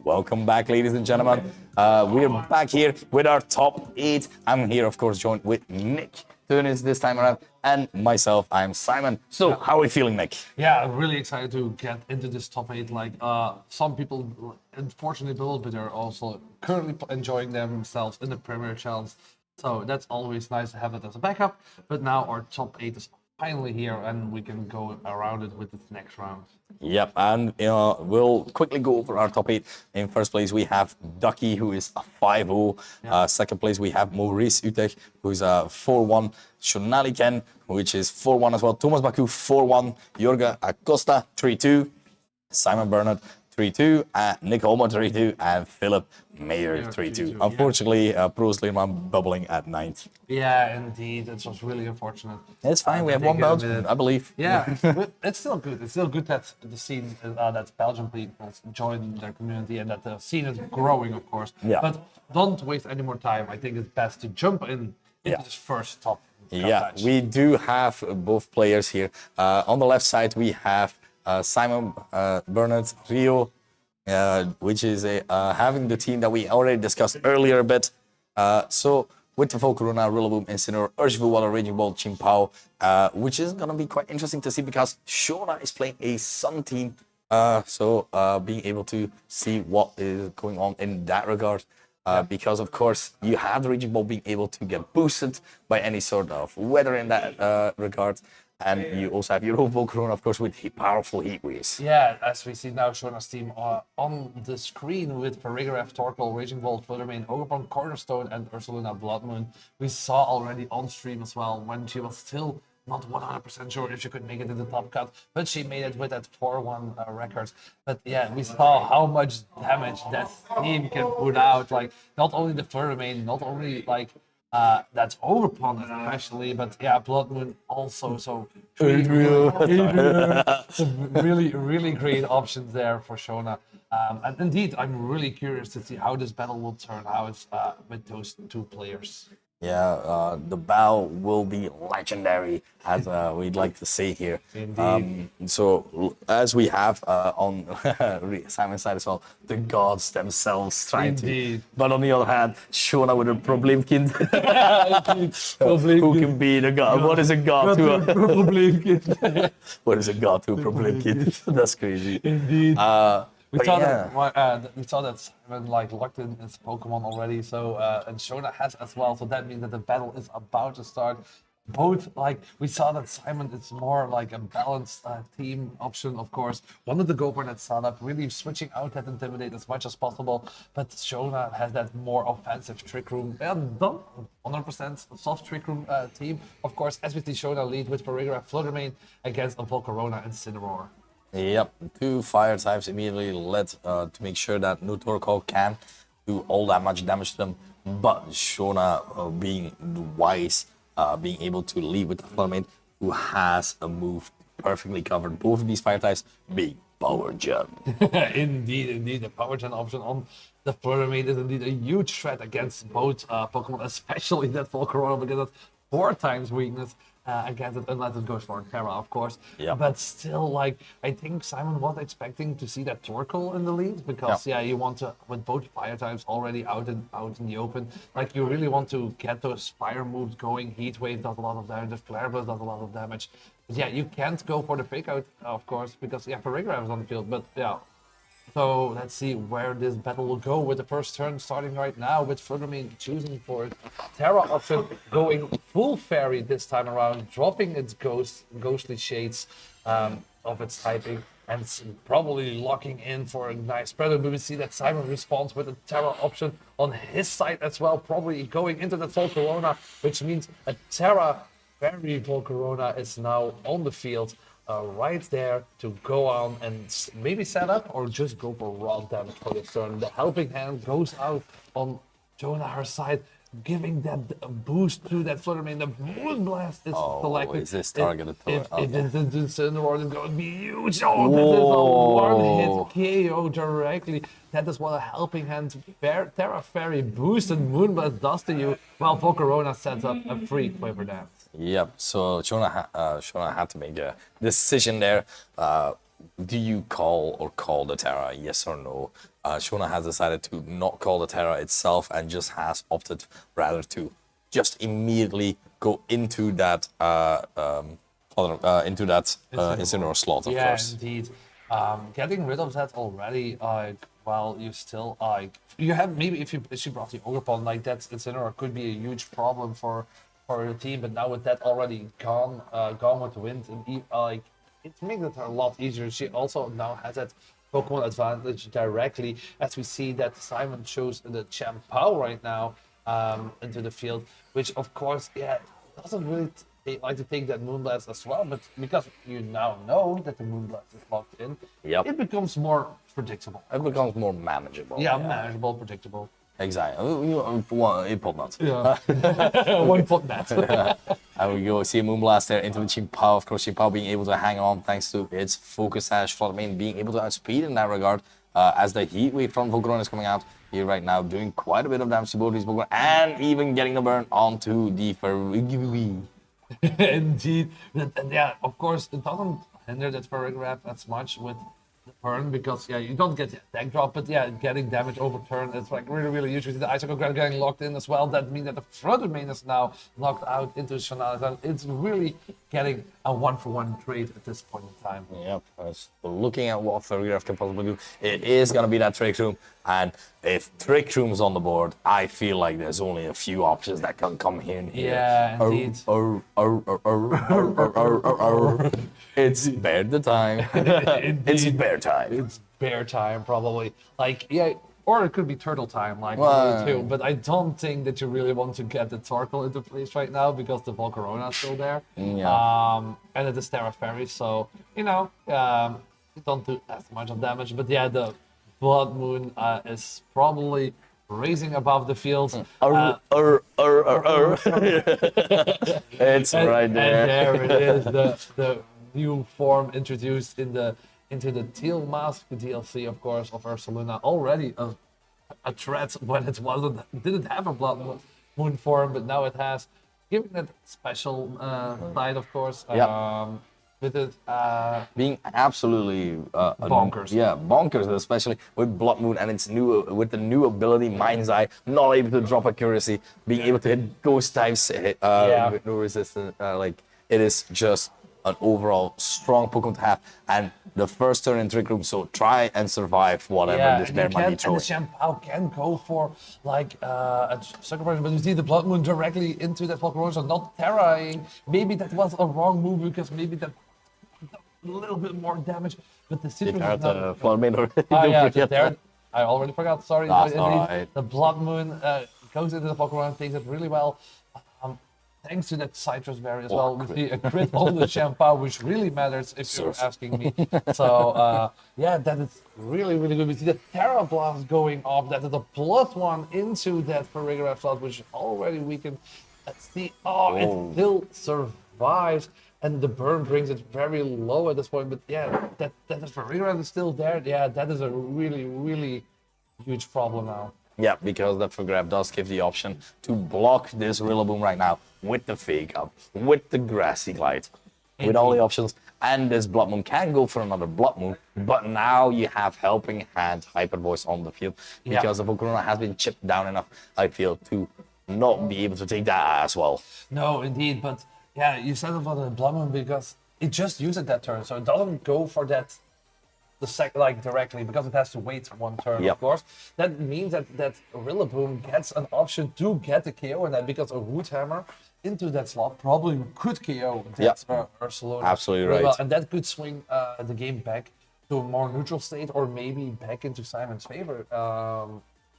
Welcome back, ladies and gentlemen. We're back here with our top 8. I'm here, of course, joined with Nick Teunis this time around, and myself, I'm Simon. So, how are we feeling, Nick? Yeah, I'm really excited to get into this top 8. Like, some people, unfortunately, a little bit are also currently enjoying themselves in the Premier Challenge. So that's always nice to have it as a backup. But now our top 8 is finally here, and we can go around it with this next round. Yep, and we'll quickly go over our top 8. In first place, we have Ducky, who is a 5-0. Second place, we have Maurice Utrecht, who is a 4-1. Shonali Ken, which is 4-1 as well. Thomas Baku, 4-1. Jorge Acosta, 3-2. Simon Bernard, 3-2. Nick Holmer, 3-2. And Philip Mayer, 3-2. Unfortunately, Pro Slimman bubbling at 9th. Yeah, indeed. It was really unfortunate. It's fine. We have one Belgian, I believe. Yeah, but it's still good. It's still good that the scene, that Belgian people join their community and that the scene is growing, of course. Yeah. But don't waste any more time. I think it's best to jump into this first top. Match. We do have both players here. On the left side, we have Simon Bernard Rio, which is having the team that we already discussed earlier a bit. So with the Volcarona, Rillaboom, Incineroar, Urshifu Water, Raging Ball, Chimpao, which is going to be quite interesting to see because Shona is playing a Sun team. So being able to see what is going on in that regard. Because, of course, you have the Raging Ball being able to get boosted by any sort of weather in that regard. And you also have your own Volcarona, of course, with powerful heat waves. Yeah, as we see now, Shona's team on the screen with Paragraph, Torkoal, Raging Bolt, Fluttermane, Ogerpon, Cornerstone, and Ursaluna Bloodmoon. We saw already on stream as well when she was still not 100% sure if she could make it in the top cut, but she made it with that 4-1 record. But yeah, we saw how much damage that team can put out. Like, not only the Fluttermane, not only like that's Overpon especially, but yeah, Blood Moon also. So really great options there for Shona. And indeed, I'm really curious to see how this battle will turn out with those two players. Yeah, the battle will be legendary, as we'd like to say here. So, as we have on Simon's side as well, the gods themselves trying to. But on the other hand, Shona with a Problemkind. Who can be the god? What is a god to a Problemkind? What is a god to a Problemkind? That's crazy. Indeed. We saw that Simon locked in his Pokemon already, so and Shona has as well. So that means that the battle is about to start. Both we saw that Simon is more like a balanced team option, of course. Wanted to go for that setup, really switching out that Intimidate as much as possible. But Shona has that more offensive Trick Room. And done 100% soft Trick Room team. Of course, as we see Shona lead with Paragraph, Fluttermane against a Volcarona and Incineroar. Yep, 2 fire types immediately led to make sure that no Torkoal can do all that much damage to them. But Shona being wise, being able to lead with the Fluttermane, who has a move perfectly covered both of these fire types, being Power Gen. Indeed, the Power Gen option on the Fluttermane is indeed a huge threat against both Pokemon, especially that Volcarona, because that's 4 times weakness. Against it, unless it goes for Terra, of course. Yeah. But still, I think Simon was expecting to see that Torkoal in the lead because, you want to, with both fire types already out in the open, you really want to get those fire moves going. Heat Wave does a lot of damage, the Flare Blast does a lot of damage. But yeah, you can't go for the fake out, of course, because Paragraph is on the field. But yeah. So let's see where this battle will go with the first turn starting right now with Fluttermane choosing for it. Terra option going full fairy this time around, dropping its ghostly shades of its typing and probably locking in for a nice spreader. But we see that Simon responds with a Terra option on his side as well, probably going into the Volcarona, which means a Terra fairy Volcarona is now on the field. Right there to go on and maybe set up or just go for raw damage for this turn. The helping hand goes out on Shona, her side, giving that boost to that Fluttermane. The Moonblast is selected. Is this targeted? If it's Incineroar, it's going to be huge. Oh, that is a one-hit KO directly. That is what a helping hand Terra Fairy boosted Moonblast does to you, while Volcarona sets up a free Quiver Dance. Yep, so Shona had to make a decision there. do you call the Terra? Yes or no? Shona has decided to not call the Terra itself and just has opted rather to just immediately go into that Incineroar slot, of course. Indeed. Getting rid of that already, while you still you have maybe if you brought the Ogerpon, like that Incineroar could be a huge problem for the team, but now with that already gone with the wind, and it makes it a lot easier. She also now has that Pokemon advantage directly, as we see that Simon shows the Champ Pow right now into the field, which of course, doesn't really like to take that Moonblast as well, but because you now know that the Moonblast is locked in, it becomes more predictable. It becomes more manageable. Yeah, manageable, predictable. Exactly. One pot nut. Yeah. One pot nut. And we go see a Moonblast there into the Chimpao. Of course, Chimpao being able to hang on thanks to its Focus Sash. Fluttermane being able to outspeed in that regard. As the Heat Wave from Volcarona is coming out here right now, doing quite a bit of damage to both these Pokemon, and even getting the burn onto the Farigui. Indeed. And yeah, of course, it doesn't hinder that Farigiraf as much with the burn, because you don't get the attack drop, but getting damage over turn is like really huge. The Icicle Grab getting locked in as well. That means that the Fluttermane is now locked out into Shaa. It's really getting a 1-for-1 trade at this point in time. Yep. Looking at what Farigiraf can possibly do, it is going to be that Trick Room. And if Trick Room's on the board, I feel like there's only a few options that can come in here. Yeah, indeed. It's bear the time. It's bear time. It's bear time, probably. Or it could be turtle time, too. But I don't think that you really want to get the Torkoal into place right now, because the Volcarona is still there. Yeah. And it is Terra Fairy, so, you don't do as much of damage. But the Blood Moon is probably raising above the field. It's right there. And there it is, the new form introduced into the Teal Mask DLC, of course, of Ursaluna. Already a threat when it didn't have a Blood Moon form, but now it has, giving it special side, of course. With it being absolutely bonkers. Bonkers, especially with Blood Moon and its with the new ability Mind's Eye, not able to drop accuracy, being able to hit ghost types with no resistance. It is just an overall strong Pokemon to have, and the first turn in Trick Room, so try and survive whatever this bear might be throwing. And the Shampoo can go for a Sucker Punch, but you see the Blood Moon directly into that Volcarona, so not terraing. Maybe that was a wrong move, because maybe that a little bit more damage, but the Citrus I already forgot, sorry. The Blood Moon goes into the Volcarona, takes it really well. Thanks to that Citrus Berry as well, we see a crit on the Shampoo, which really matters if you're asking me. So, that is really good. We see the Terra Blast going off. That is a +1 into that Farigiraf slot, which is already weakened. Let's see. It still survives. And the burn brings it very low at this point. But that Farigiraf is still there. Yeah, that is a really huge problem now. Yeah, because the Farigiraf does give the option to block this Rillaboom right now with the Fake Up, with the Grassy Glide, with all the options. And this Blood Moon can go for another Blood Moon, but now you have Helping Hand Hyper Voice on the field, because the Volcarona has been chipped down enough, I feel, to not be able to take that as well. No, indeed, but you said about the Blood Moon, because it just used it that turn, so it doesn't go for that directly, because it has to wait one turn, of course. That means that Rillaboom gets an option to get the KO in that, because a Root Hammer into that slot probably could KO that Ursaluna. Absolutely right. Well, and that could swing the game back to a more neutral state, or maybe back into Simon's favor.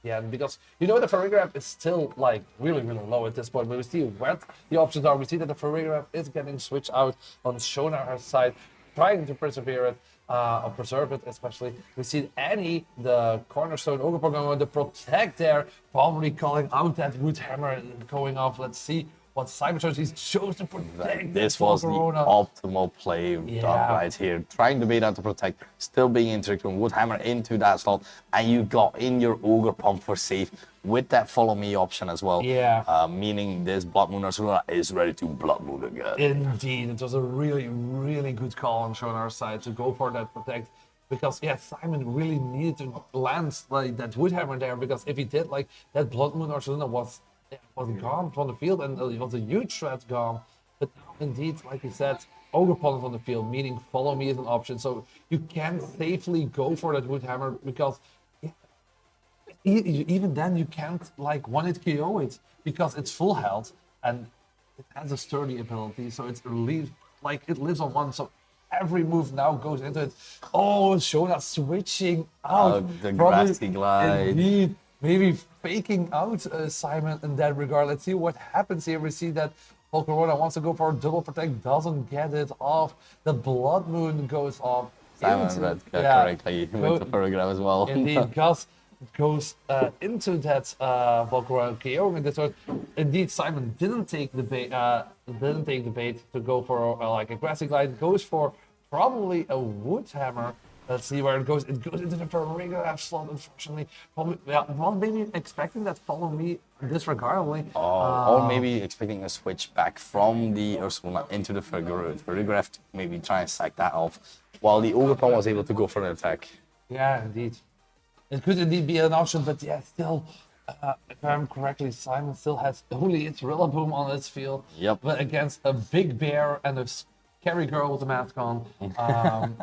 Because the Farigiraf is still really low at this point, but we see what the options are. We see that the Farigiraf is getting switched out on Shona's side, trying to persevere it. Or preserve it, especially. We see Annie, the cornerstone Ogre Pokemon, the protect there, probably calling out that Root Hammer and going off. Let's see what Simon chose. He chose to protect. This was the optimal play done right here. Trying to bait out to protect, still being in trick room, Woodhammer into that slot, and you got in your Ogre Pump for safe with that follow me option as well. Yeah. Meaning this Blood Moon Arsenal is ready to Blood Moon again. Indeed, it was a really, really good call on Shonar's side to go for that protect. Because yeah, Simon really needed to land like that Woodhammer there, because if he did, like that Blood Moon Arsenal was gone from the field, and it was a huge threat gone. But indeed, like you said, Ogre Pond on the field, meaning follow me is an option. So you can safely go for that Woodhammer, because even then you can't like one-hit KO it, because it's full health and it has a sturdy ability, so it's it lives on one. So every move now goes into it. Oh, Shona switching out. The grassy glide. Indeed, maybe faking out Simon in that regard. Let's see what happens here. We see that Volcarona wants to go for a double protect, doesn't get it off. The Blood Moon goes off. Simon read correctly with the program as well. Indeed, Gus goes into that Volcarona KO. And that's what, indeed, Simon didn't take the bait. To go for like a grassy glide. Goes for probably a Woodhammer. Let's see where it goes. It goes into the Perigraph slot, unfortunately. Probably, well, maybe expecting that follow me disregardedly. Or maybe expecting a switch back from the Ursula into the Perigraph to maybe try and sack that off, while the Ogre Pond was able to go for an attack. Yeah, indeed. It could indeed be an option, but yeah, still, if I'm correctly, Simon still has only its Rillaboom on its field. Yep. But against a big bear and a scary girl with a mask on.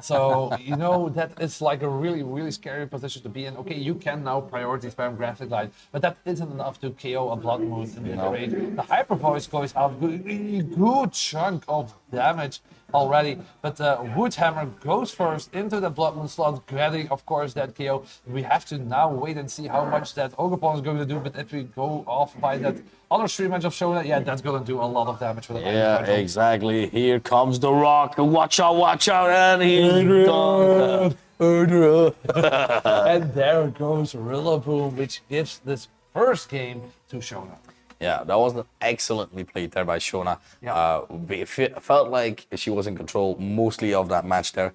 So, you know, that is like a really, really scary position to be in. Okay, you can now priority spam Grassy Glide, but that isn't enough to KO a Blood Moon in the range. The Hyper Voice goes out a good chunk of damage already, but Woodhammer goes first into the Blood Moon slot, getting, of course, that KO. We have to now wait and see how much that Ogre Pond is going to do, but if we go off by that other stream match of Shona, yeah, that's going to do a lot of damage. With yeah, exactly. Here comes the Rock. Watch out, and here comes and there goes Rillaboom, which gives this first game to Shona. Yeah, that was excellently played there by Shona. Yeah. It felt like she was in control mostly of that match there.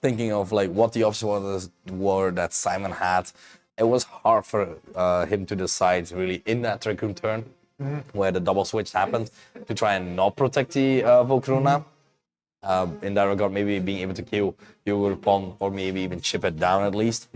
Thinking of like what the options were that Simon had, it was hard for him to decide really in that Trick Room turn where the double switch happened to try and not protect the Volcarona. In that regard, maybe being able to kill your pawn or maybe even chip it down at least.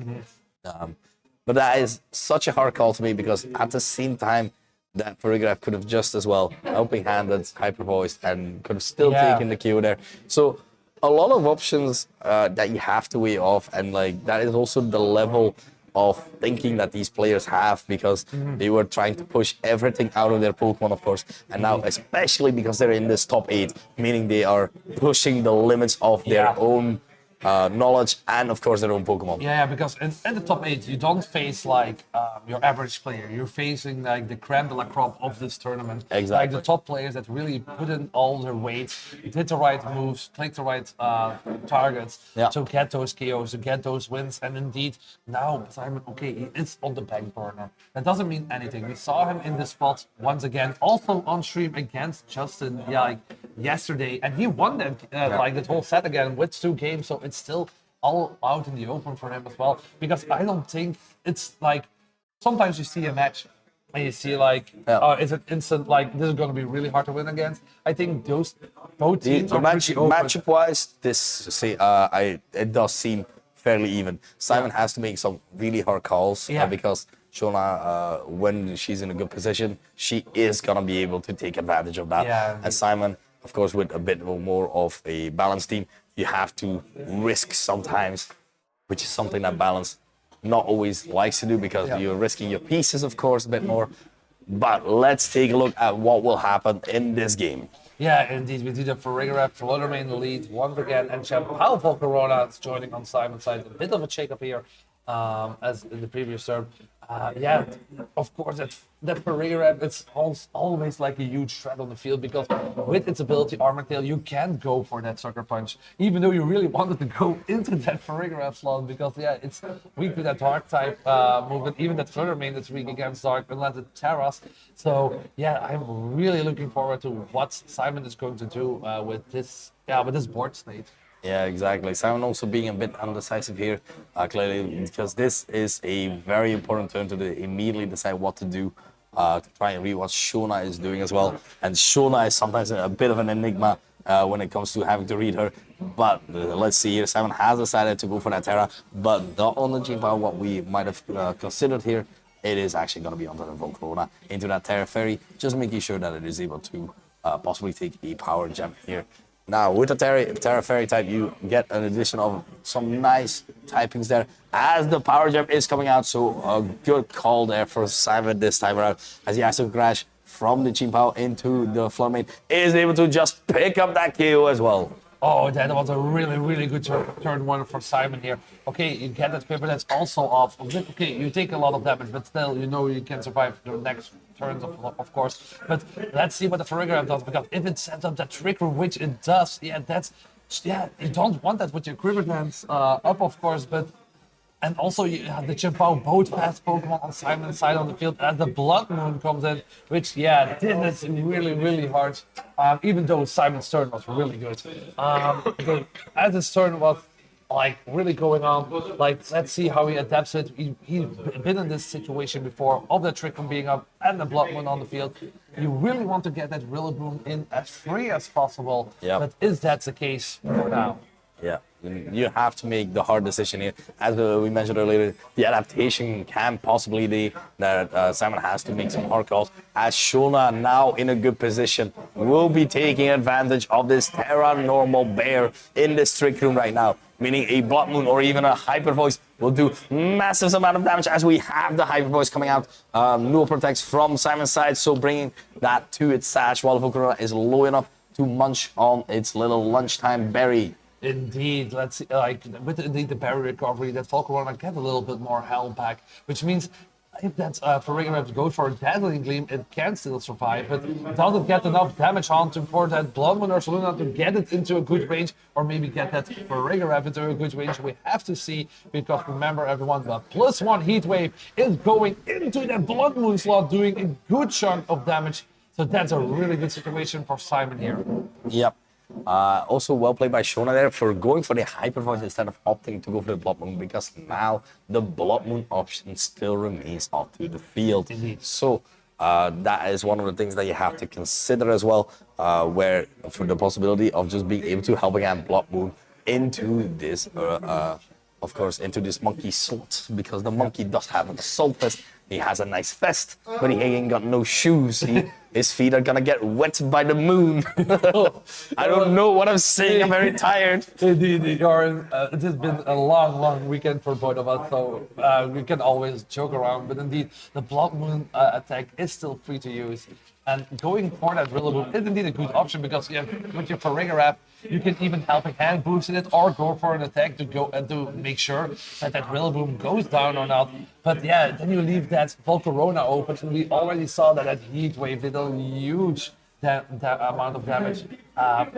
But that is such a hard call to me, because at the same time, that Perigraph could have just as well helping-handed Hyper Voice and could have still taken the KO there. So a lot of options that you have to weigh off, and like that is also the level of thinking that these players have, because they were trying to push everything out of their Pokemon, of course, and now especially because they're in this top 8, meaning they are pushing the limits of their own knowledge and of course their own Pokemon. Yeah, because in the top 8 you don't face like your average player. You're facing like the creme de la crop of this tournament. Exactly. Like the top players that really put in all their weight, did the right moves, clicked the right targets to get those KOs, to get those wins. And indeed now Simon, okay, he is on the back burner. That doesn't mean anything. We saw him in the spot once again, also on stream against Justin like yesterday, and he won that like that whole set again with 2 games. So it's still all out in the open for him as well, because I don't think it's like sometimes you see a match and you see like is it instant, like this is going to be really hard to win against. I think both teams are matchup wise, it does seem fairly even. Simon has to make some really hard calls because Shona, when she's in a good position, she is gonna be able to take advantage of that. And Simon, of course, with a bit more of a balanced team, you have to risk sometimes, which is something that Balance not always likes to do, because you're risking your pieces, of course, a bit more. But let's take a look at what will happen in this game. Yeah, indeed, we do the Perigraph Fluttermane lead once again, and Champao Volcarona is joining on Simon's side. A bit of a shake-up here, as in the previous serve. Yeah, of course, that Pereira, it's always like a huge threat on the field because with its ability Armor Tail, you can't go for that Sucker Punch, even though you really wanted to go into that Pereira slot because, yeah, it's weak to that Dark type movement, even that Flutter Mane is weak against Dark, unless it Terras. So, yeah, I'm really looking forward to what Simon is going to do with this board state. Yeah, exactly. Simon also being a bit undecisive here, clearly, because this is a very important turn to immediately decide what to do, to try and read what Shona is doing as well. And Shona is sometimes a bit of an enigma when it comes to having to read her. But let's see here, Simon has decided to go for that Terra, but not on the Jimpa, what we might have considered here. It is actually going to be onto the Volcarona, into that Terra Fairy, just making sure that it is able to possibly take a power gem here. Now, with the Terra Fairy type, you get an addition of some nice typings there as the Power Gem is coming out. So, a good call there for Simon this time around as he has to crash from the Chimpao into the Flutter Mane. Is able to just pick up that KO as well. Oh, that was a really, really good turn one for Simon here. Okay, you get that paper, that's also off. Okay, you take a lot of damage, but still, you know you can survive the next turns, of course. But let's see what the Farigiraf does, because if it sets up that trick room, which it does, yeah, you don't want that with your Quiver Dance up, of course, but... And also, you have the Chimpao, both fast Pokemon on Simon's side on the field as the Blood Moon comes in, which, yeah, this is really, really hard. Even though Simon's turn was really good. As his turn was, like, really going on, like, let's see how he adapts it. He's been in this situation before, of the Trick from being up and the Blood Moon on the field. You really want to get that Rillaboom in as free as possible, but is that the case for now? Yeah, you have to make the hard decision here. As we mentioned earlier, the adaptation can possibly be that Simon has to make some hard calls. As Shona, now in a good position, will be taking advantage of this Terra Normal Bear in this Trick Room right now. Meaning a Blood Moon or even a Hyper Voice will do massive amount of damage as we have the Hyper Voice coming out. Null protects from Simon's side, so bringing that to its sash while Volcarona is low enough to munch on its little lunchtime berry. Indeed, let's see, like with the berry recovery, that Volcarona get a little bit more health back, which means if that Farigiraf goes for a Dazzling Gleam, it can still survive, but doesn't get enough damage on for that Blood Moon or Saluna to get it into a good range, or maybe get that Farigiraf into a good range. We have to see, because remember everyone, the +1 Heat Wave is going into that Blood Moon slot, doing a good chunk of damage. So that's a really good situation for Simon here. Yep. Also well played by Shona there for going for the Hyper Voice instead of opting to go for the Blood Moon, because now the Blood Moon option still remains onto the field. Indeed. So that is one of the things that you have to consider as well, where for the possibility of just being able to help again Blood Moon into this, of course, into this monkey slot, because the monkey does have a Soul Fist. He has a nice vest, but he ain't got no shoes. His feet are gonna get wet by the moon. I don't know what I'm saying. I'm very tired. Indeed, it has been a long, long weekend for both of us, so we can always joke around. But indeed, the Blood Moon attack is still free to use. And going for that Rillaboom is indeed a good option, because with your Farigiraf, you can even Helping Hand boost it, or go for an attack to go and to make sure that Rillaboom goes down or not. But yeah, then you leave that Volcarona open, and we already saw that Heat Wave did a huge that amount of damage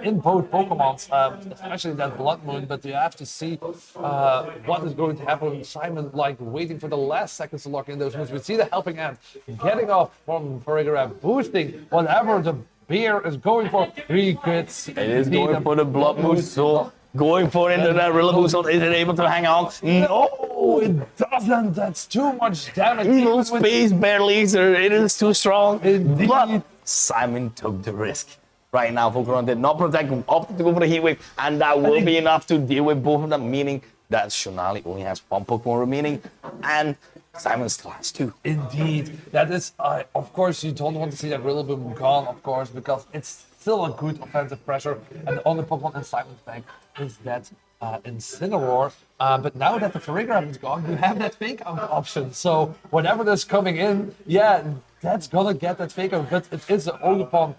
in both Pokemons, especially that Blood Moon. But you have to see what is going to happen. Simon, like, waiting for the last seconds to lock in those moves. We see the Helping Hand getting off from Farigiraf, boosting whatever the bear is going for. He gets it is going for the Blood Moon, so going for it into that Rillaboom, so is it able to hang on? No, it doesn't. That's too much damage. No space barely, sir. It is too strong. Indeed. But Simon took the risk. Right now, Volcarona did not protect him, opted to go for the Heat Wave, and that will be enough to deal with both of them, meaning that Shonali only has one Pokemon remaining, and Simon still has two. Indeed. That is, of course, you don't want to see that Rillaboom gone, of course, because it's still a good offensive pressure, and the only Pokemon in Simon's bag is that Incineroar. But now that the Farigiraf is gone, you have that Fake Out option. So whatever is coming in, yeah, that's gonna get that Fake Out. But it is an Ogerpon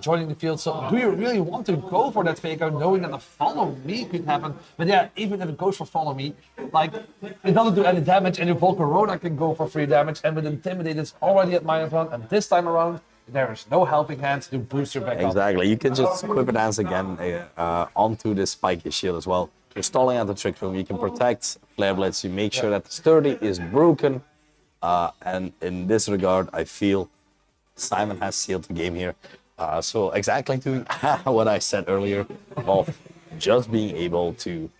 joining the field. So do you really want to go for that fake out, knowing that the follow me could happen? But yeah, even if it goes for follow me, like it doesn't do any damage, and your Volcarona can go for 3 damage, and with Intimidate it's already at -1, and this time around there is no helping hand to boost your back up. Exactly. You can just Quiver Dance again onto the spiky shield as well. You're stalling at the Trick Room. You can protect Flare Blitz. You make sure that the sturdy is broken. And in this regard, I feel Simon has sealed the game here. So exactly doing what I said earlier of just being able to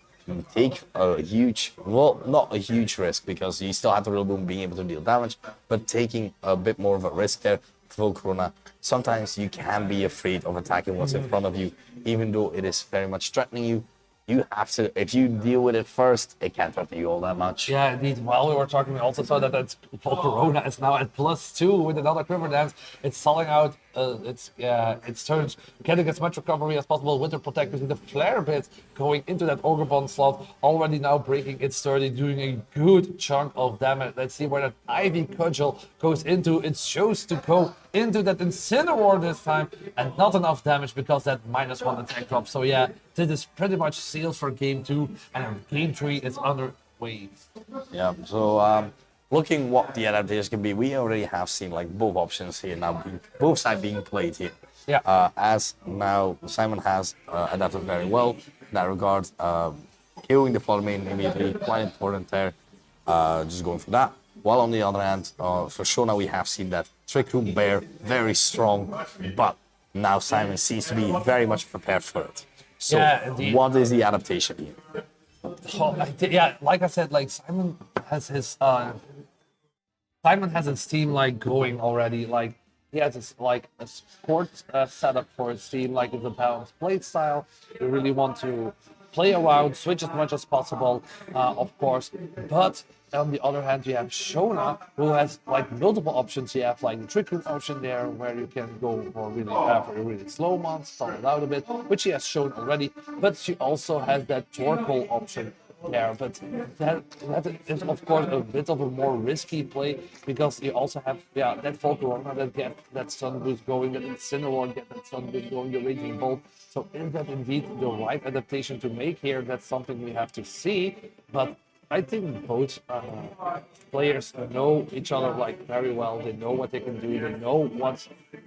take a huge, well, not a huge risk because you still have the Rillaboom being able to deal damage, but taking a bit more of a risk there. Volcarona, sometimes you can be afraid of attacking what's in front of you, even though it is very much threatening you. You have to, if you deal with it first, it can't threaten you all that much. Yeah, indeed. While we were talking, we also saw that Volcarona is now at +2 with another Quiver Dance. It's selling out its turns, getting as much recovery as possible with the protectors, with the Flare Bit going into that Ogre Bond slot, already now breaking its 30, doing a good chunk of damage. Let's see where that Ivy Cudgel goes into. It shows to go into that Incineroar this time, and not enough damage because that -1 attack drop. So yeah, this is pretty much sealed for game 2, and game 3 is underway. Yeah, so looking what the adaptation can be, we already have seen like both options here now, both sides being played here. Yeah. As now Simon has adapted very well in that regard, killing the Flutter Mane immediately, quite important there, just going for that. While on the other hand, for sure now we have seen that Trick Room Bear, very strong, but now Simon seems to be very much prepared for it. So Yeah, indeed. what is the adaptation here? Yeah, like I said, like Simon has his team like going already. Like he has this like a sport setup for his team. Like it's a balanced play style. You really want to play around, switch as much as possible, of course. But on the other hand, you have Shona, who has like multiple options. You have like the Trick Room option there, where you can go for a really slow monster, stall it out a bit, which she has shown already. But she also has that Torkoal option there. But that is of course a bit of a more risky play because you also have that Volcarona that get that Sun Boost going, that Incineroar get that Sun Boost going, the Raging Bolt. So is that indeed the right adaptation to make here? That's something we have to see. But I think both players know each other like very well. They know what they can do. They know what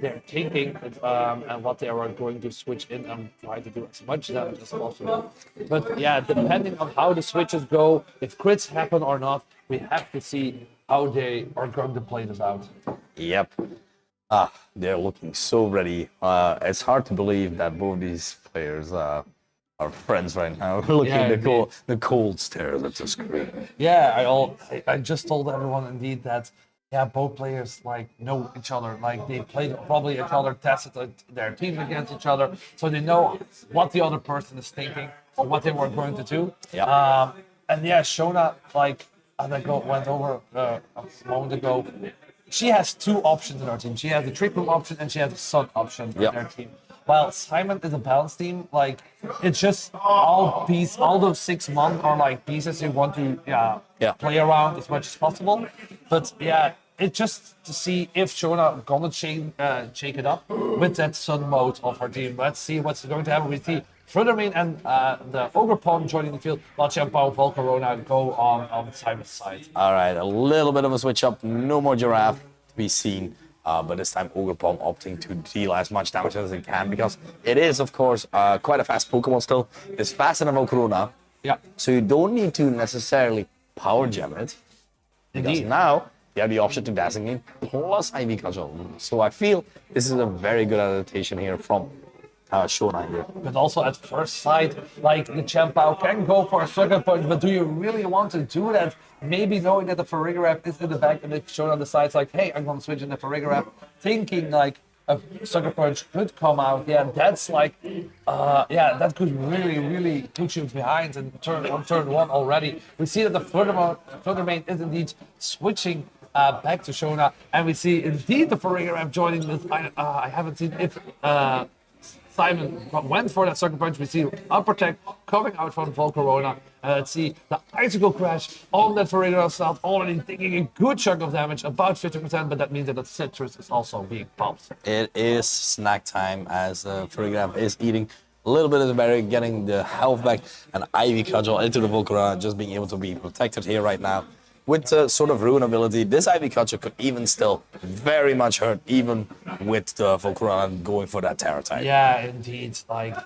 they're thinking and what they are going to switch in and try to do as much damage as possible. But yeah, depending on how the switches go, if crits happen or not, we have to see how they are going to play this out. Yep. They're looking so ready. It's hard to believe that both these players are friends right now. Looking at the cold stares at the screen. Yeah, I just told everyone indeed that both players like know each other. Like they played probably each other, tested their teams against each other, so they know what the other person is thinking or what they were going to do. Yeah. And yeah, Shona, like as I went over a moment ago, she has 2 options in her team. She has the Trick Room option and she has the Sun option in her team. While Simon is a balanced team, like it's just all those 6 months are like pieces you want to play around as much as possible. But yeah, it's just to see if Shona gonna shake it up with that Sun mode of her team. Let's see what's going to happen. We see Fluttermane and the Ogre Pawn joining the field, while Champao Volcarona go on Simon's side. All right, a little bit of a switch up. No more Giraffe to be seen. But this time Ogre Palm opting to deal as much damage as it can because it is, of course, quite a fast Pokemon still. It's faster than Volcarona. Yeah. So you don't need to necessarily power gem it. Because now you have the option to designate plus Ivy Cudgel. So I feel this is a very good adaptation here from Shona here. But also at first sight, like the Champao can go for a Sucker Punch, but do you really want to do that? Maybe knowing that the Farigiraf is in the back and if Shona decides like, hey, I'm gonna switch in the Farigiraf, thinking like a Sucker Punch could come out. Yeah, that's like, that could really put you behind and turn 1 already. We see that the Fluttermane is indeed switching back to Shona, and we see indeed the Farigiraf joining this. I haven't seen if Simon went for that Sucker Punch. We see Upper Tech coming out from Volcarona. And let's see the Icicle Crash on that Farigiraf slot, already taking a good chunk of damage, about 50%, but that means that the Citrus is also being popped. It is snack time as Farigiraf is eating a little bit of the berry, getting the health back, and Ivy Cudgel into the Volcarona, just being able to be protected here right now. With sort of Ruin ability, this Ivy Cudgel could even still very much hurt, even with the Volcarona going for that Terra type. Yeah, indeed. Like,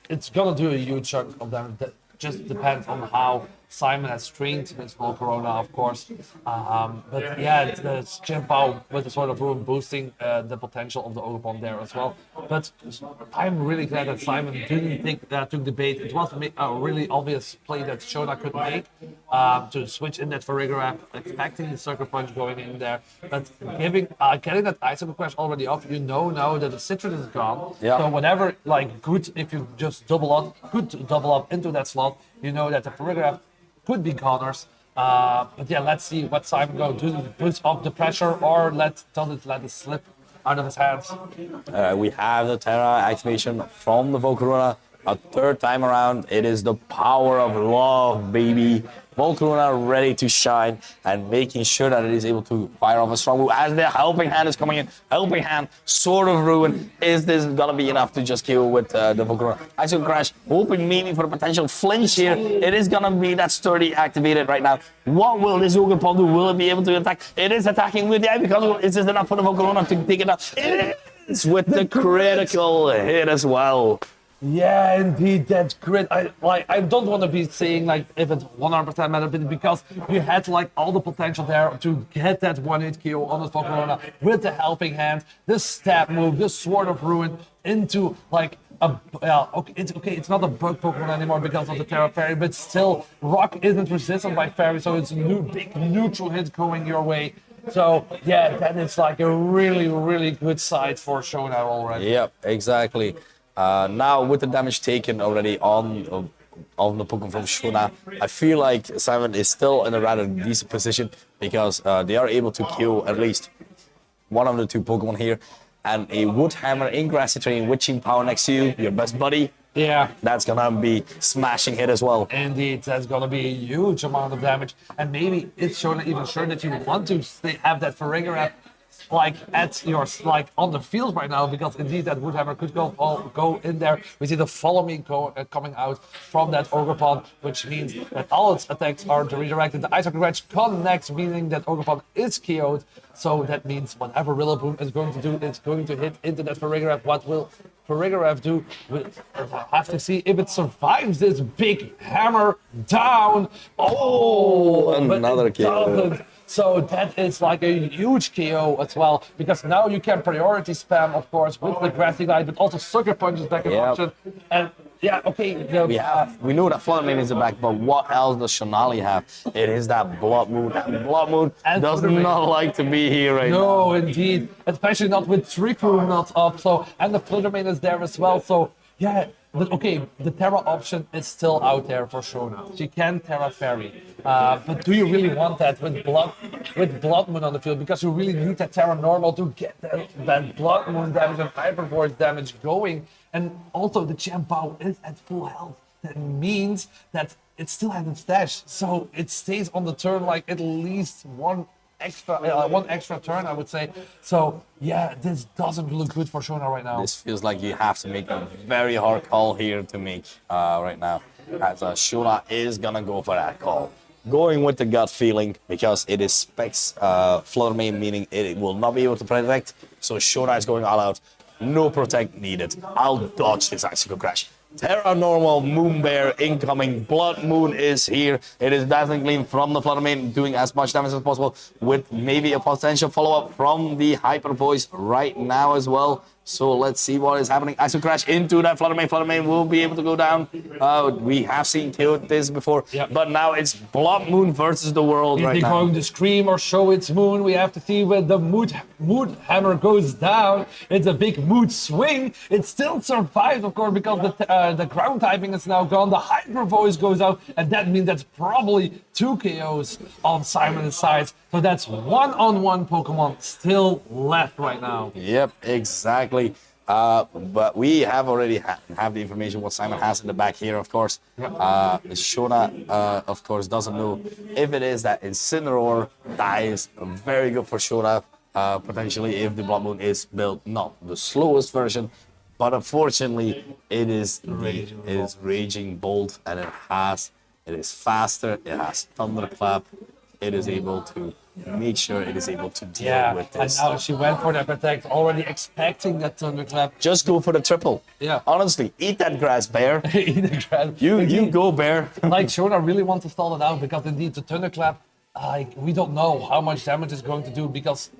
it's gonna do a huge chunk of damage. That just depends on how Simon has trained his Volcarona, of course. But yeah, the Chimpao with the sort of Ruin boosting the potential of the Ogerpon there as well. But I'm really glad that Simon didn't took the bait. It was a really obvious play that Shona could make to switch in that Farigiraf, expecting the Sucker Punch going in there. But getting that Icicle Crash already off, you know now that the Citrus is gone. Yeah. So whatever, like, good if you just double up into that slot, you know that the Farigiraf could be goners. But yeah, let's see what Simon goes. Does it push off the pressure or does it let it slip out of his hands? We have the Terra activation from the Volcarona. A third time around, it is the power of love, baby. Volcarona ready to shine and making sure that it is able to fire off a strong move as the helping hand is coming in. Helping hand, sort of Ruin. Is this gonna be enough to just kill with the Volcarona? Icicle Crash, hoping maybe for a potential flinch here. It is gonna be that sturdy activated right now. What will this Ogerpon do? Will it be able to attack? It is attacking with the Ivy Cudgel. Is this enough for the Volcarona to take it out? It is with the critical hit as well. Yeah, indeed, that's great. I don't want to be saying like if it's 100% matter, but because you had like all the potential there to get that 1-hit KO on the Volcarona with the helping hand, the stab move, the Sword of Ruin into like it's not a bug Pokemon anymore because of the Terra Fairy, but still Rock isn't resistant by Fairy, so it's a new big neutral hit going your way. So yeah, that is like a really, really good side for Shona already. Yep, exactly. Now with the damage taken already on the Pokemon from Shona, I feel like Simon is still in a rather decent position because they are able to kill at least one of the two Pokemon here. And a Wood Hammer in Grassy Terrain with Chimpao next to you, your best buddy. Yeah. That's gonna be smashing hit as well. Indeed, that's gonna be a huge amount of damage. And maybe it's Shona even sure that you want to have that Farigiraf like at your on the field right now, because indeed that Woodhammer could go in there. We see the Follow Me coming out from that Ogerpon, which means that all its attacks are redirected. The Icicle Crash connects, meaning that Ogerpon is KO'd. So that means whatever Rillaboom is going to do, it's going to hit into that Farigiraf. What will Farigiraf do? We'll have to see if it survives this big hammer down. Oh, another KO. So that is like a huge KO as well, because now you can priority spam, of course, with the Grassy Glide, but also Sucker Punch is back in option. And yeah, okay. We know that Flood Main is back, but what else does Shonali have? It is that Blood Moon. That Blood Moon does not like to be here right now. No, indeed. Especially not with Trick Room not up. So, and the Flutter Main is there as well. So, yeah. But okay, the Terra option is still out there for Shona. She can Terra Fairy. But do you really want that with Blood Moon on the field? Because you really need that Terra Normal to get that Blood Moon damage and Hyper Voice damage going. And also the Chimpao is at full health. That means that it still has its dash. So it stays on the turn like at least one extra turn, I would say. So yeah, this doesn't look good for Shona right now. This feels like you have to make a very hard call here to make right now, as Shona is gonna go for that call, going with the gut feeling, because it is Specs Flutter Main, meaning it will not be able to protect. So Shona is going all out, no protect needed. I'll dodge this Icicle Crash. Terra Normal Moon Bear incoming. Blood Moon is here. It is definitely from the Flutter Main, doing as much damage as possible, with maybe a potential follow-up from the Hyper Voice right now as well. So let's see what is happening. Icicle Crash into that Flutter Main. Flutter Main will be able to go down. We have seen this before, but now it's Blood Moon versus the world right now. Is it going to scream or show its moon? We have to see when the mood hammer goes down. It's a big mood swing. It still survives, of course, because the ground typing is now gone. The Hyper Voice goes out, and that means that's probably 2 KOs on Simon's side. So that's one-on-one Pokemon still left right now. Yep, exactly. But we have already have the information what Simon has in the back here, of course. Shona, of course, doesn't know if it is that Incineroar dies. Very good for Shona, potentially, if the Blood Moon is built not the slowest version, but unfortunately, it is Raging Bolt, and it is faster, it has Thunderclap, it is able to make sure it is able to deal with this. And now she went for that protect, already expecting that Thunderclap. Just go for the triple. Yeah. Honestly, eat that grass, Bear. Eat the grass. You go, Bear. Like Shona really wants to stall it out because indeed the Thunderclap, we don't know how much damage it's going to do because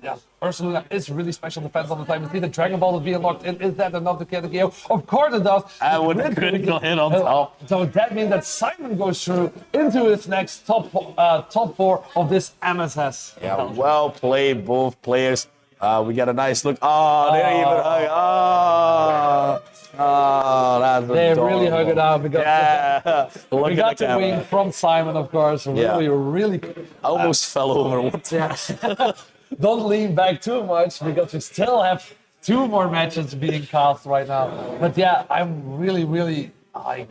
Ursaluna is really special defense all the time. You see the Dragon Ball is being locked in. Is that enough to get the KO? Of course it does. And with a critical hit on top. So that means that Simon goes through into his next top 4 of this MSS. Yeah, well played, both players. We got a nice look. Oh, they're even hug. That's They really adorable. hug it out because we got the camera. wing from Simon, of course. Really. I almost fell over one time. Don't lean back too much because we still have 2 more matches being cast right now. But yeah, I'm really like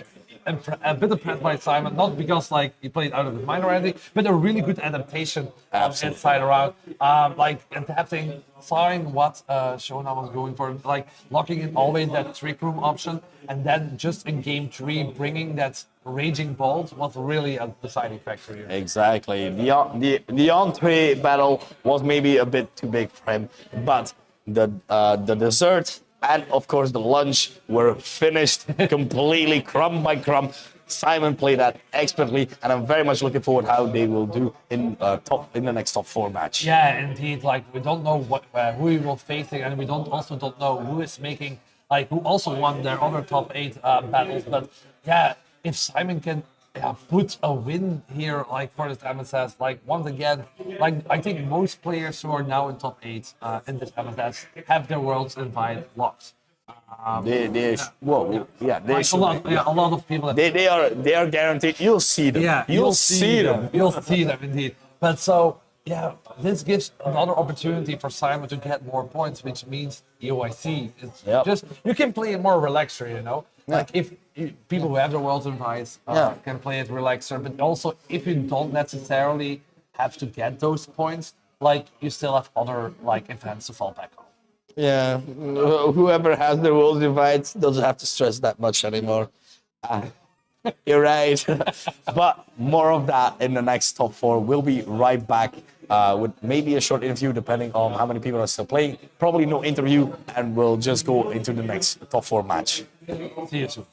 a bit impressed by Simon, not because like he played out of his mind or anything, but a really good adaptation inside around, like adapting, saw what Shona was going for, like locking in always that trick room option, and then just in game 3 bringing that Raging Bolt was really a deciding factor here. Exactly. The entree battle was maybe a bit too big for him, but the dessert and of course the lunch were finished completely crumb by crumb. Simon played that expertly, and I'm very much looking forward how they will do in the next top 4 match. Yeah, indeed. Like we don't know who we will facing, and we don't know who is making who also won their other top 8 battles. But yeah, if Simon can put a win here for this MSS, once again, I think most players who are now in top 8 in this MSS have their worlds invite locked. A lot of people. They are guaranteed. You'll see them. Yeah, you'll see them. You'll see them indeed. But so yeah, this gives another opportunity for Simon to get more points, which means UIC. It's just you can play it more relaxer, you know. Like if people who have their worlds invites can play it relaxer, but also if you don't necessarily have to get those points, you still have other events to fall back on. Yeah, whoever has their world invites doesn't have to stress that much anymore. You're right. But more of that in the next top 4. We'll be right back with maybe a short interview depending on how many people are still playing. Probably no interview, and we'll just go into the next top 4 match. See you soon.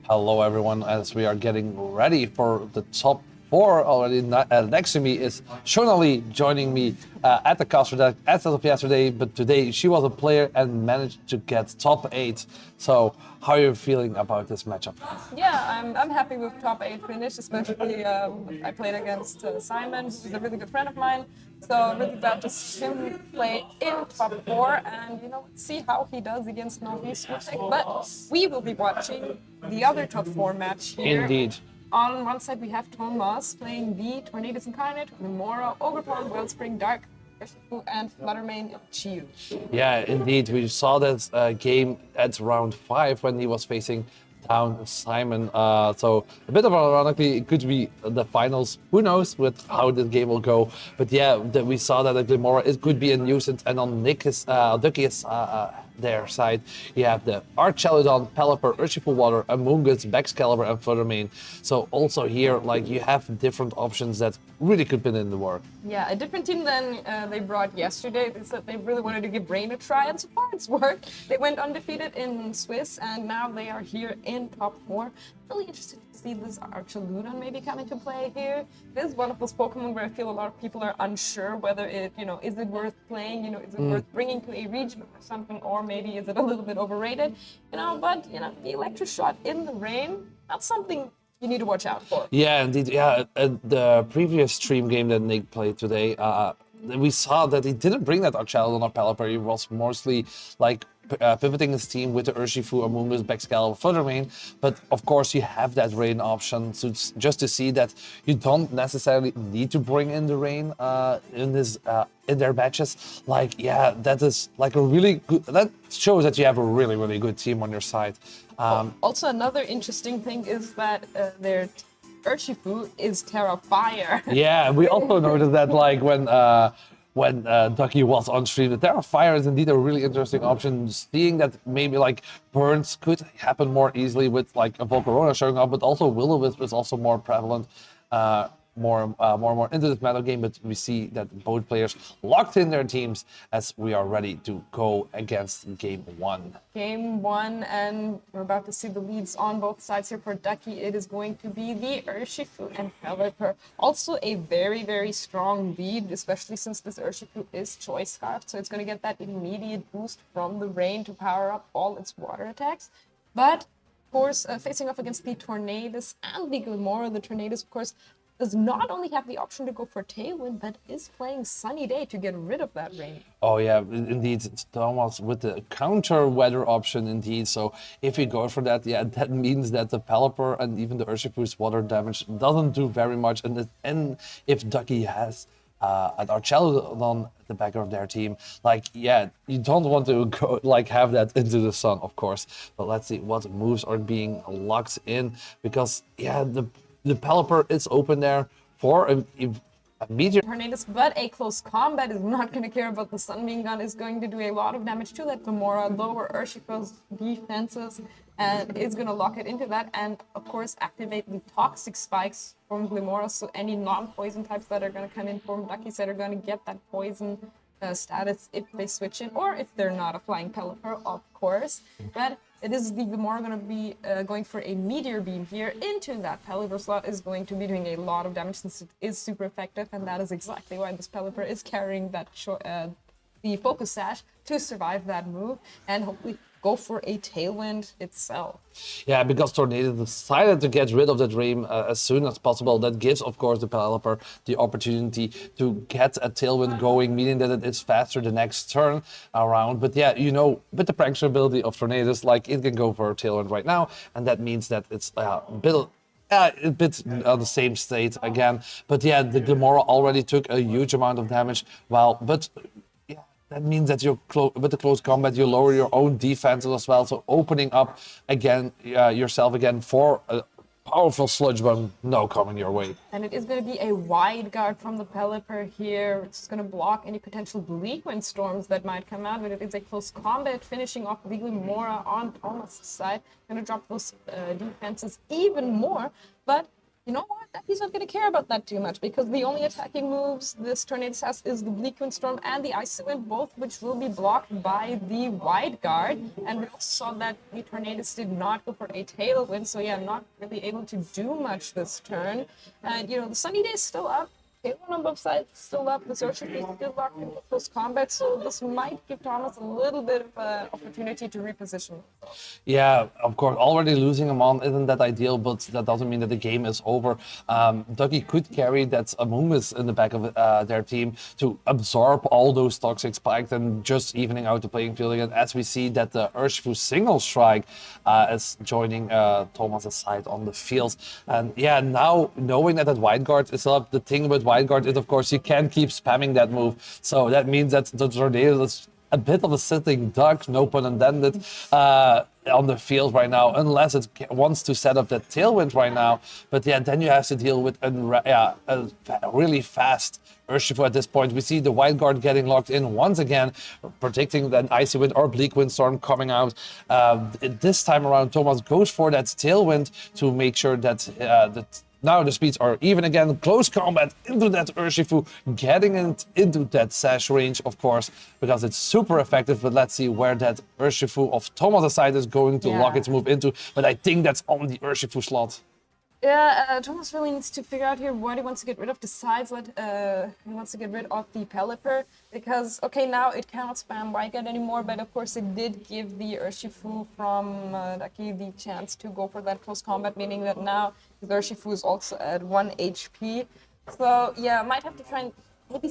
Hello, everyone. As we are getting ready for the top 4 already, next to me is Shonali joining me at the caster deck as of yesterday. But today she was a player and managed to get top 8. So, how are you feeling about this matchup? Yeah, I'm happy with top 8 finish, especially I played against Simon, who's a really good friend of mine. So I'm really glad to see him play in top 4 and let's see how he does against Maurice. But we will be watching the other top 4 match here. Indeed. On one side we have Thomas playing the Tornadus Incarnate, Remora, Overpawn, Wellspring, Dark, and Fluttermane Chiyu. Yeah, indeed. We saw that game at round 5 when he was facing down Simon. So a bit of ironically, it could be the finals. Who knows with how this game will go? But yeah, we saw that at Glimora, it could be a nuisance. And on Ducky's their side, you have the Archelodon, Pelipper, Urshifu Water, Amoonguss, Baxcalibur, and Fluttermane. So also here, like you have different options that really could put in the work. Yeah, a different team than they brought yesterday. They said they really wanted to give Rain a try, and so far it's worked. They went undefeated in Swiss, and now they are here in top 4. Really interested to see this Archelodon maybe come into play here. It is one of those Pokemon where I feel a lot of people are unsure whether it, is it worth playing, is it worth bringing to a region or something, or maybe is it a little bit overrated, but, the Electric Shot in the Rain, that's something you need to watch out for. Yeah, indeed. Yeah, the previous stream game that Nick played today, we saw that he didn't bring that Archelodon or Pelipper. He was mostly like pivoting his team with the Urshifu, Amoonguss, Baxcalibur, Fluttermane. But of course, you have that Rain option. So just to see that you don't necessarily need to bring in the Rain in their matches. Like, yeah, that is like a really good. That shows that you have a really, really good team on your side. Also, another interesting thing is that their Urshifu is Terra Fire. Yeah, we also noticed that like when Ducky was on stream, the Terra Fire is indeed a really interesting option. Seeing that maybe like burns could happen more easily with like a Volcarona showing up, but also Will-O-Wisp is also more prevalent. More into this meta game, but we see that both players locked in their teams as we are ready to go against game 1. Game 1, and we're about to see the leads on both sides here for Ducky. It is going to be the Urshifu and Pelipper. Also a very, very strong lead, especially since this Urshifu is Choice Scarf, so it's going to get that immediate boost from the Rain to power up all its water attacks. But of course, facing off against the Tornadus and the Glimora, the Tornadus, of course, does not only have the option to go for Tailwind, but is playing Sunny Day to get rid of that Rain. Oh yeah, indeed, it's Thomas with the counter weather option indeed. So if you go for that, yeah, that means that the Pelipper and even the Urshifu's water damage doesn't do very much. And if Ducky has an Archelodon at the back of their team, like, yeah, you don't want to go like have that into the sun, of course. But let's see what moves are being locked in, because yeah, the Pelipper is open there for a meteor. Tornadus, but a close combat is not going to care about the Sunbeam Gun. Is going to do a lot of damage to that Glimora, lower Urshifu's defenses, and is going to lock it into that, and of course activate the toxic spikes from Glimora, so any non-poison types that are going to come in from Ducky set are going to get that poison status if they switch in, or if they're not a flying Pelipper, of course. But it is the Glimora going to be going for a Meteor Beam here into that Pelipper slot, is going to be doing a lot of damage since it is super effective, and that is exactly why this Pelipper is carrying that the Focus Sash to survive that move and hopefully go for a Tailwind itself. Yeah, because Tornado decided to get rid of that Rain as soon as possible. That gives, of course, the Pelipper the opportunity to get a Tailwind going, meaning that it is faster the next turn around. But yeah, with the prankster ability of Tornadus, like, it can go for a Tailwind right now, and that means that it's a bit on the same state again. But yeah, the Glimora already took a huge amount of damage. That means that with the close combat, you lower your own defenses as well. So opening up again yourself again for a powerful Sludge Bomb now coming your way. And it is going to be a wide guard from the Pelipper here. It's going to block any potential Bleak Wind Storms that might come out, but it is a close combat, finishing off the Glimora on Thomas' side. Going to drop those defenses even more, but you know what? He's not going to care about that too much because the only attacking moves this Tornadus has is the Bleak Wind Storm and the Icy Wind, both which will be blocked by the Wide Guard. And we also saw that the Tornadus did not go for a Tailwind, so yeah, not really able to do much this turn. And you know, the Sunny Day is still up. Tailwind on both sides still up. The Searcher is still locked in close combat, so this might give Thomas a little bit of an opportunity to reposition. Yeah, of course, already losing him on isn't that ideal, but that doesn't mean that the game is over. Ducky could carry that Among Us in the back of their team to absorb all those toxic spikes and just evening out the playing field again, as we see that the Urshifu single strike is joining Thomas' side on the field. And yeah, now knowing that Wide Guard is up, the thing with Wide Guard is, of course, you can't keep spamming that move. So that means that the Tornado is a bit of a sitting duck, no pun intended, on the field right now, unless it wants to set up that Tailwind right now. But yeah, then you have to deal with a really fast Urshifu at this point. We see the Wide Guard getting locked in once again, predicting that Icy Wind or Bleak Wind Storm coming out. This time around, Thomas goes for that Tailwind to make sure that now the speeds are even again. Close combat into that Urshifu, getting it into that sash range, of course, because it's super effective. But let's see where that Urshifu of Thomas' side is going to lock its move into. But I think that's on the Urshifu slot. Yeah, Thomas really needs to figure out here what he wants to get rid of. Decides what he wants to get rid of the Pelipper, because okay, now it cannot spam Wide Guard anymore, but of course it did give the Urshifu from Ducky the chance to go for that close combat, meaning that now the Urshifu is also at 1 HP. So yeah, might have to try and maybe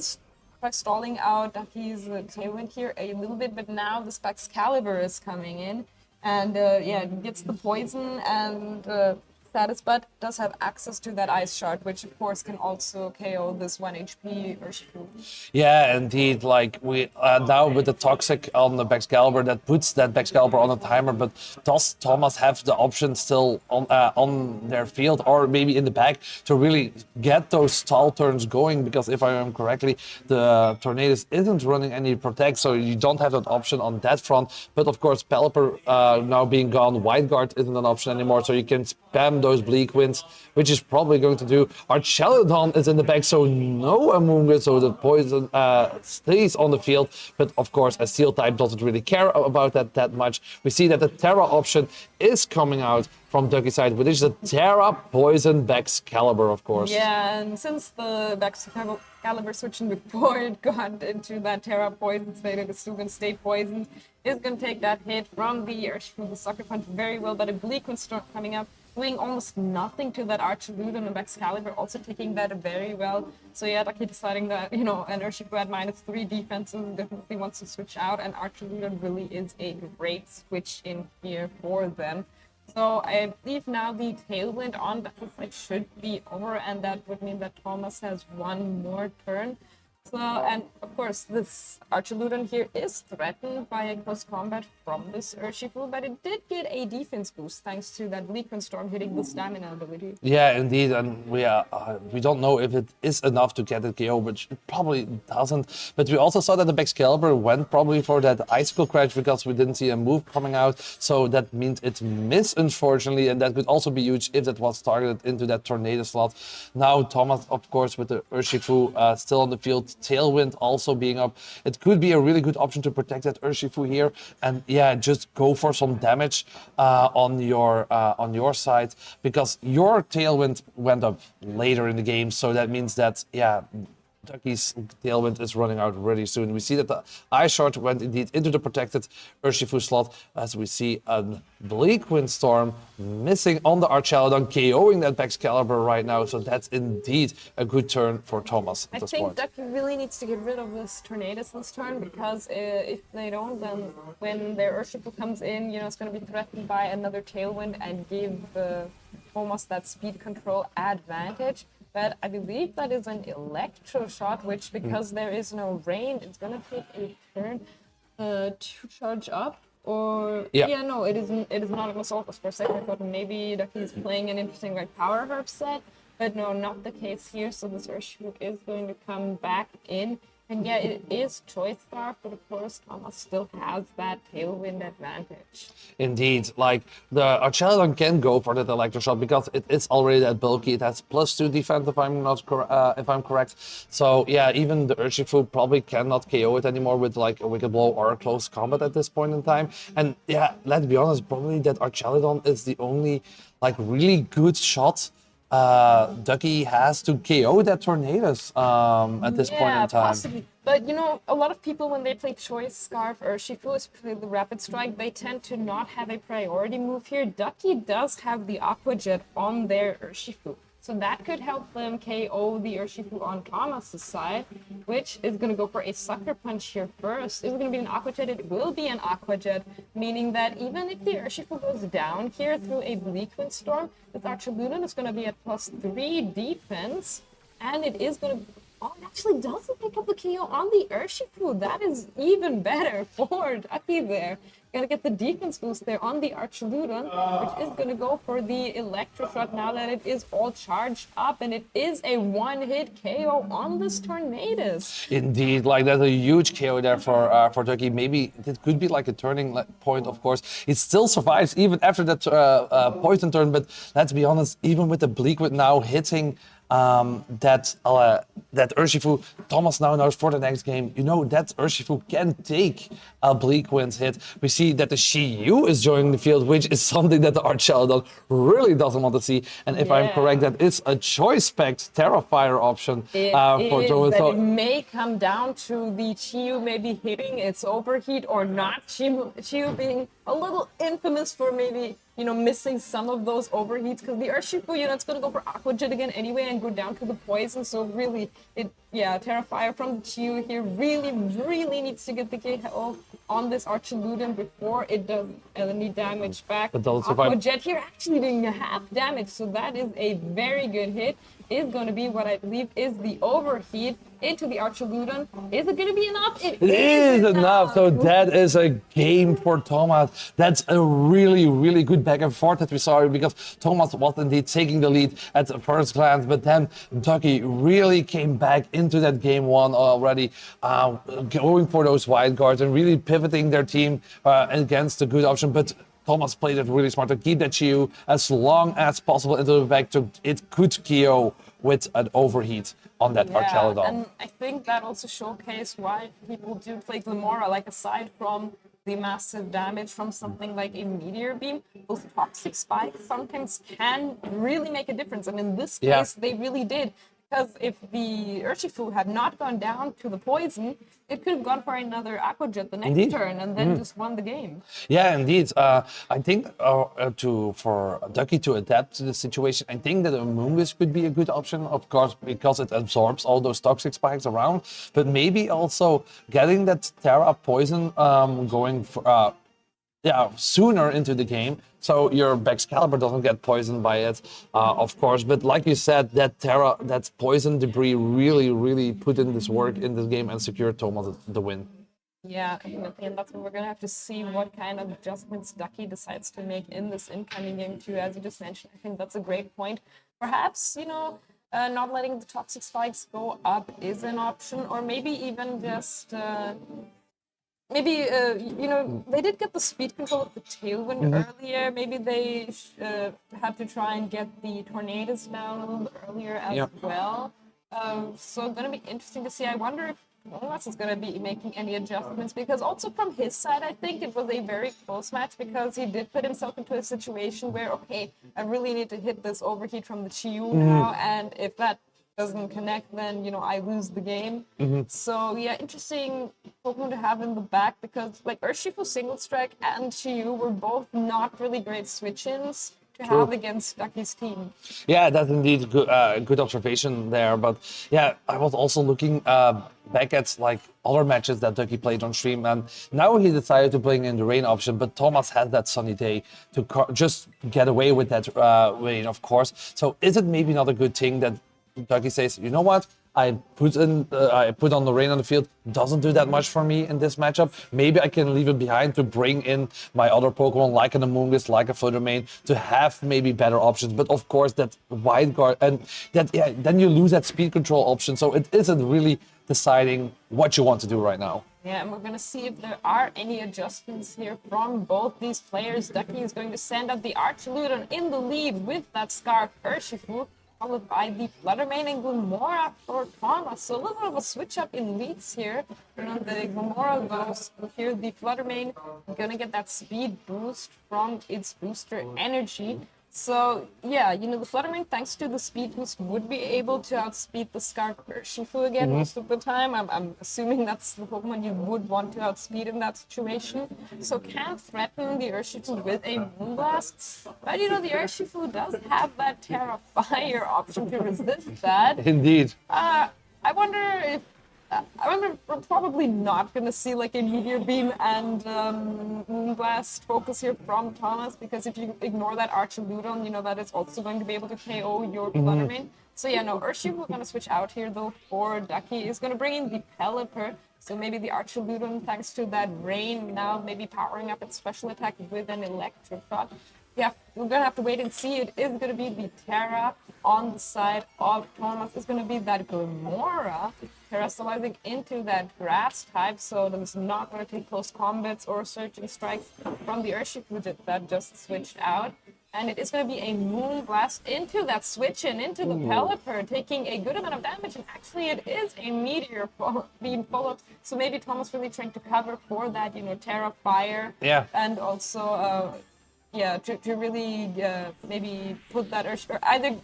try stalling out Ducky's Tailwind here a little bit, but now the Excalibur is coming in, and yeah, it gets the poison and status, but does have access to that Ice Shard, which of course can also KO this 1 HP Urshifu. Yeah, indeed. Like we now with the Toxic on the Excalibur, that puts that Excalibur on a timer. But does Thomas have the option still on their field, or maybe in the back, to really get those stall turns going? Because if I remember correctly, the Tornadus isn't running any protect, so you don't have that option on that front. But of course, Pelipper now being gone, Wide Guard isn't an option anymore, so you can spam those Bleak Winds, which is probably going to do. Archelodon is in the back, so no Among Us, so the poison stays on the field. But of course, a Steel type doesn't really care about that much. We see that the Terra option is coming out from Ducky's side, which is the Terra Poison Excalibur, of course. Yeah, and since the Excalibur switching before it got into that Terra Poison state, it is still going to stay poisoned, is going to take that hit from the Urshifu, the Sucker Punch very well, but a Bleak Wind Storm coming up, doing almost nothing to that Archeludon and Excalibur, also taking that very well. So yeah, Ducky deciding that, you know, an Urshifu at -3 defense definitely wants to switch out, and Archeludon really is a great switch in here for them. So I believe now the Tailwind on Ducky's side should be over, and that would mean that Thomas has one more turn. So, and of course, this Archeludon here is threatened by a close combat from this Urshifu, but it did get a defense boost thanks to that Bleak Wind Storm hitting the stamina ability. Yeah, indeed, and we don't know if it is enough to get it KO, which it probably doesn't. But we also saw that the Excalibur went probably for that Icicle Crash because we didn't see a move coming out, so that means it missed, unfortunately, and that could also be huge if that was targeted into that Tornado slot. Now Thomas, of course, with the Urshifu still on the field, Tailwind also being up, it could be a really good option to protect that Urshifu here, and yeah, just go for some damage on your side, because your Tailwind went up later in the game, so that means that yeah, Ducky's Tailwind is running out really soon. We see that the Ice Shard went indeed into the protected Urshifu slot, as we see a Bleak Wind Storm missing on the Archelodon, KOing that Excalibur right now. So that's indeed a good turn for Thomas at this point. I think Ducky really needs to get rid of this Tornadus this turn, because if they don't, then when their Urshifu comes in, you know, it's going to be threatened by another Tailwind and give Thomas that speed control advantage. But I believe that is an Electro Shot, which, because there is no rain, it's going to take a turn to charge up. Or yeah, no, it isn't. It is not an Assault. For a second, I thought maybe Ducky's playing an interesting like Power Herb set, but no, not the case here. So this Urshifu is going to come back in, And yeah, it is choice scarf, but of course Thomas still has that tailwind advantage. Indeed, like the Archelon can go for that electroshock because it is already that bulky. It has +2 defense if I'm correct. So yeah, even the Urshifu probably cannot KO it anymore with like a Wicked Blow or a close combat at this point in time. And yeah, let's be honest, probably that Archelon is the only like really good shot Ducky has to KO that Tornadus at this point in time. Possibly. But you know, a lot of people when they play Choice Scarf or Urshifu, especially the Rapid Strike, they tend to not have a priority move here. Ducky does have the Aqua Jet on their Urshifu. So that could help them KO the Urshifu on Thomas's side, which is going to go for a Sucker Punch here first. Is it going to be an Aqua Jet? It will be an Aqua Jet, meaning that even if the Urshifu goes down here through a Bleak Wind Storm, this Archaludon is going to be at +3 defense, and it is going to... Oh, it actually doesn't pick up the KO on the Urshifu. That is even better for Ducky there. Gonna get the defense boost there on the Archaludon, which is gonna go for the Electroshock now that it is all charged up, and it is a one-hit KO on this Tornadus. Indeed, like that's a huge KO there for Ducky. Maybe it could be like a turning point, of course. It still survives even after that poison turn, but let's be honest, even with the Bleak Wind now hitting that Urshifu, Thomas now knows for the next game, you know, that Urshifu can take a Bleak Wind hit. We see that the Shiyu is joining the field, which is something that the Archelon really doesn't want to see. And if I'm correct, that is a choice spec Terrafire option for Thomas. So it may come down to the Shiyu maybe hitting its overheat or not. Shiyu being a little infamous for maybe, you know, missing some of those overheats, because the Urshifu, you know, it's going to go for Aqua Jet again anyway and go down to the poison. So really, Terrafire from the Shiyu here really needs to get the KO on this Archaludon before it does any damage back. But they'll survive. Aqua Jet here actually doing half damage, so that is a very good hit. Is going to be what I believe is the overheat into the Archaludon. Is it going to be enough? It is enough. So that is a game for Thomas. That's a really good back and forth that we saw, because Thomas was indeed taking the lead at the first glance, but then Ducky really came back into that game one already, going for those wide guards and really pivoting their team against a good option. But Thomas played it really smart to keep that Shiyu as long as possible into the back, so it could KO with an overheat on that Archaludon. And I think that also showcased why people do play Glamora. Like, aside from the massive damage from something like a Meteor Beam, those toxic spikes sometimes can really make a difference. And in this case, they really did. Because if the Urshifu had not gone down to the poison, it could have gone for another Aqua Jet the next turn and then just won the game. Yeah, indeed. I think for Ducky to adapt to the situation, I think that a Moongus could be a good option, of course, because it absorbs all those toxic spikes around. But maybe also getting that Terra poison going for, sooner into the game, so your Excalibur doesn't get poisoned by it, of course. But like you said, that poison debris really put in this work in this game and secured Thomas the win. Yeah, definitely, and that's what we're gonna have to see what kind of adjustments Ducky decides to make in this incoming game too. As you just mentioned, I think that's a great point. Perhaps, you know, not letting the toxic spikes go up is an option, or maybe even just you know, they did get the speed control of the Tailwind earlier. Maybe they had to try and get the Tornadus down a little bit earlier as well. So it's going to be interesting to see. I wonder if Maurice is going to be making any adjustments, because also from his side, I think it was a very close match, because he did put himself into a situation where, okay, I really need to hit this overheat from the Shiyu now, and if that doesn't connect, then, you know, I lose the game. So yeah, interesting Pokemon to have in the back, because like Urshifu Single Strike and Shiyu were both not really great switch-ins to have against Ducky's team. Yeah, that's indeed good observation there. But yeah, I was also looking back at like other matches that Ducky played on stream, and now he decided to bring in the rain option, but Thomas had that sunny day to just get away with that rain, of course. So is it maybe not a good thing that Ducky says, you know what, I put on the rain on the field, doesn't do that much for me in this matchup. Maybe I can leave it behind to bring in my other Pokemon like an Amoonguss, like a Fluttermane, to have maybe better options. But of course, that wide guard, and that then you lose that speed control option. So it isn't really deciding what you want to do right now. Yeah, and we're going to see if there are any adjustments here from both these players. Ducky is going to send out the Archaludon in the lead with that Scarf Urshifu, followed by the Fluttermane and Glimora for Thomas. So a little bit of a switch up in leads here. You know, the Glimora goes here, the Fluttermane going to get that speed boost from its booster energy. So, yeah, you know, the Fluttermane, thanks to the speed boost, would be able to outspeed the Scarf Urshifu again most of the time. I'm assuming that's the Pokemon you would want to outspeed in that situation. So, can threaten the Urshifu with a Moonblast. But, you know, the Urshifu does have that Terra Fire option to resist that. Indeed. I wonder if we're probably not going to see like a Meteor Beam and Moonblast focus here from Thomas, because if you ignore that Archaludon, you know that it's also going to be able to KO your Fluttermane. So yeah, no, Urshifu we're going to switch out here though for Ducky. Is going to bring in the Pelipper. So maybe the Archaludon, thanks to that rain, now maybe powering up its special attack with an Electric Shot. Yeah, we're going to have to wait and see. It is going to be the Terra on the side of Thomas. It's going to be that Glimora terastallizing into that Grass type, so that it's not going to take close combats or Surging Strikes from the Urshifu that just switched out. And it is going to be a Moonblast into that switch and into the Pelipper, taking a good amount of damage. And actually, it is a Meteor being followed. So maybe Thomas really trying to cover for that, you know, Terra Fire. Yeah. And also, to really maybe put that Urshifu, either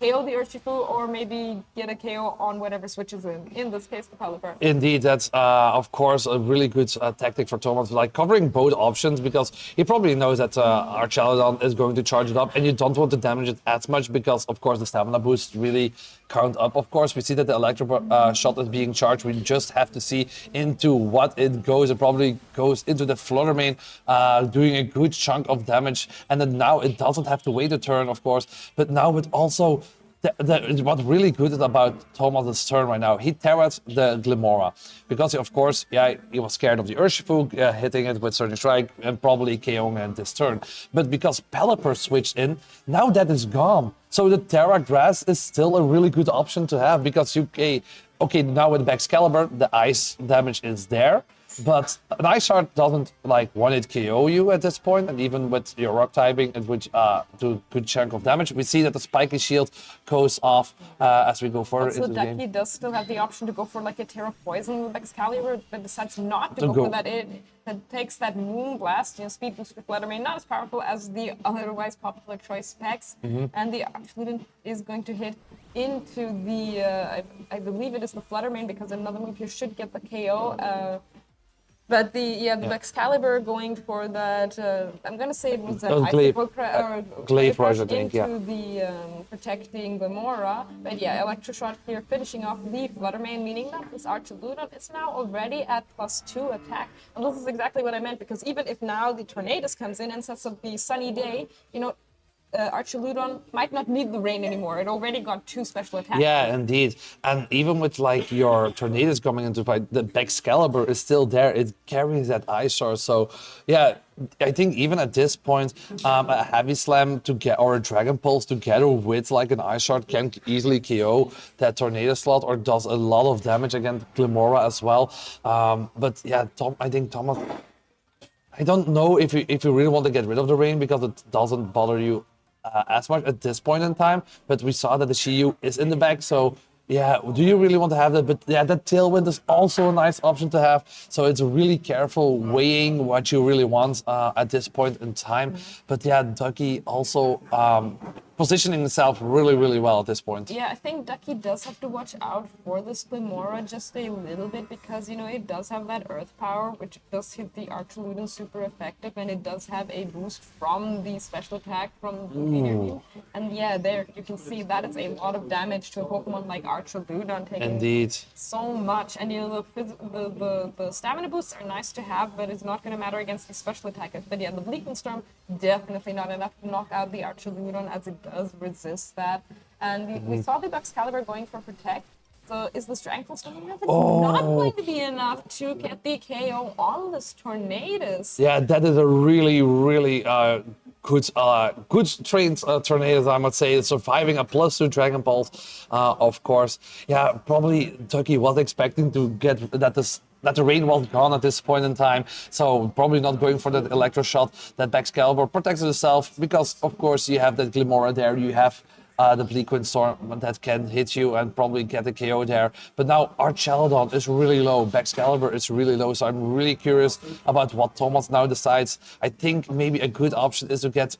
KO the Urshifu or maybe get a KO on whatever switches in this case, the Pelipper. Indeed, that's of course a really good tactic for Thomas, like covering both options, because he probably knows that Archaludon is going to charge it up, and you don't want to damage it as much because, of course, the stamina boost really count up. Of course, we see that the Electric Shot is being charged. We just have to see into what it goes. It probably goes into the Fluttermane, doing a good chunk of damage, and then now it doesn't have to wait a turn, of course, but now it also what really good is about Thomas' turn right now, he terras the Glimora. Because, of course, yeah, he was scared of the Urshifu, hitting it with Surging Strike and probably KOing it this turn. But because Pelipper switched in, now that is gone. So the Terra Grass is still a really good option to have, because you, okay, now with Excalibur, the ice damage is there. But an Ice Shard doesn't like one-hit KO you at this point, and even with your Rock typing, it would do a good chunk of damage. We see that the Spiky Shield goes off as we go further into the game. Ducky does still have the option to go for like a Terra Poison with Excalibur, but decides not to go for that. It takes that Moonblast, you know, speed boost with Fluttermane, not as powerful as the otherwise popular choice specs, and the Archaludon is going to hit into the, I believe it is the Fluttermane, because another move here should get the KO. But the Excalibur going for that, I'm gonna say it was that Glaive Rush, I think, into the protecting Glimora. But yeah, Electroshot here finishing off the Fluttermane, meaning that this Archaludon is now already at +2 attack. And this is exactly what I meant, because even if now the Tornadus comes in and sets up the sunny day, you know, Archaludon might not need the rain anymore. It already got 2 special attacks. Yeah, indeed. And even with like your Tornadus coming into fight, the Excalibur is still there. It carries that Ice Shard. So yeah, I think even at this point, a Heavy Slam or a Dragon Pulse together with like an Ice Shard can easily KO that Tornado slot, or does a lot of damage against Glimora as well. But yeah, I think Thomas, I don't know if you really want to get rid of the rain, because it doesn't bother you as much at this point in time, but we saw that the Shiyu is in the back, so yeah, do you really want to have that? But yeah, that Tailwind is also a nice option to have, so it's really careful weighing what you really want at this point in time. But yeah, Ducky also positioning itself really, really well at this point. Yeah, I think Ducky does have to watch out for this Glimora just a little bit, because, you know, it does have that Earth Power, which does hit the Archaludon super effective, and it does have a boost from the special attack from the Meteor Beam. And yeah, there you can see that is a lot of damage to a Pokemon like Archaludon, taking so much. And you know, the stamina boosts are nice to have, but it's not going to matter against the special attack. But yeah, the Bleakwind Storm definitely not enough to knock out the Archaludon, as it does resist that. And we saw the Excalibur going for Protect. So is the Strengthful Storm enough? It's not going to be enough to get the KO on this Tornadus. Yeah, that is a really, really good trained tornadoes, I must say, surviving a +2 Dragon Pulse, of course. Yeah, probably Ducky was expecting to get that the rain was gone at this point in time, so probably not going for that Electro Shot. That Excalibur protects itself because, of course, you have that Glimora there, you have the Bleak Windstorm that can hit you and probably get a KO there. But now Archelodon is really low, Excalibur is really low, so I'm really curious about what Thomas now decides. I think maybe a good option is to get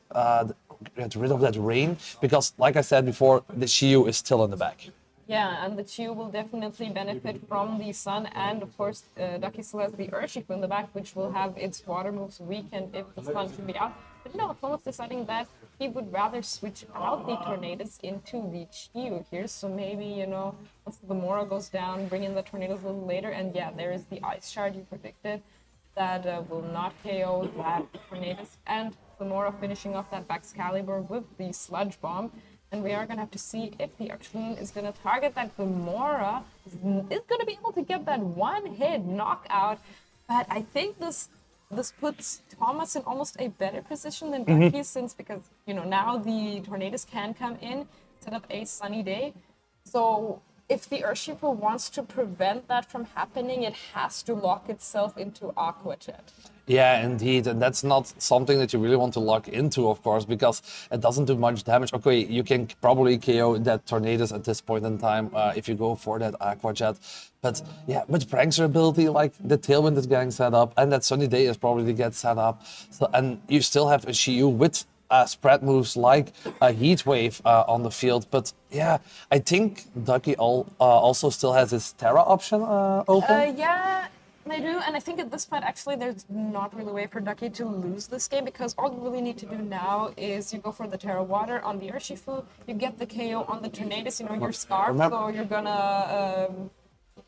rid of that rain, because like I said before, the Shiyu is still in the back. Yeah, and the Chiyu will definitely benefit from the sun, and of course, Ducky still has the Urshifu in the back, which will have its water moves weakened if the sun should be out. But no, Thomas deciding that he would rather switch out the Tornadus into the Chiyu here, so maybe, you know, once the Mora goes down, bring in the Tornadus a little later, and yeah, there is the Ice Shard you predicted that will not KO that Tornadus, and the Mora finishing off that Excalibur with the Sludge Bomb. And we are going to have to see if the Archelon is going to target that Gamora, is going to be able to get that one-hit knockout. But I think this puts Thomas in almost a better position than Ducky, since because, you know, now the Tornadus can come in, set up a sunny day. So if the Urshifu wants to prevent that from happening, it has to lock itself into Aqua Jet. Yeah, indeed, and that's not something that you really want to lock into, of course, because it doesn't do much damage. Okay, you can probably KO that Tornadus at this point in time if you go for that Aqua Jet. But yeah, with Prankster ability, like the Tailwind is getting set up, and that Sunny Day is probably to get set up. So, and you still have a Shiyu with spread moves like a Heat Wave on the field. But yeah, I think Ducky also still has his Terra option open. Yeah. They do, and I think at this point, actually, there's not really a way for Ducky to lose this game, because all you really need to do now is you go for the Terra Water on the Urshifu, you get the KO on the Tornadus, you know, your Scarf, so you're gonna...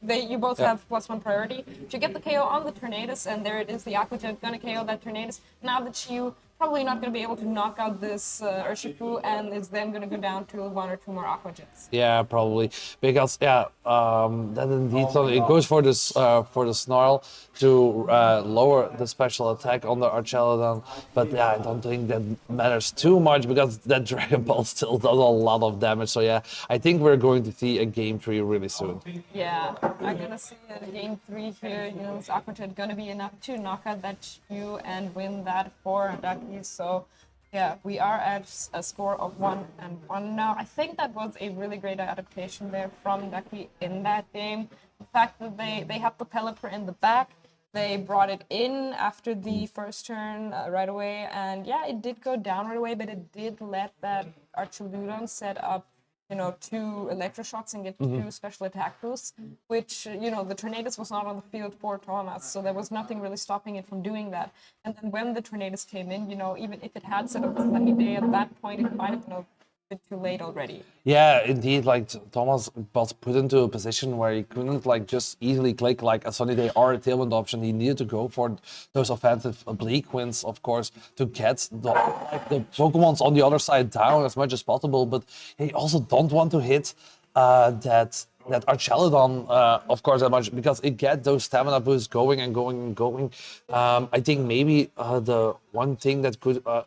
you both have +1 priority. If you get the KO on the Tornadus, and there it is, the Aqua Jet gonna KO that Tornadus. Now the Chiyu probably not gonna be able to knock out this Urshifu, and is then gonna go down to 1 or 2 more Aqua Jets. Yeah, probably, because that indeed it goes for this for the Snarl to lower the special attack on the Archelodon. But yeah, I don't think that matters too much, because that Dragon Ball still does a lot of damage. So yeah, I think we're going to see a game 3 really soon. Yeah, I'm gonna see a game 3 here. You know, this Aqua Jet gonna be enough to knock out that Chiyu and win that for Ducky. So yeah, we are at a score of 1-1 now. I think that was a really great adaptation there from Ducky in that game. The fact that they have the Pelipper in the back, they brought it in after the first turn right away, and yeah, it did go down right away, but it did let that Archelodon set up, you know, 2 electroshocks and get 2 special attack boosts, which, you know, the Tornadus was not on the field for Thomas, so there was nothing really stopping it from doing that. And then when the Tornadus came in, you know, even if it had set up a Sunny Day at that point, it might have been a bit too late already. Yeah, indeed, like Thomas was put into a position where he couldn't like just easily click like a Sunny Day or a Tailwind option. He needed to go for those offensive Bleak Winds, of course, to get the Pokemons on the other side down as much as possible. But he also don't want to hit that Archelodon, of course, that much, because it gets those stamina boosts going and going and going. I think maybe the one thing that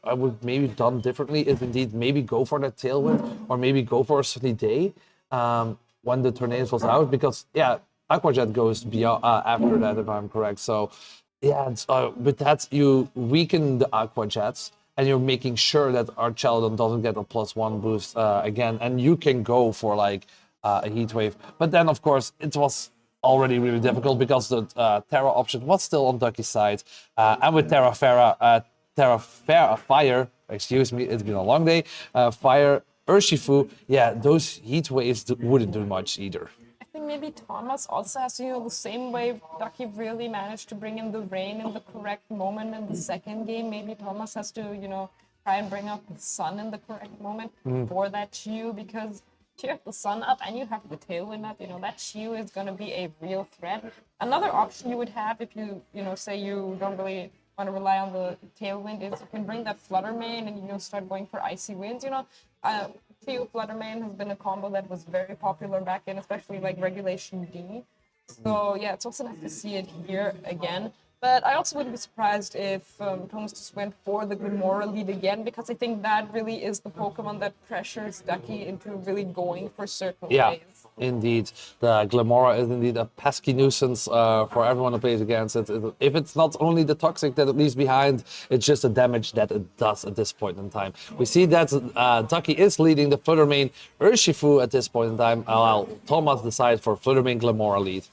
I would maybe done differently is indeed maybe go for that Tailwind, or maybe go for a Sunny Day when the Tornadus was out, because yeah, Aqua Jet goes beyond after that, if I'm correct. So yeah, with that you weaken the Aqua Jets, and you're making sure that Archelodon doesn't get a +1 boost again, and you can go for like a Heat Wave. But then, of course, it was already really difficult, because the Terra option was still on Ducky's side. And with Terra Fire, excuse me, it's been a long day, Fire Urshifu, yeah, those Heat Waves wouldn't do much either. I think maybe Thomas also has to, you know, the same way Ducky really managed to bring in the rain in the correct moment in the second game. Maybe Thomas has to, you know, try and bring up the sun in the correct moment for that Chiyu, because you have the sun up and you have the Tailwind up, you know, that Chiyu is going to be a real threat. Another option you would have if you know, say you don't really want to rely on the Tailwind is you can bring that Flutter Mane and, you know, start going for Icy Winds, you know. Chiyu Flutter Mane has been a combo that was very popular back in, especially like Regulation D. So yeah, it's also nice to see it here again. But I also wouldn't be surprised if Thomas just went for the Glimora lead again, because I think that really is the Pokemon that pressures Ducky into really going for certain Yeah, ways. indeed. The Glimora is indeed a pesky nuisance for everyone who plays against it. If it's not only the Toxic that it leaves behind, it's just the damage that it does at this point in time. We see that Ducky is leading the Fluttermane Urshifu at this point in time, while Thomas decides for Fluttermane Glimora lead.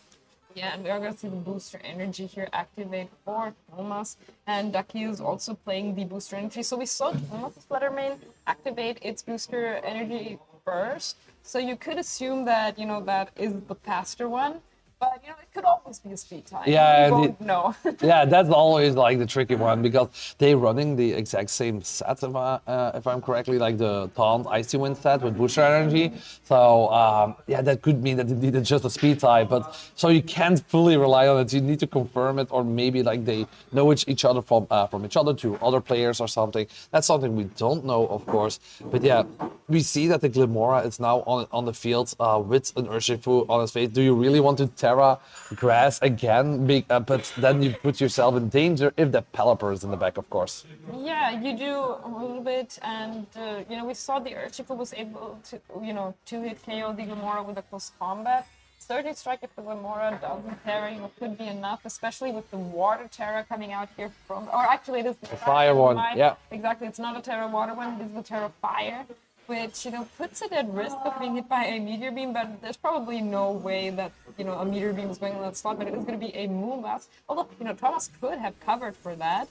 Yeah, and we are going to see the booster energy here activate for Thomas, and Ducky is also playing the booster energy. So we saw Thomas' Fluttermane activate its booster energy first, so you could assume that, you know, that is the faster one, but, you know, it could always be a speed type. Yeah, you won't know. Yeah, that's always like the tricky one, because they're running the exact same set, if I'm correctly, like the Taunt Icy Wind set with booster energy. So yeah, that could mean that indeed it's just a speed type, but so you can't fully rely on it. You need to confirm it, or maybe like they know each other from each other to other players or something. That's something we don't know, of course. But yeah, we see that the Glimora is now on the field with an Urshifu on his face. Do you really want to Terra Grass again? But then you put yourself in danger if the Pelipper is in the back, of course. Yeah, you do a little bit, and you know, we saw the Urshifu was able to, you know, to hit KO the Glimora with a close combat. Surging Strike if the Glimora doesn't Terra, you know, could be enough, especially with the Water Terra coming out here from, or actually it is the Fire one, yeah. Exactly, it's not a Terra Water one, it is the Terra Fire, which, you know, puts it at risk of being hit by a Meteor Beam, but there's probably no way that, you know, a Meteor Beam is going in that slot, but it is going to be a Moonblast. Although, you know, Thomas could have covered for that.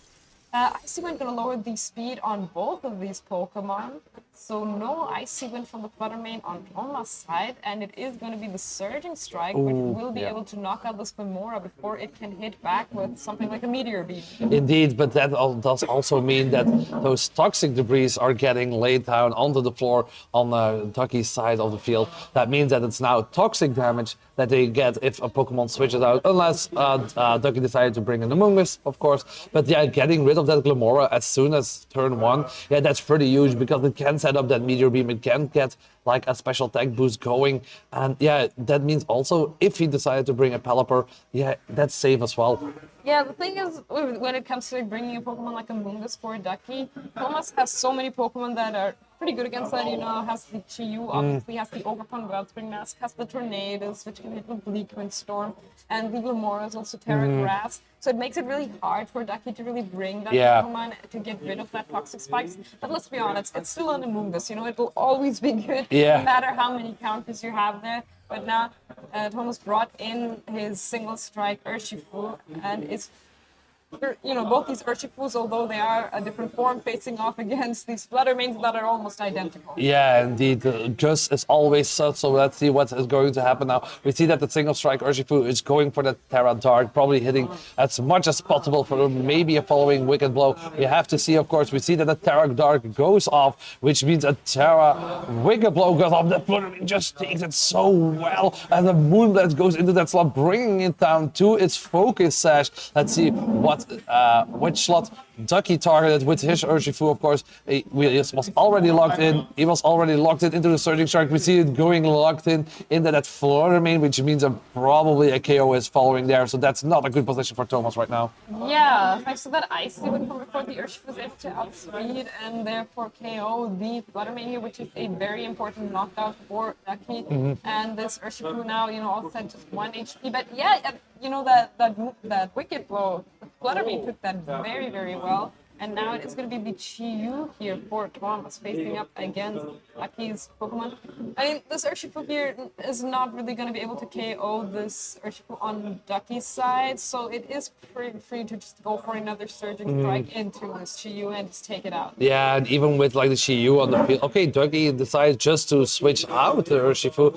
Icy Wind going to lower the speed on both of these Pokemon. So no Icy Wind from the Fluttermane on Thomas' side, and it is going to be the Surging Strike, which will be able to knock out this Glimora before it can hit back with something like a Meteor Beam. Indeed, but that does also mean that those toxic debris are getting laid down onto the floor on Ducky's side of the field. That means that it's now toxic damage that they get if a Pokemon switches out, unless Ducky decided to bring in the Mungus, of course. But yeah, getting rid of that Glimora as soon as turn 1, yeah, that's pretty huge, because it can set up that Meteor Beam, it can get like a special attack boost going, and yeah, that means also if he decided to bring a Pelipper, yeah, that's safe as well. Yeah, the thing is, when it comes to like, bringing a Pokemon like a Mungus for Ducky, Thomas has so many Pokemon that are pretty good against that, you know, has the Chi-Yu, obviously has the Ogerpon Wellspring Mask, has the Tornadoes, which can hit with Bleak Wind Storm, and the Glimora is also Terra Grass, so it makes it really hard for Ducky to really bring that Pokemon to get rid of that Toxic Spikes. But let's be honest, it's still on the Mungus, you know, it will always be good, no matter how many counters you have there. But now Thomas brought in his single strike Urshifu, and it's, you know, both these Urshifus, although they are a different form, facing off against these Fluttermanes that are almost identical. Yeah, indeed. Just as always, so let's see what is going to happen now. We see that the single strike Urshifu is going for the Terra Dark, probably hitting as much as possible for maybe a following Wicked Blow. We have to see, of course, we see that the Terra Dark goes off, which means a Terra Wicked Blow goes off. The Fluttermane just takes it so well, and the Moonblast goes into that slot, bringing it down to its Focus Sash. Let's see which slot Ducky targeted with his Urshifu, of course. He was already locked in. He was already locked in into the Surging Strike. We see it going locked in into that Fluttermane, which means probably a KO is following there. So that's not a good position for Thomas right now. Yeah, thanks to that Icy Wind from before, the Urshifu was able to outspeed and therefore KO the Fluttermane here, which is a very important knockout for Ducky. And this Urshifu now, you know, all set just 1 HP. But yeah, you know, that Wicked Blow, the Fluttermane took that very, very well. And now it is going to be the Chi-Yu here for Thomas facing up against Ducky's Pokemon. I mean, this Urshifu here is not really going to be able to KO this Urshifu on Ducky's side, so it is pretty free to just go for another Surging Strike into this Chi-Yu and just take it out. Yeah, and even with like the Chi-Yu on the field, okay, Ducky decides just to switch out the Urshifu,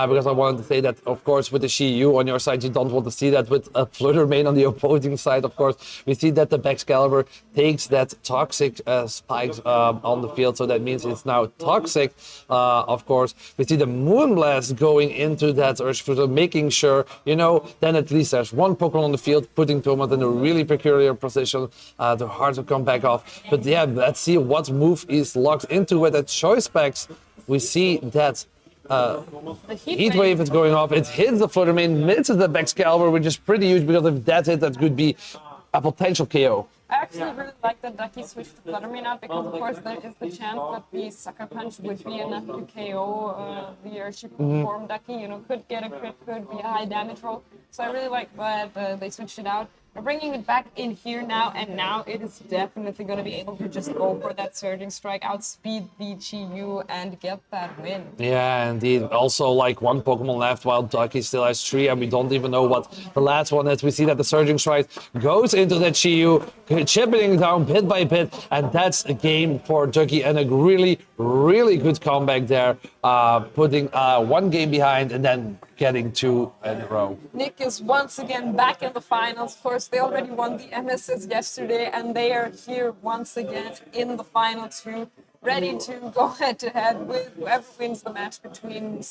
because I wanted to say that, of course, with the Chi-Yu on your side, you don't want to see that with a Fluttermane on the opposing side, of course. We see that the Excalibur takes that toxic spikes on the field, so that means it's now toxic, of course. We see the Moonblast going into that Urshifu, making sure, you know, then at least there's one Pokemon on the field, putting Thomas in a really peculiar position, to hard to come back off. But yeah, let's see what move is locked into with that Choice Specs. We see that The Heat Wave is going off. It hits the Fluttermane, misses the Excalibur, which is pretty huge, because if that hit, that could be a potential KO. I actually really like that Ducky switched to Flutter Main out because, of course, there is the chance that the Sucker Punch would be enough to KO the Urshifu form Ducky. You know, could get a crit, could be a high damage roll. So I really like that they switched it out. They're bringing it back in here now, and now it is definitely going to be able to just go for that Surging Strike, outspeed the Chi-Yu, and get that win. Yeah, indeed. Also, like one Pokemon left while Ducky still has 3, and we don't even know what the last one is. We see that the Surging Strike goes into the Chi-Yu, chipping down bit by bit, and that's a game for Ducky, and a really, really good comeback there, putting 1 game behind and then getting 2 in a row. Nick is once again back in the finals. Of course, they already won the MSs yesterday, and they are here once again in the final 2, ready to go head-to-head with whoever wins the match between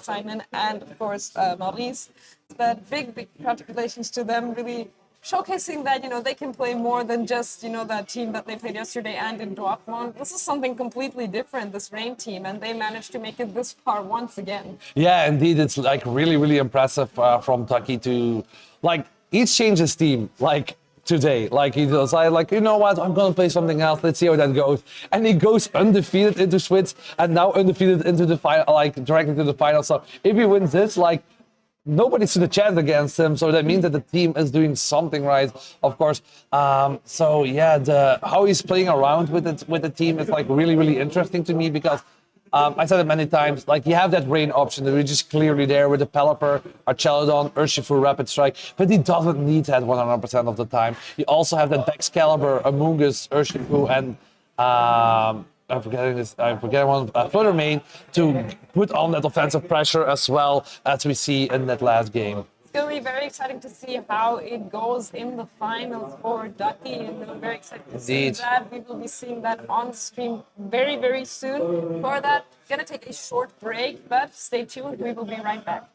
Simon and, of course, Maurice. But big congratulations to them, really showcasing that, you know, they can play more than just, you know, that team that they played yesterday and in Dortmund. This is something completely different, this Rain team, and they managed to make it this far once again. Yeah, indeed, it's like really, really impressive from Ducky to, like, he's changed his team, like, today. Like, he decided, like, you know what, I'm gonna play something else, let's see how that goes. And he goes undefeated into Switch, and now undefeated into the final, like, directly to the final. So if he wins this, like, nobody stood a chance against him, so that means that the team is doing something right, of course. So yeah, how he's playing around with the team is like really, really interesting to me because I said it many times, like you have that Rain option that is just clearly there with the Pelipper, Archelodon, Urshifu, Rapid Strike, but he doesn't need that 100% of the time. You also have that Excalibur, Amoonguss, Urshifu, and I'm forgetting one, Flutter Main to put on that offensive pressure as well as we see in that last game. It's going to be very exciting to see how it goes in the finals for Ducky, and I'm very excited to see that. We will be seeing that on stream very, very soon. For that, going to take a short break, but stay tuned. We will be right back.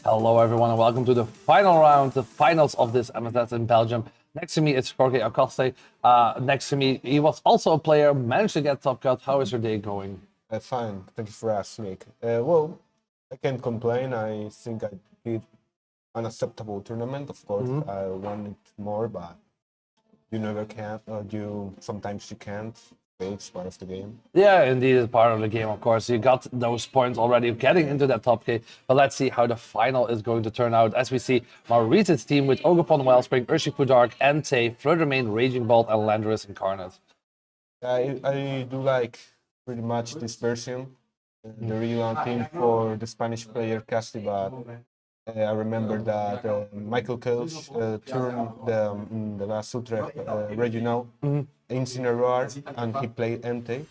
Hello, everyone, and welcome to the final round, the finals of this MSS in Belgium. Next to me is Jorge Acoste. Next to me, he was also a player, managed to get top cut. How is your day going? Fine, thank you for asking, Nick. Well, I can't complain. I think I did an acceptable tournament. Of course, I wanted more, but you never can. Sometimes you can't. It's part of the game. Yeah, indeed, it's part of the game, of course. You got those points already getting into that top K, but let's see how the final is going to turn out. As we see Maurice's team with Ogerpon, Wellspring, Urshifu Dark, Entei, Fluttermane, Raging Bolt, and Landorus Incarnate. I do like pretty much this version. The real team for the Spanish player Castibat. I remember that Michael Kels turned the last Utrecht regional Incineroar, and he played Entei,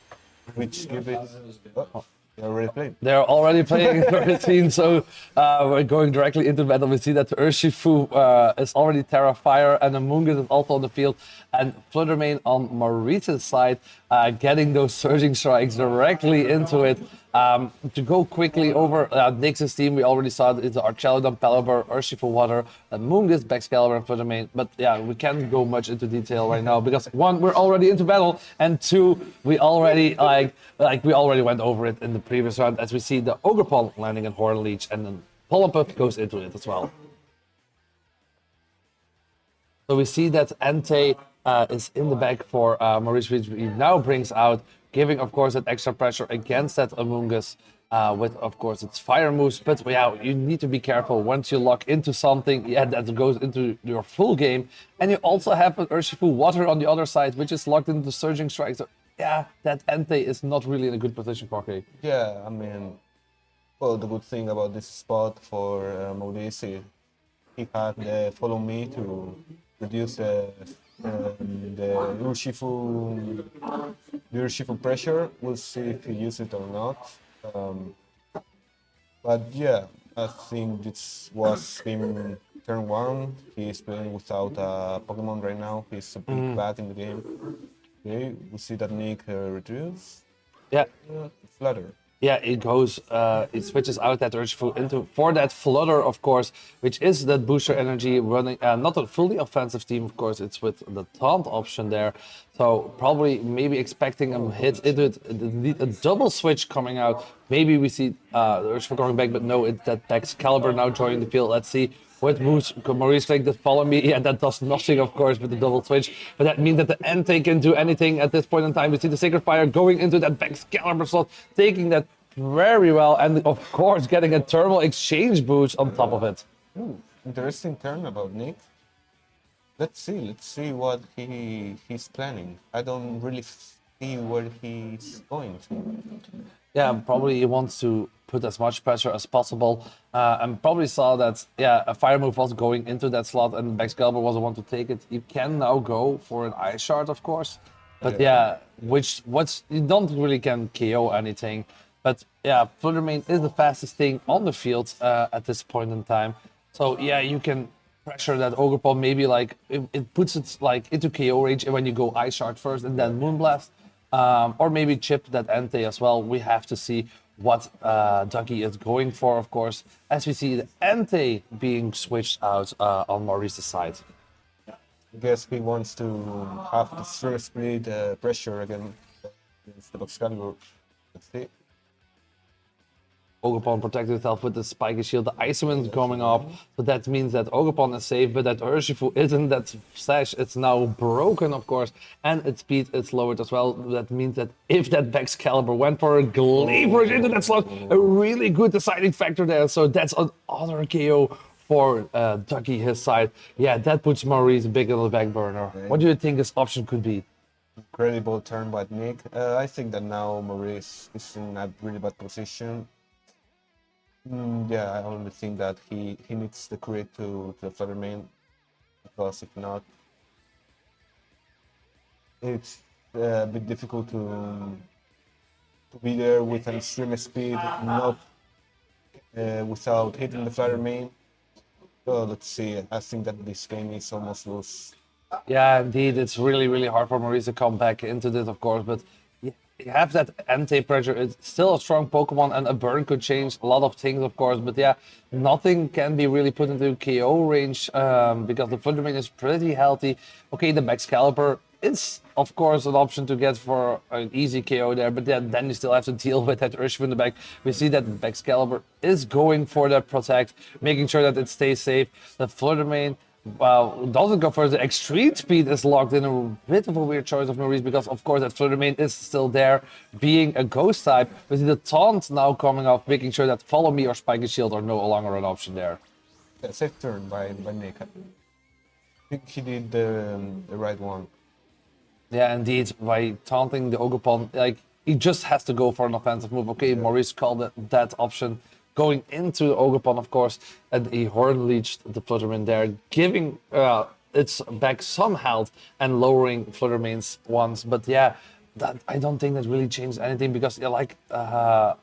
which give it. They already played. They're already playing 13, so we're going directly into battle. We see that Urshifu is already Terra Fire, and Amoonguss is also on the field. And Fluttermane on Maurice's side, getting those Surging Strikes directly into it. To go quickly over Nyx's team, we already saw it's Archelodon, Pelipper, Urshifu Water, Amoonguss, Baxcalibur, and Fluttermane. But yeah, we can't go much into detail right now because one, we're already into battle, and two, we already we already went over it in the previous round as we see the Ogerpon landing in Horn Leech, and then Pollenpuff goes into it as well. So we see that Entei is in the back for Maurice, which he now brings out, giving, of course, that extra pressure against that Amoonguss with, of course, its fire moves. But yeah, you need to be careful. Once you lock into something, yeah, that goes into your full game. And you also have an Urshifu Water on the other side, which is locked into Surging Strike. So yeah, that Entei is not really in a good position, Jorge. Yeah, I mean, well, the good thing about this spot for Maurice, he had the Follow Me to reduce the Urshifu pressure. We'll see if he uses it or not. But yeah, I think this was him turn one. He's playing without a Pokemon right now. He's a big bad in the game. Okay, we see that Nick reduce. Yeah. Flutter. Yeah, it goes, it switches out that Urshifu into, for that Flutter, of course, which is that booster energy running, not a fully offensive team, of course, it's with the taunt option there. So probably maybe expecting a hit into it, a double switch coming out. Maybe we see Urshifu going back, but no, it's that Excalibur now joining the field. Let's see what moves Maurice like that follow me. Yeah, that does nothing, of course, with the double switch. But that means that the Entei can do anything at this point in time. We see the Sacred Fire going into that Excalibur slot, taking that very well, and of course getting a thermal exchange boost on top of it. Ooh, interesting turn about Nick. Let's see what he's planning. I don't really see where he's going to. Yeah, probably he wants to put as much pressure as possible, and probably saw that a fire move was going into that slot, and Excalibur was the one to take it. You can now go for an Ice Shard, of course, but you don't really can KO anything. But yeah, Fluttermane is the fastest thing on the field at this point in time. So yeah, you can pressure that Ogerpon, maybe like it puts it like into KO range when you go Ice Shard first and then Moonblast. Or maybe chip that Entei as well. We have to see what Ducky is going for, of course, as we see the Entei being switched out on Maurice's side. I guess he wants to have the strength speed pressure against the Excalibur. Let's see. Ogerpon protected itself with the Spiky Shield. The Ice Wind is coming up, so that means that Ogerpon is safe, but that Urshifu isn't. That Sash, it's now broken, of course, and its speed is lowered as well. That means that if that Excalibur went for a Gleaver into that slot, a really good deciding factor there. So that's another KO for Ducky, his side. Yeah, that puts Maurice big on the back burner. What do you think his option could be? Incredible turn by Nick. I think that now Maurice is in a really bad position. Yeah, I only think that he needs the crit to the Fluttermane, because if not, it's a bit difficult to be there with an extreme speed, not without hitting the Fluttermane. So let's see. I think that this game is almost loose. Yeah, indeed, it's really hard for Maurice to come back into this, of course, but you have that anti-pressure. It's still a strong Pokemon, and a burn could change a lot of things, of course. But yeah, nothing can be really put into KO range because the Fluttermane is pretty healthy. Okay, the Excalibur is, of course, an option to get for an easy KO there, but yeah, then you still have to deal with that Urshifu in the back. We see that Excalibur is going for that protect, making sure that it stays safe. The Fluttermane doesn't go for the extreme speed is locked in. A bit of a weird choice of Maurice because of course that Fluttermane is still there, being a ghost type. We see the taunt now coming off, making sure that Follow Me or Spiky Shield are no longer an option there. Yeah, safe turn by Nick. I think he did the right one. Yeah, indeed. By taunting the Ogerpon, like he just has to go for an offensive move. Okay, Maurice called that option. Going into the Ogerpon, of course, and he Horn Leeched the Fluttermane there, giving its back some health and lowering Fluttermane's ones. But yeah, that I don't think that really changed anything because, yeah, like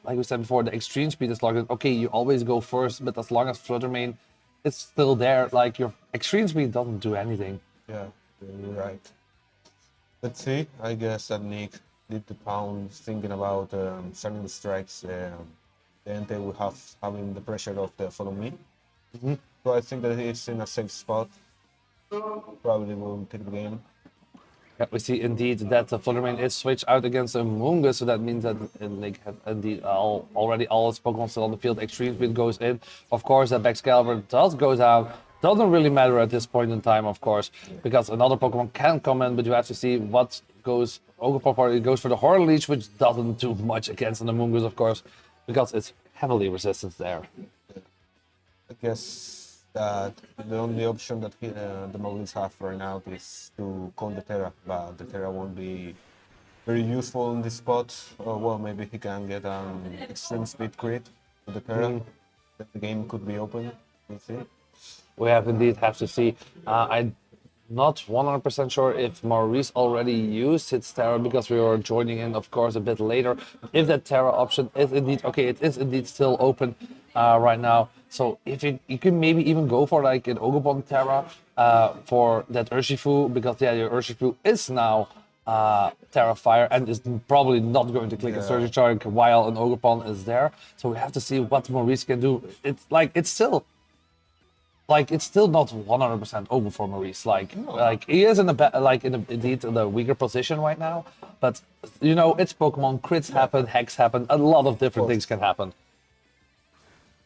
we said before, the extreme speed is locked in. Okay, you always go first, but as long as Fluttermane is still there, like your extreme speed doesn't do anything. Yeah, you're right. Let's see. I guess that Nick did the pound, thinking about sending the strikes. Then they will have having the pressure of the Follow Me. So I think that it's in a safe spot. Probably will take the game. Yeah, we see indeed that the Fluttermane is switched out against a Mungus, so that means that they have indeed already all its Pokemon still on the field. Extreme Speed goes in. Of course, that Excalibur does go down. Doesn't really matter at this point in time, of course, because another Pokemon can come in, but you have to see what goes. Ogerpon for it goes for the Horn Leech, which doesn't do much against the Mungus, of course, because it's heavily resistant there. I guess that the only option that the Maurice have right now is to call the Terra, but the Terra won't be very useful in this spot. Or well, maybe he can get an extreme speed crit with the Terra. Then the game could be open. We'll see. We have to see. I'm not 100% sure if Maurice already used his Terra because we were joining in, of course, a bit later. If that Terra option is indeed, okay, it is indeed still open right now. So if you can maybe even go for like an Ogerpon Terra for that Urshifu, because yeah, your Urshifu is now Terra Fire and is probably not going to click a Surge Charge while an Ogerpon is there. So we have to see what Maurice can do. It's still not 100% open for Maurice. Like he is in indeed in the weaker position right now. But you know, it's Pokemon. Crits happen, hacks happen. A lot of different things can happen.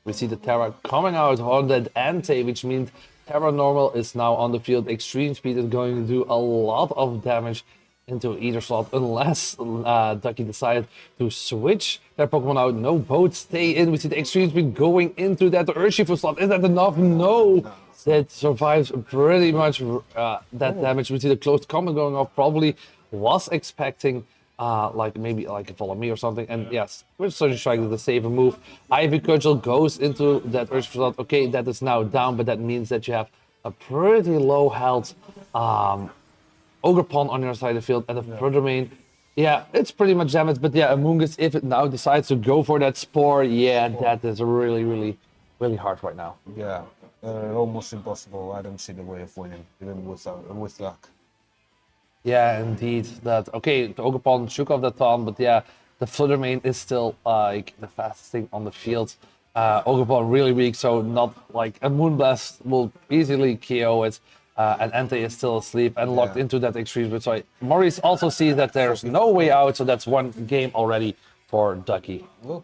We see the Terra coming out on that Ante, which means Terra Normal is now on the field. Extreme Speed is going to do a lot of damage into either slot unless Ducky decides to switch their Pokemon out. No, both stay in. We see the Extreme Speed going into that Urshifu slot. Is that enough? No. That survives pretty much that damage. We see the closed combat going off. Probably was expecting maybe a Follow Me or something. And yes, we're Surge Strike is the safer move. Ivy Cudgel goes into that Urshifu slot. Okay, that is now down, but that means that you have a pretty low health Ogerpon on your side of the field, and the Fluttermane, yeah, it's pretty much damaged. But yeah, Amoonguss, if it now decides to go for that Spore, yeah, that is really, really, really hard right now. Yeah, almost impossible. I don't see the way of winning, even with luck. Yeah, indeed. That okay, the Ogerpon shook off the taunt, but yeah, the Fluttermane is still like the fastest thing on the field. Ogerpon really weak, so not like a Moonblast will easily KO it. And Ante is still asleep and locked into that extreme. But so Maurice also sees that there's no way out, so that's one game already for Ducky. So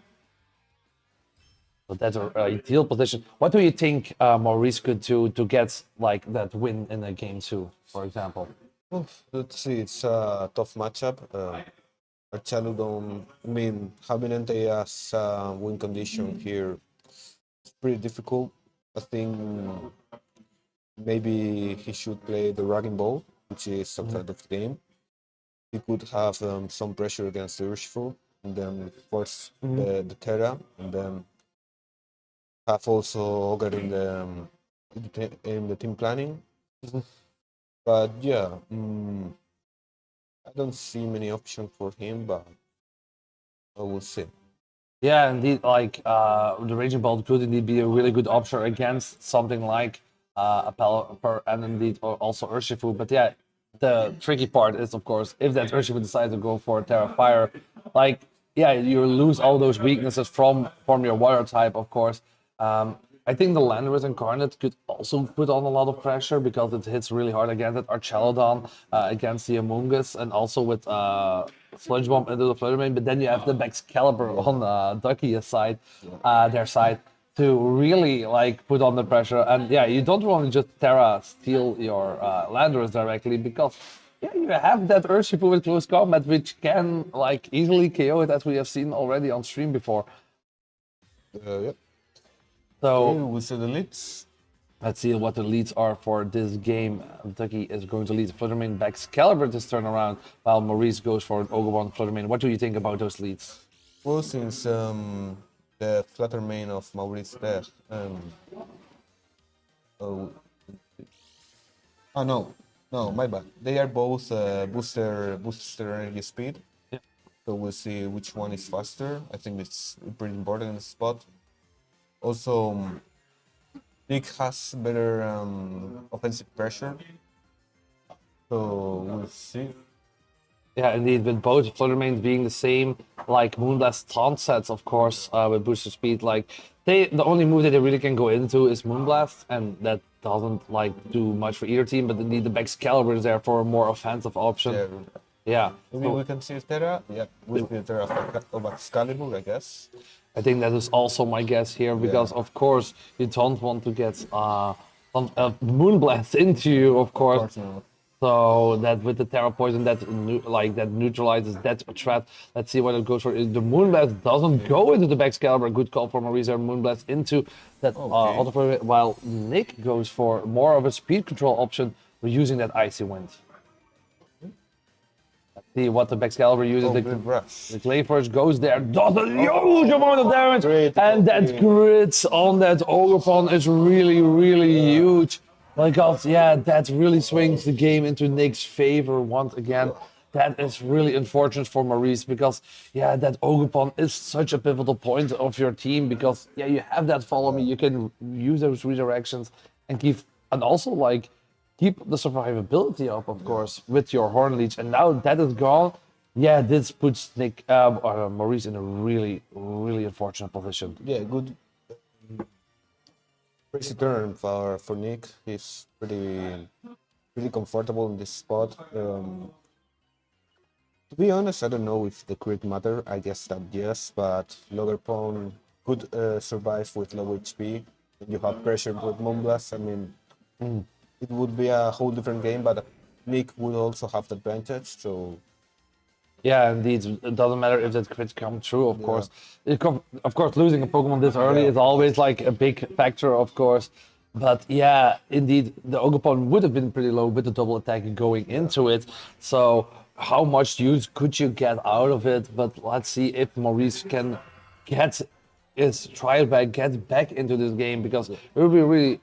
that's an ideal position. What do you think Maurice could do to get like that win in a game 2, for example? Let's see, it's a tough matchup. Archaludon, I mean, having Ante as win condition here is pretty difficult. I think maybe he should play the Raging Ball, which is outside of the game. He could have some pressure against the Urshifu, and then force the Terra, and then have also Ogre in the team planning. But yeah, I don't see many options for him, but I will see. Yeah, indeed, like the Raging Ball could indeed be a really good option against something like a Pelipper and indeed also Urshifu. But yeah, the tricky part is, of course, if that Urshifu decides to go for Terra Fire, like, yeah, you lose all those weaknesses from your water type, of course. I think the Landorus Incarnate could also put on a lot of pressure because it hits really hard against it. Archelodon against the Amoonguss, and also with Sludge Bomb into the Fluttermane. But then you have the Excalibur on Ducky's side, their side, to really like put on the pressure. And yeah, you don't want to just Terra steal your Landorus directly because yeah, you have that Urshifu with close combat, which can like easily KO it, as we have seen already on stream before. Yep. So Okay, we'll see the leads. let's see what the leads are for this game. Ducky is going to lead Fluttermane, Excalibur this turn around, while Maurice goes for an Ogerwon Fluttermane. What do you think about those leads? Well, since the Fluttermane of Maurice there. Oh, no, my bad. They are both booster energy speed. Yeah. So we'll see which one is faster. I think it's pretty important in the spot. Also, Nick has better offensive pressure. So we'll see. Yeah, indeed, with both Fluttermanes being the same, like Moonblast taunt sets, of course, with booster speed, like the only move that they really can go into is Moonblast, and that doesn't like do much for either team, but they need the Excalibur there for a more offensive option. Yeah. Yeah. Maybe we can see Terra. Yeah, with the Terra of Excalibur, I guess. I think that is also my guess here, because of course you don't want to get Moonblast into you, of course. Not. So that with the Terra Poison, that neutralizes that threat. Let's see what it goes for. The Moonblast doesn't go into the Excalibur. Good call for Maurice. Moonblast into that auto, while Nick goes for more of a speed control option using that Icy Wind. Let's see what the Excalibur uses. The Clayforge goes there, does a huge amount of damage, and that grit on that Ogerpon is really, really huge. Because, yeah, that really swings the game into Nick's favor once again. That is really unfortunate for Maurice because, yeah, that Ogerpon is such a pivotal point of your team because, yeah, you have that follow me, you can use those redirections and keep the survivability up, of course, with your Horn Leech. And now that is gone, yeah, this puts Maurice in a really, really unfortunate position. Yeah, good. Crazy turn for Nick. He's pretty comfortable in this spot. To be honest, I don't know if the crit matter. I guess that yes, but Logerpon could survive with low HP. You have pressure with Moonblast. I mean, it would be a whole different game, but Nick would also have the advantage. So. Yeah, indeed. It doesn't matter if that crits come true, of course. Of course, losing a Pokemon this early is always like a big factor, of course. But yeah, indeed, the Ogerpon would have been pretty low with the double attack going into it. So how much use could you get out of it? But let's see if Maurice can get back into this game, because it would be really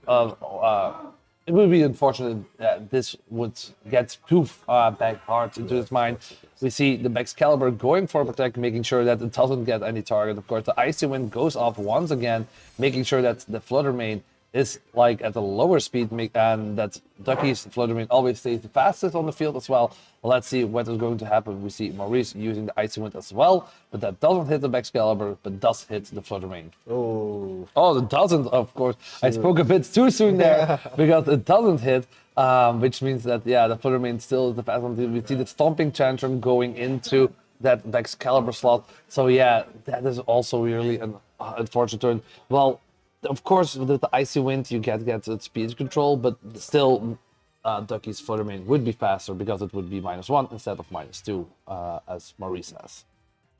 it would be unfortunate that this would get too back hard into his mind. We see the Excalibur going for protect, making sure that it doesn't get any target. Of course, the Icy Wind goes off once again, making sure that the Fluttermane is like at a lower speed, and that Ducky's Fluttermane always stays the fastest on the field as well. Let's see what is going to happen. We see Maurice using the Icy Wind as well, but that doesn't hit the Excalibur, but does hit the Fluttermane. Oh, it doesn't, of course. I spoke a bit too soon there, because it doesn't hit, which means that, yeah, the Fluttermane still is the fastest. We see the Stomping Tantrum going into that Excalibur slot. So, yeah, that is also really an unfortunate turn. Well, of course, with the Icy Wind, you get speed control, but still, Ducky's Fluttermane would be faster because it would be -1 instead of -2, as Maurice has.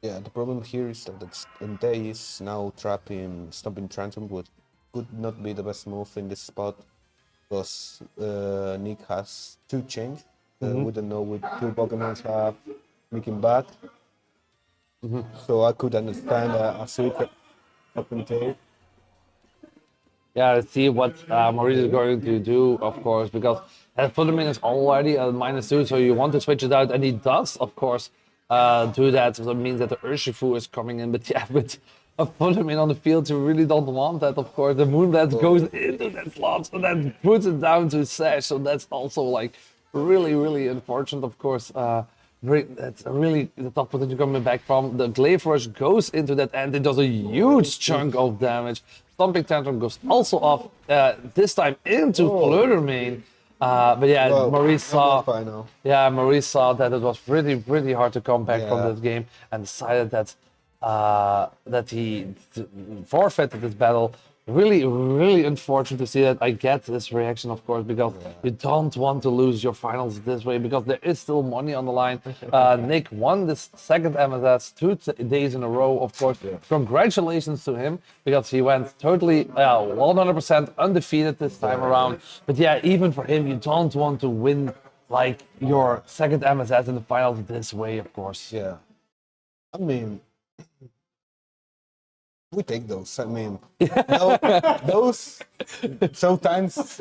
Yeah, the problem here is that Entei is now trapped in Stomping Tantrum, which could not be the best move in this spot because Nick has 2 change. We don't know which 2 Pokemon have making back. So I could understand a switch of Entei. Yeah, let's see what Maurice is going to do, of course, because that Fluttermane is already at -2, so you want to switch it out, and he does, of course, do that. So it means that the Urshifu is coming in, but yeah, with a Fluttermane on the field, you really don't want that, of course. The Moonblast goes into that slot, so that puts it down to Sash, so that's also like really unfortunate, of course. That's really the tough position coming back from. The Glaive Rush goes into that and it does a huge chunk of damage. Stomping Tantrum goes also off, this time into Fluttermane. But yeah, Well, Maurice saw. final. Yeah, Maurice saw that it was pretty hard to come back from Yeah. this game and decided that he forfeited this battle. Really unfortunate to see that. I get this reaction, of course, because you don't want to lose your finals this way because there is still money on the line. Nick won this second MSS 2 days in a row, of course. Congratulations to him because he went totally 100% undefeated this time around. But yeah, even for him, you don't want to win like your second MSS in the finals this way, of course. Yeah. I mean, we take those. I mean, those sometimes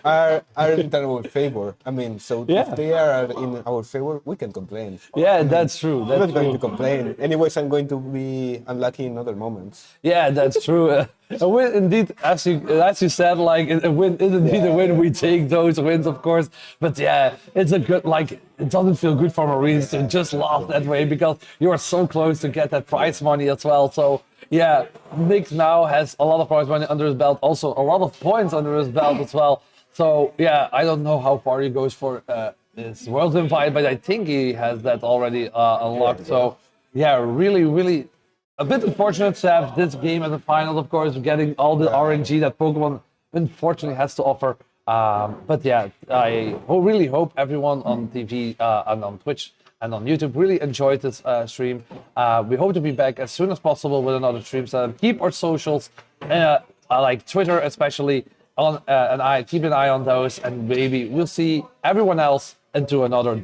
are in our favor. I mean, so Yeah. if they are in our favor, we can complain. Yeah, that's true. I'm That's not going to true. complain. Anyways, I'm going to be unlucky in other moments. Yeah, that's true. A win, indeed, as you said, like a win is indeed a win. We take those wins, of course. But yeah, it's a good like. It doesn't feel good for Maurice to just laugh that way because you are so close to get that prize money as well. So yeah, Nick now has a lot of prize money under his belt. Also, a lot of points under his belt as well. So yeah, I don't know how far he goes for his World Invite, but I think he has that already unlocked. So yeah, really. A bit unfortunate to have this game as a final, of course, getting all the RNG that Pokemon unfortunately has to offer. But yeah, I really hope everyone on TV and on Twitch and on YouTube really enjoyed this stream. We hope to be back as soon as possible with another stream. So keep our socials, like Twitter especially, on and keep an eye on those. And maybe we'll see everyone else into another